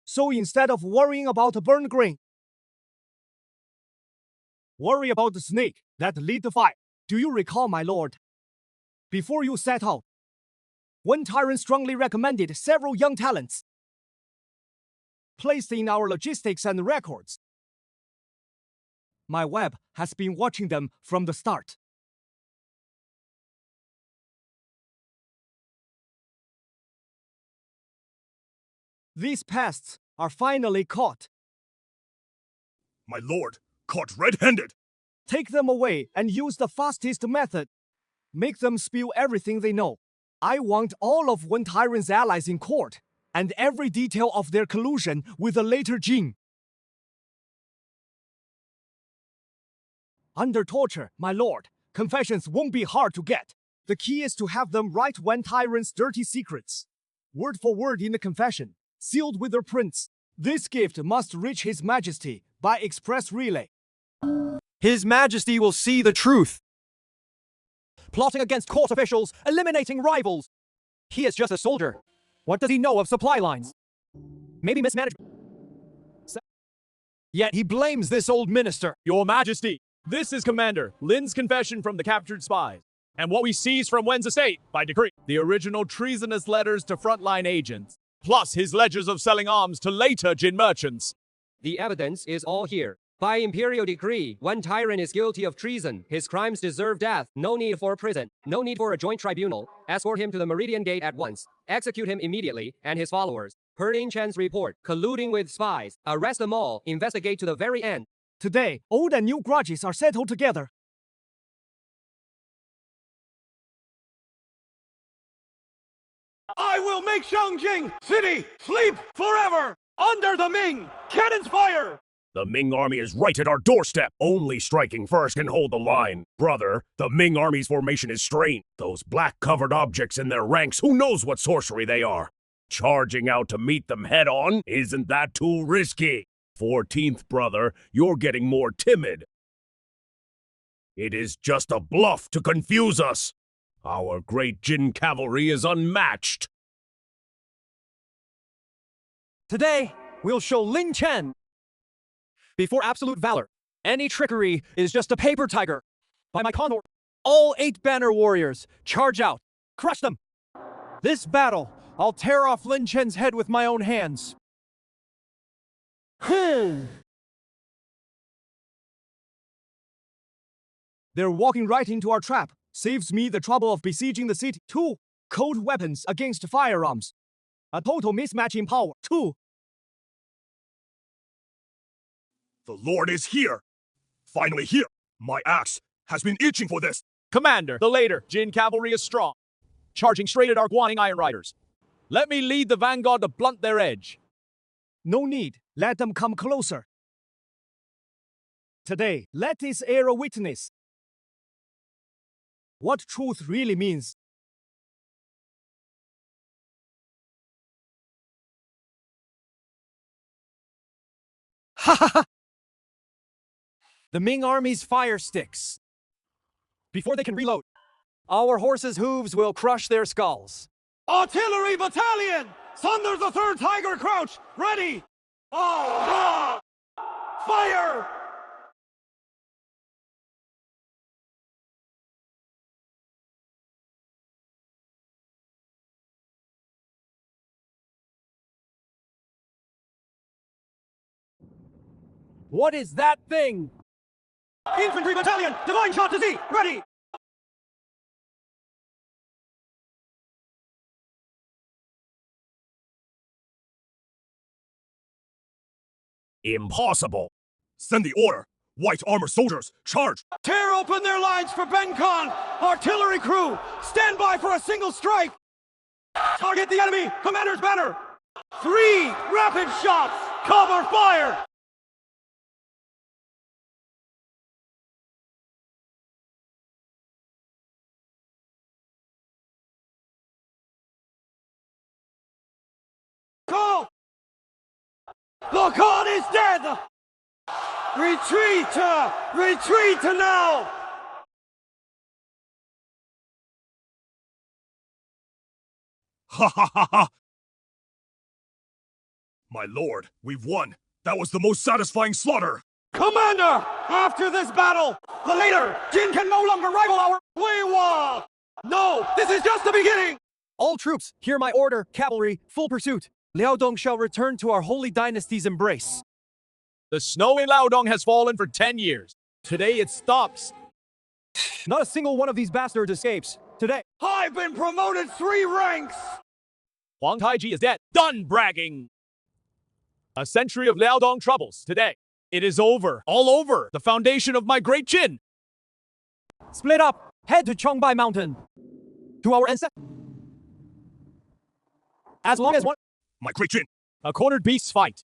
So instead of worrying about the burned grain, worry about the snake that lit the fire. Do you recall, my lord? Before you set out, one tyrant strongly recommended several young talents placed in our logistics and records. My web has been watching them from the start. These pests are finally caught. My lord, caught red-handed. Take them away and use the fastest method. Make them spill everything they know. I want all of one tyrant's allies in court, and every detail of their collusion with the later Jin. Under torture, my lord, confessions won't be hard to get. The key is to have them write one tyrant's dirty secrets, word for word in the confession, sealed with their prints. This gift must reach His Majesty by express relay. His Majesty will see the truth. Plotting against court officials, eliminating rivals. He is just a soldier. What does he know of supply lines? Maybe mismanagement. Yet he blames this old minister. Your Majesty, this is Commander Lin's confession from the captured spies, and what we seized from Wen's estate by decree. The original treasonous letters to frontline agents, plus his ledgers of selling arms to later Jin merchants. The evidence is all here. By imperial decree, one tyrant is guilty of treason. His crimes deserve death. No need for prison. No need for a joint tribunal. Escort him to the Meridian Gate at once. Execute him immediately, and his followers. Per Ling Chen's report, colluding with spies. Arrest them all. Investigate to the very end. Today, old and new grudges are settled together. I will make Shangjing City sleep forever under the Ming cannon's fire. The Ming army is right at our doorstep. Only striking first can hold the line. Brother, the Ming army's formation is strained. Those black-covered objects in their ranks, who knows what sorcery they are? Charging out to meet them head-on, isn't that too risky? 14th brother, you're getting more timid. It is just a bluff to confuse us. Our great Jin cavalry is unmatched. Today, we'll show Ling Chen. Before absolute valor, any trickery is just a paper tiger. By my condor, all 8 banner warriors, charge out. Crush them. This battle, I'll tear off Lin Chen's head with my own hands. They're walking right into our trap. Saves me the trouble of besieging the city. 2. Cold weapons against firearms. A total mismatch in power. 2. The Lord is here. Finally here. My axe has been itching for this. Commander, the later Jin cavalry is strong, charging straight at our Guaning Iron Riders. Let me lead the vanguard to blunt their edge. No need. Let them come closer. Today, let this era witness what truth really means. Ha ha ha! The Ming army's fire sticks. Before they can reload, our horses' hooves will crush their skulls. Artillery battalion! Thunder the 3rd Tiger Crouch! Ready! Oh, fire! What is that thing? Infantry battalion! Divine shot to sea! Ready! Impossible. Send the order. White armor soldiers, charge! Tear open their lines for Ben Khan! Artillery crew, stand by for a single strike! Target the enemy! Commander's banner! 3 rapid shots! Cover fire! Call! The Khan is dead! Retreat! Retreat now! Ha ha ha ha! My lord, we've won. That was the most satisfying slaughter. Commander! After this battle, the leader, Jin, can no longer rival our... We won! No, this is just the beginning! All troops, hear my order, cavalry, full pursuit. Liaodong shall return to our holy dynasty's embrace. The snow in Liaodong has fallen for 10 years. Today it stops. Not a single one of these bastards escapes. Today. I've been promoted 3 ranks! Huang Taiji is dead. Done bragging. A century of Liaodong troubles. Today, it is over. All over. The foundation of my great Jin. Split up. Head to Chongbai Mountain. To our ancestors. As long as one. My great Jin. A cornered beast fight.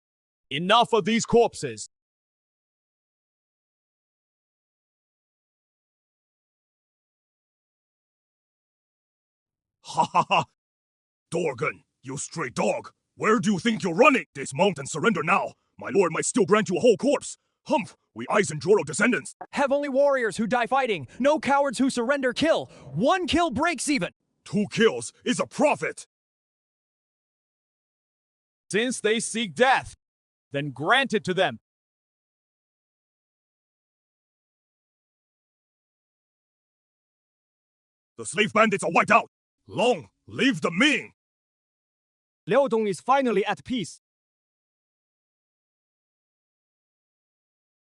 Enough of these corpses. Ha ha ha! Dorgan, you stray dog! Where do you think you're running? Dismount and surrender now. My lord might still grant you a whole corpse. Humph! We Eisenjoro descendants. Have only warriors who die fighting. No cowards who surrender kill. 1 kill breaks even. 2 kills is a profit. Since they seek death, then grant it to them. The slave bandits are wiped out. Long live the Ming! Liaodong is finally at peace.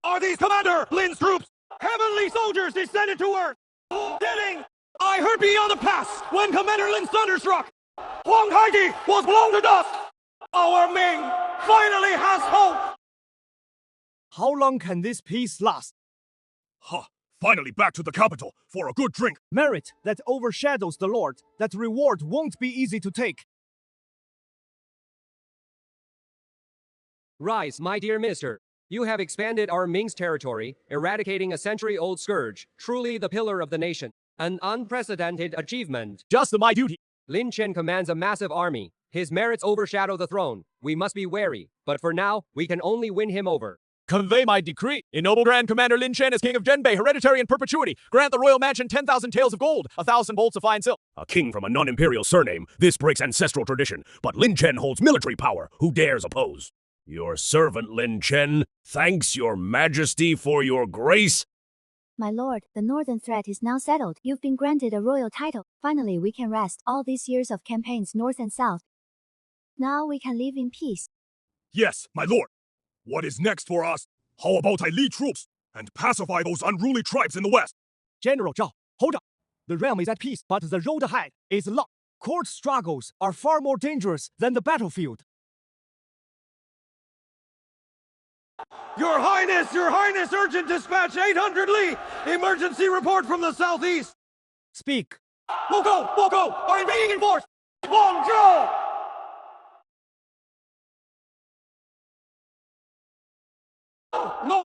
Are these Commander Lin's troops? Heavenly soldiers descended to Earth! Killing! I heard beyond the pass when Commander Lin's thunderstruck! Huang Taiji was blown to dust! Our Ming finally has hope! How long can this peace last? Ha! Finally back to the capital for a good drink. Merit that overshadows the Lord, that reward won't be easy to take. Rise, my dear minister. You have expanded our Ming's territory, eradicating a century-old scourge, truly the pillar of the nation. An unprecedented achievement. Just my duty. Lin Chen commands a massive army. His merits overshadow the throne. We must be wary, but for now, we can only win him over. Convey my decree. Ennoble Grand Commander Lin Chen as King of Zhenbei, hereditary in perpetuity. Grant the royal mansion 10,000 taels of gold, 1,000 bolts of fine silk. A king from a non-imperial surname. This breaks ancestral tradition. But Lin Chen holds military power. Who dares oppose? Your servant Lin Chen thanks your majesty for your grace. My lord, the northern threat is now settled. You've been granted a royal title. Finally, we can rest all these years of campaigns north and south. Now we can live in peace. Yes, my lord. What is next for us? How about I lead troops and pacify those unruly tribes in the west? General Zhao, hold up. The realm is at peace, but the road ahead is locked. Court struggles are far more dangerous than the battlefield. Your Highness, urgent dispatch 800 Li! Emergency report from the southeast! Speak. Woko! Are invading in force! Guangzhou! No!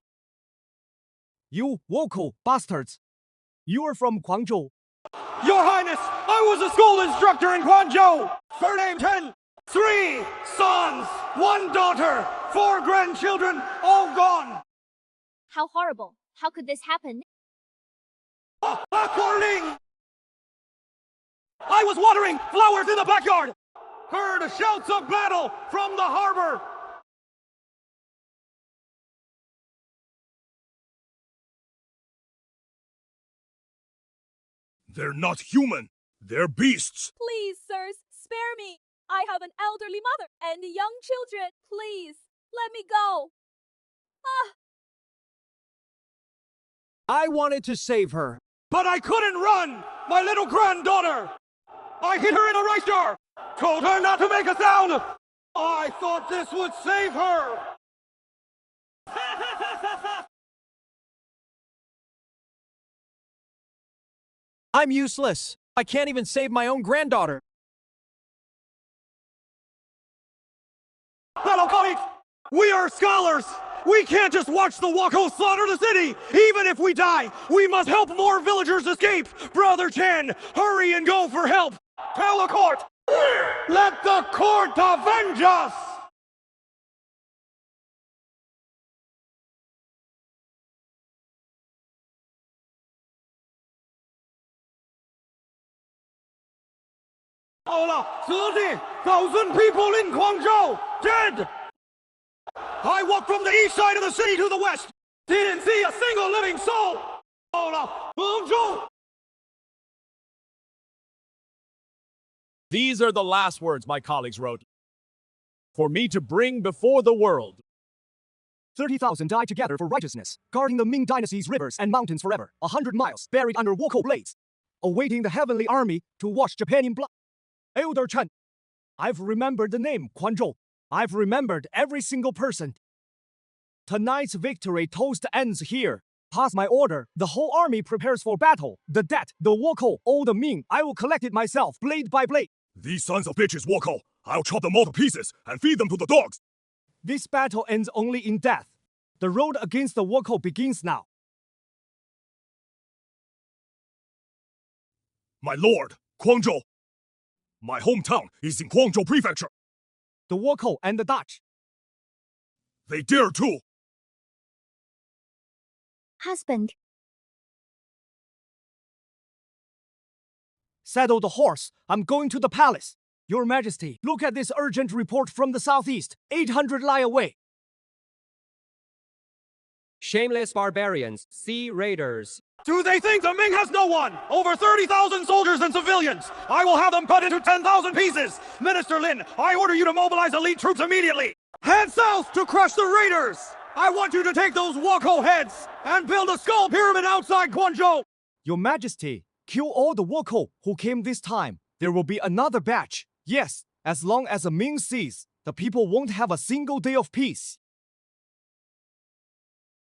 You Woko bastards. You are from Guangzhou. Your Highness, I was a school instructor in Guangzhou! Surname 10! 3 sons, 1 daughter, 4 grandchildren, all gone! How horrible. How could this happen? Warning! I was watering flowers in the backyard! Heard shouts of battle from the harbor! They're not human. They're beasts. Please, sirs, spare me. I have an elderly mother and young children. Please, let me go. I wanted to save her. But I couldn't run! My little granddaughter! I hit her in a rice jar! Told her not to make a sound! I thought this would save her! I'm useless. I can't even save my own granddaughter. Fellow colleagues, we are scholars. We can't just watch the Wako slaughter the city. Even if we die, we must help more villagers escape. Brother Chen, hurry and go for help. Tell the court. Let the court avenge us. Hola, 30,000 people in Guangzhou dead. I walked from the east side of the city to the west. Didn't see a single living soul. Hola, Guangzhou. These are the last words my colleagues wrote for me to bring before the world. 30,000 died together for righteousness, guarding the Ming Dynasty's rivers and mountains forever. 100 miles buried under Wako blades, awaiting the heavenly army to wash Japan in blood. Elder Chen, I've remembered the name Guangzhou. I've remembered every single person. Tonight's victory toast ends here. Pass my order. The whole army prepares for battle. The debt, the Wako, all the Ming. I will collect it myself, blade by blade. These sons of bitches, Wako. I'll chop them all to pieces and feed them to the dogs. This battle ends only in death. The road against the Wako begins now. My lord, Guangzhou. My hometown is in Guangzhou Prefecture. The Wako and the Dutch. They dare to. Husband. Saddle the horse. I'm going to the palace. Your Majesty, look at this urgent report from the southeast. 800 lie away. Shameless barbarians, sea raiders. Do they think the Ming has no one? Over 30,000 soldiers and civilians. I will have them cut into 10,000 pieces. Minister Lin, I order you to mobilize elite troops immediately. Head south to crush the raiders. I want you to take those Wako heads and build a skull pyramid outside Guangzhou. Your Majesty, kill all the Wako who came this time. There will be another batch. Yes, as long as the Ming sees, the people won't have a single day of peace.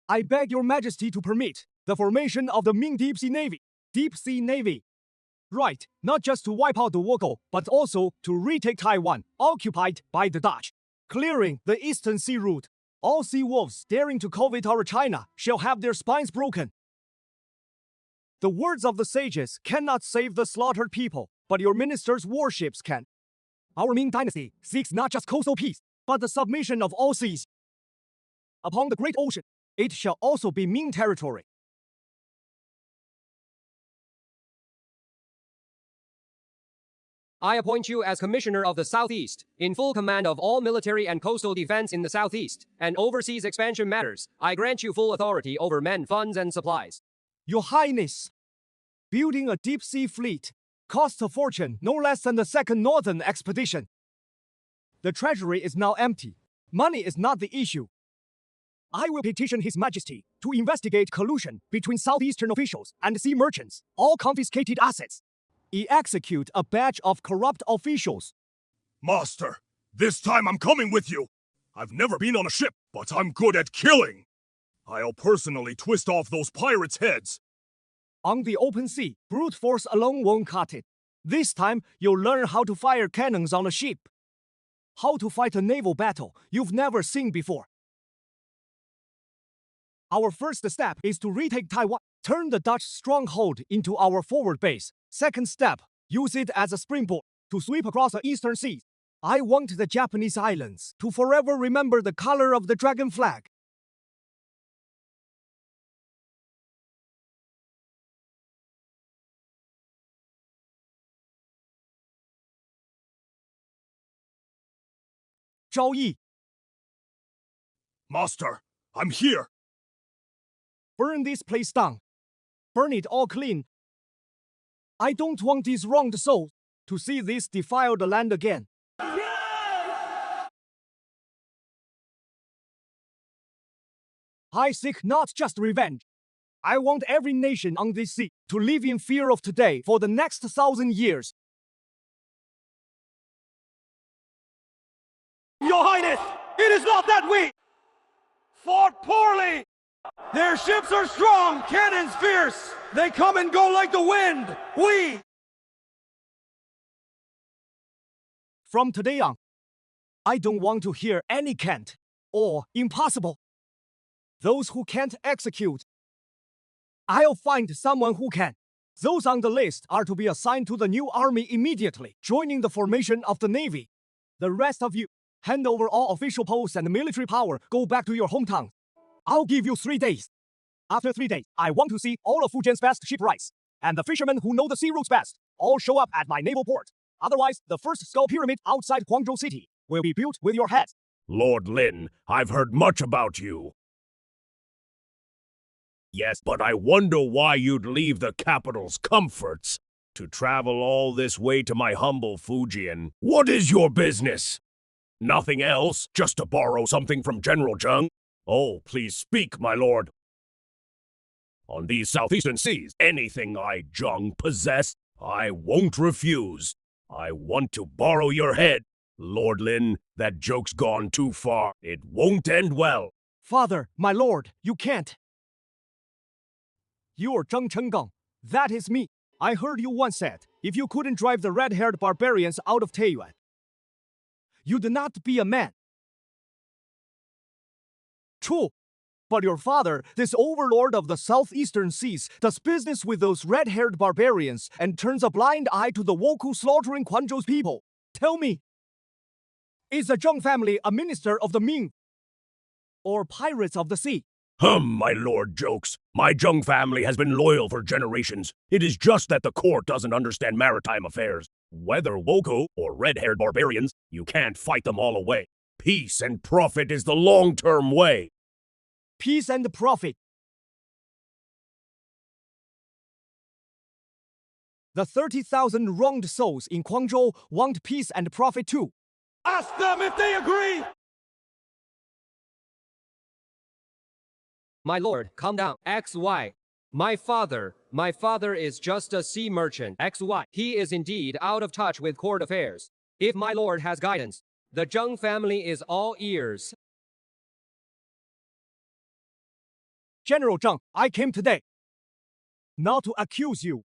I beg your Majesty to permit the formation of the Ming Deep Sea Navy. Deep Sea Navy. Right, not just to wipe out the Wako, but also to retake Taiwan, occupied by the Dutch. Clearing the eastern sea route. All sea wolves daring to covet our China shall have their spines broken. The words of the sages cannot save the slaughtered people, but your ministers' warships can. Our Ming Dynasty seeks not just coastal peace, but the submission of all seas. Upon the great ocean, it shall also be Ming territory. I appoint you as Commissioner of the Southeast, in full command of all military and coastal defense in the Southeast, and overseas expansion matters. I grant you full authority over men, funds, and supplies. Your Highness, building a deep sea fleet costs a fortune, no less than the second northern expedition. The treasury is now empty. Money is not the issue. I will petition His Majesty to investigate collusion between southeastern officials and sea merchants, all confiscated assets. Execute a batch of corrupt officials. Master, this time I'm coming with you. I've never been on a ship, but I'm good at killing. I'll personally twist off those pirates' heads. On the open sea, brute force alone won't cut it. This time, you'll learn how to fire cannons on a ship. How to fight a naval battle you've never seen before. Our first step is to retake Taiwan, turn the Dutch stronghold into our forward base. Second step, use it as a springboard to sweep across the eastern seas. I want the Japanese islands to forever remember the color of the dragon flag. Zhao Yi, Master, I'm here. burn this place down. Burn it all clean. I don't want these wronged souls to see this defiled land again. I seek not just revenge. I want every nation on this sea to live in fear of today for the next 1,000 years. Your Highness, it is not that we fought poorly. Their ships are strong, cannons fierce. They come and go like the wind. From today on, I don't want to hear any can't or impossible. Those who can't execute, I'll find someone who can. Those on the list are to be assigned to the new army immediately, joining the formation of the Navy. The rest of you, hand over all official posts and military power, go back to your hometown. I'll give you 3 days. After 3 days, I want to see all of Fujian's best shipwrights, and the fishermen who know the sea routes best, all show up at my naval port. Otherwise, the first skull pyramid outside Guangzhou City will be built with your heads. Lord Lin, I've heard much about you. Yes, but I wonder why you'd leave the capital's comforts to travel all this way to my humble Fujian. What is your business? Nothing else? Just to borrow something from General Zheng? Oh, please speak, my lord. On these southeastern seas, anything I, Zheng, possess, I won't refuse. I want to borrow your head. Lord Lin, that joke's gone too far. It won't end well. Father, my lord, you can't. You're Zheng Chenggong. That is me. I heard you once said, if you couldn't drive the red-haired barbarians out of Taiyuan, you'd not be a man. True. But your father, this overlord of the southeastern seas, does business with those red-haired barbarians and turns a blind eye to the Woku slaughtering Quanzhou's people. Tell me, is the Zheng family a minister of the Ming or pirates of the sea? My lord jokes. My Zheng family has been loyal for generations. It is just that the court doesn't understand maritime affairs. Whether Woku or red-haired barbarians, you can't fight them all away. Peace and profit is the long-term way. Peace and profit. The 30,000 wronged souls in Guangzhou want peace and profit too. Ask them if they agree! My lord, calm down. XY. My father is just a sea merchant. XY. He is indeed out of touch with court affairs. If my lord has guidance, the Zheng family is all ears. General Zheng, I came today not to accuse you.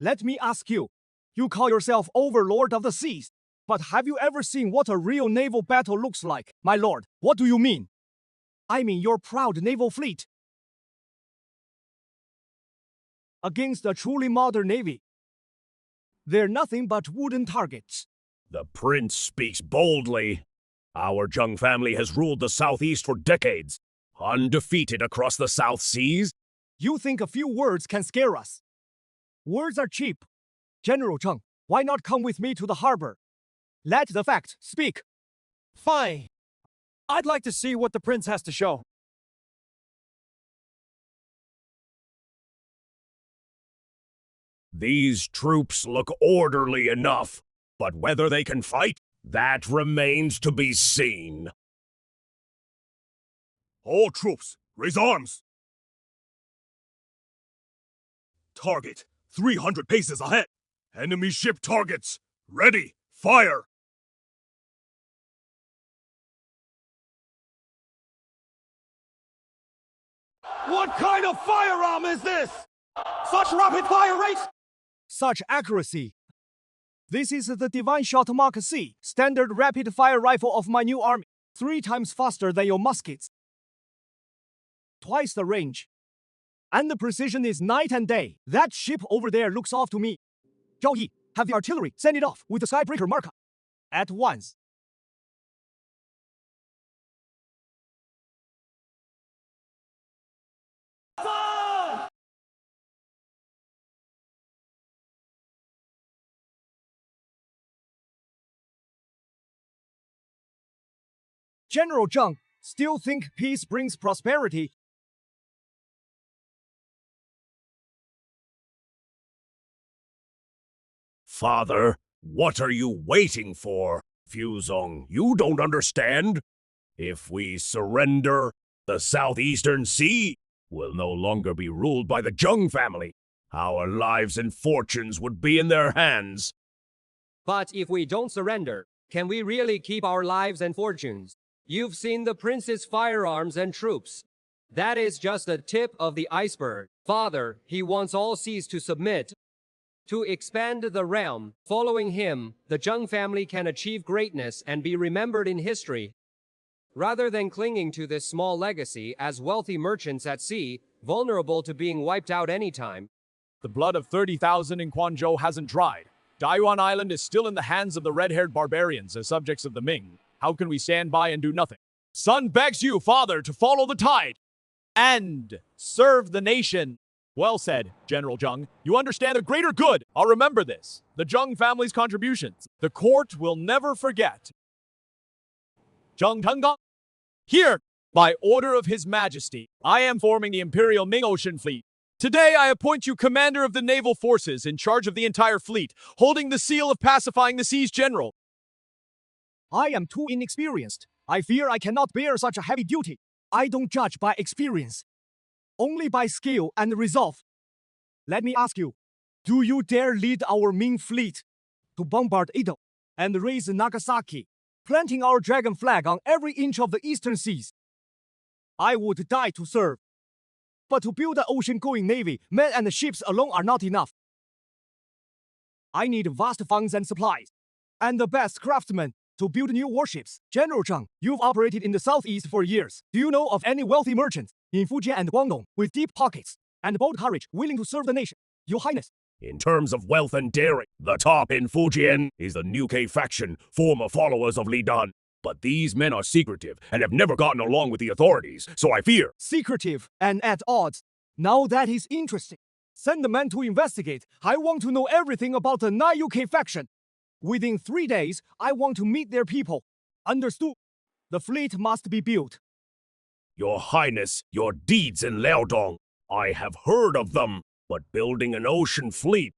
Let me ask you, you call yourself overlord of the seas, but have you ever seen what a real naval battle looks like? My lord, what do you mean? I mean your proud naval fleet against a truly modern navy. They're nothing but wooden targets. The prince speaks boldly. Our Zheng family has ruled the southeast for decades, undefeated across the South Seas. You think a few words can scare us? Words are cheap. General Zheng, why not come with me to the harbor? Let the facts speak. Fine. I'd like to see what the prince has to show. These troops look orderly enough, but whether they can fight, that remains to be seen. All troops, raise arms! Target, 300 paces ahead. Enemy ship targets, ready, fire! What kind of firearm is this? Such rapid fire rates? Such accuracy. This is the Divine Shot Mark C, standard rapid fire rifle of my new army. 3 times faster than your muskets. Twice the range. And the precision is night and day. That ship over there looks off to me. Zhao Yi, have the artillery send it off with the Skybreaker marker. At once. General Zheng, still think peace brings prosperity? Father, what are you waiting for? Fuzong, you don't understand. If we surrender, the southeastern sea will no longer be ruled by the Zheng family. Our lives and fortunes would be in their hands. But if we don't surrender, can we really keep our lives and fortunes? You've seen the prince's firearms and troops. That is just the tip of the iceberg. Father, he wants all seas to submit. To expand the realm, following him, the Zheng family can achieve greatness and be remembered in history. Rather than clinging to this small legacy as wealthy merchants at sea, vulnerable to being wiped out anytime. The blood of 30,000 in Guangzhou hasn't dried. Dayuan Island is still in the hands of the red-haired barbarians as subjects of the Ming. How can we stand by and do nothing? Son begs you, father, to follow the tide and serve the nation. Well said, General Zheng. You understand the greater good. I'll remember this. The Zheng family's contributions. The court will never forget. Zheng Tenggang. Here, by order of His Majesty, I am forming the Imperial Ming Ocean Fleet. Today, I appoint you commander of the naval forces in charge of the entire fleet, holding the seal of pacifying the seas general. I am too inexperienced. I fear I cannot bear such a heavy duty. I don't judge by experience, only by skill and resolve. Let me ask you, do you dare lead our Ming fleet to bombard Edo and raise Nagasaki, planting our dragon flag on every inch of the eastern seas? I would die to serve. But to build an ocean-going navy, men and ships alone are not enough. I need vast funds and supplies, and the best craftsmen to build new warships. General Zheng, you've operated in the southeast for years. Do you know of any wealthy merchants in Fujian and Guangdong with deep pockets and bold courage willing to serve the nation? Your Highness. In terms of wealth and daring, the top in Fujian is the New K faction, former followers of Li Dan. But these men are secretive and have never gotten along with the authorities, so I fear. Secretive and at odds. Now that is interesting. Send the men to investigate. I want to know everything about the UK faction. Within 3 days, I want to meet their people. Understood? The fleet must be built. Your Highness, your deeds in Liaodong, I have heard of them, but building an ocean fleet,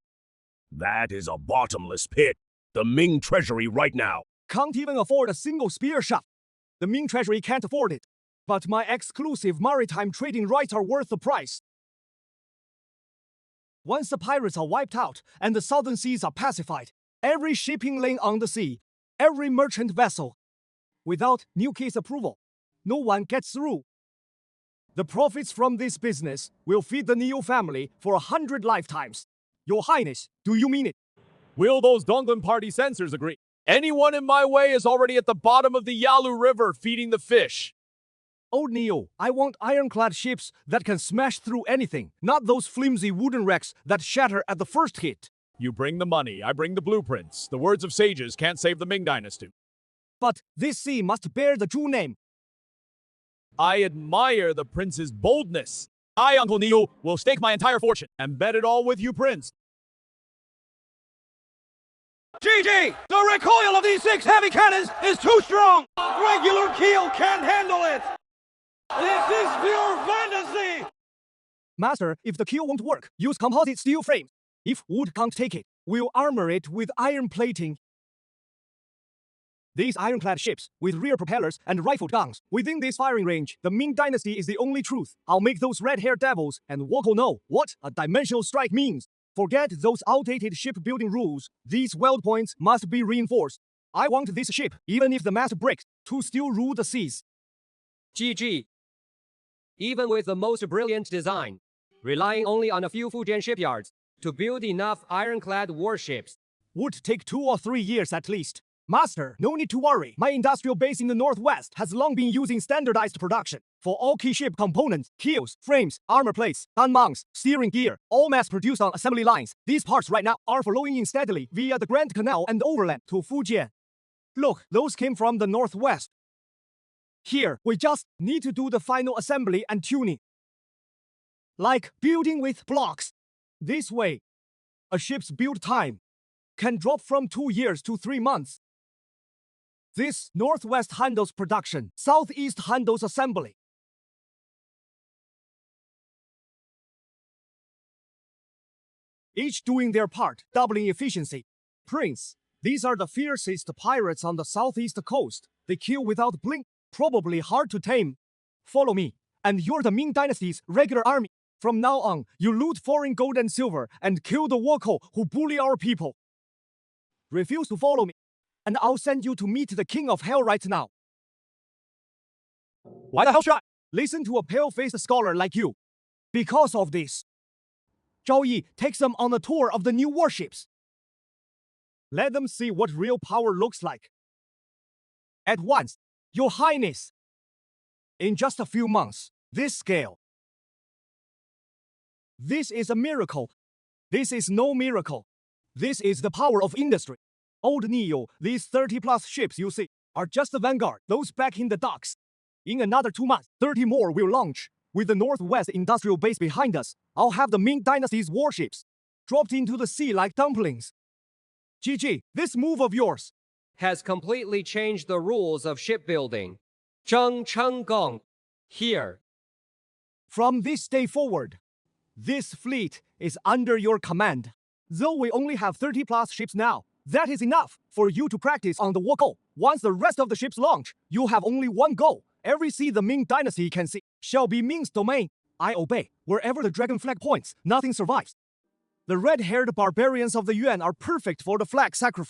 that is a bottomless pit. The Ming treasury right now can't even afford a single spear shaft. The Ming treasury can't afford it. But my exclusive maritime trading rights are worth the price. Once the pirates are wiped out and the southern seas are pacified, every shipping lane on the sea, every merchant vessel, without New K's approval, no one gets through. The profits from this business will feed the Neo family for 100 lifetimes. Your Highness, do you mean it? Will those Donglan party censors agree? Anyone in my way is already at the bottom of the Yalu River feeding the fish. Old Neo, I want ironclad ships that can smash through anything, not those flimsy wooden wrecks that shatter at the first hit. You bring the money, I bring the blueprints. The words of sages can't save the Ming Dynasty. But this sea must bear the Zhu name. I admire the prince's boldness. I, Uncle Neo, will stake my entire fortune and bet it all with you, Prince. GG! The recoil of these 6 heavy cannons is too strong! Regular keel can't handle it! This is pure fantasy! Master, if the keel won't work, use composite steel frames. If wood can't take it, we'll armor it with iron plating. These ironclad ships, with rear propellers and rifled guns, within this firing range, the Ming Dynasty is the only truth. I'll make those red-haired devils and Woko know what a dimensional strike means. Forget those outdated shipbuilding rules. These weld points must be reinforced. I want this ship, even if the mast breaks, to still rule the seas. GG. Even with the most brilliant design, relying only on a few Fujian shipyards to build enough ironclad warships would take 2 or 3 years at least. Master, no need to worry. My industrial base in the northwest has long been using standardized production. For all key ship components, keels, frames, armor plates, gun mounts, steering gear, all mass-produced on assembly lines. These parts right now are flowing in steadily via the Grand Canal and overland to Fujian. Look, those came from the northwest. Here, we just need to do the final assembly and tuning. Like building with blocks. This way, a ship's build time can drop from 2 years to 3 months. This northwest handles production, southeast handles assembly. Each doing their part, doubling efficiency. Prince, these are the fiercest pirates on the southeast coast. They kill without blink, probably hard to tame. Follow me, and you're the Ming Dynasty's regular army. From now on, you loot foreign gold and silver and kill the Woko who bully our people. Refuse to follow me, and I'll send you to meet the King of Hell right now. Why the hell should I? Listen to a pale-faced scholar like you. Because of this, Zhao Yi takes them on a tour of the new warships. Let them see what real power looks like. At once, Your Highness. In just a few months, this scale. This is a miracle. This is no miracle. This is the power of industry. Old Neo, these 30-plus ships you see are just the vanguard, those back in the docks. In another 2 months, 30 more will launch. With the Northwest Industrial Base behind us, I'll have the Ming Dynasty's warships dropped into the sea like dumplings. GG, this move of yours has completely changed the rules of shipbuilding. Zheng Chenggong, here. From this day forward, this fleet is under your command. Though we only have 30-plus ships now, that is enough for you to practice on the war goal. Once the rest of the ships launch, you have only one goal. Every sea the Ming Dynasty can see shall be Ming's domain. I obey. Wherever the dragon flag points, nothing survives. The red-haired barbarians of the Yuan are perfect for the flag sacrifice.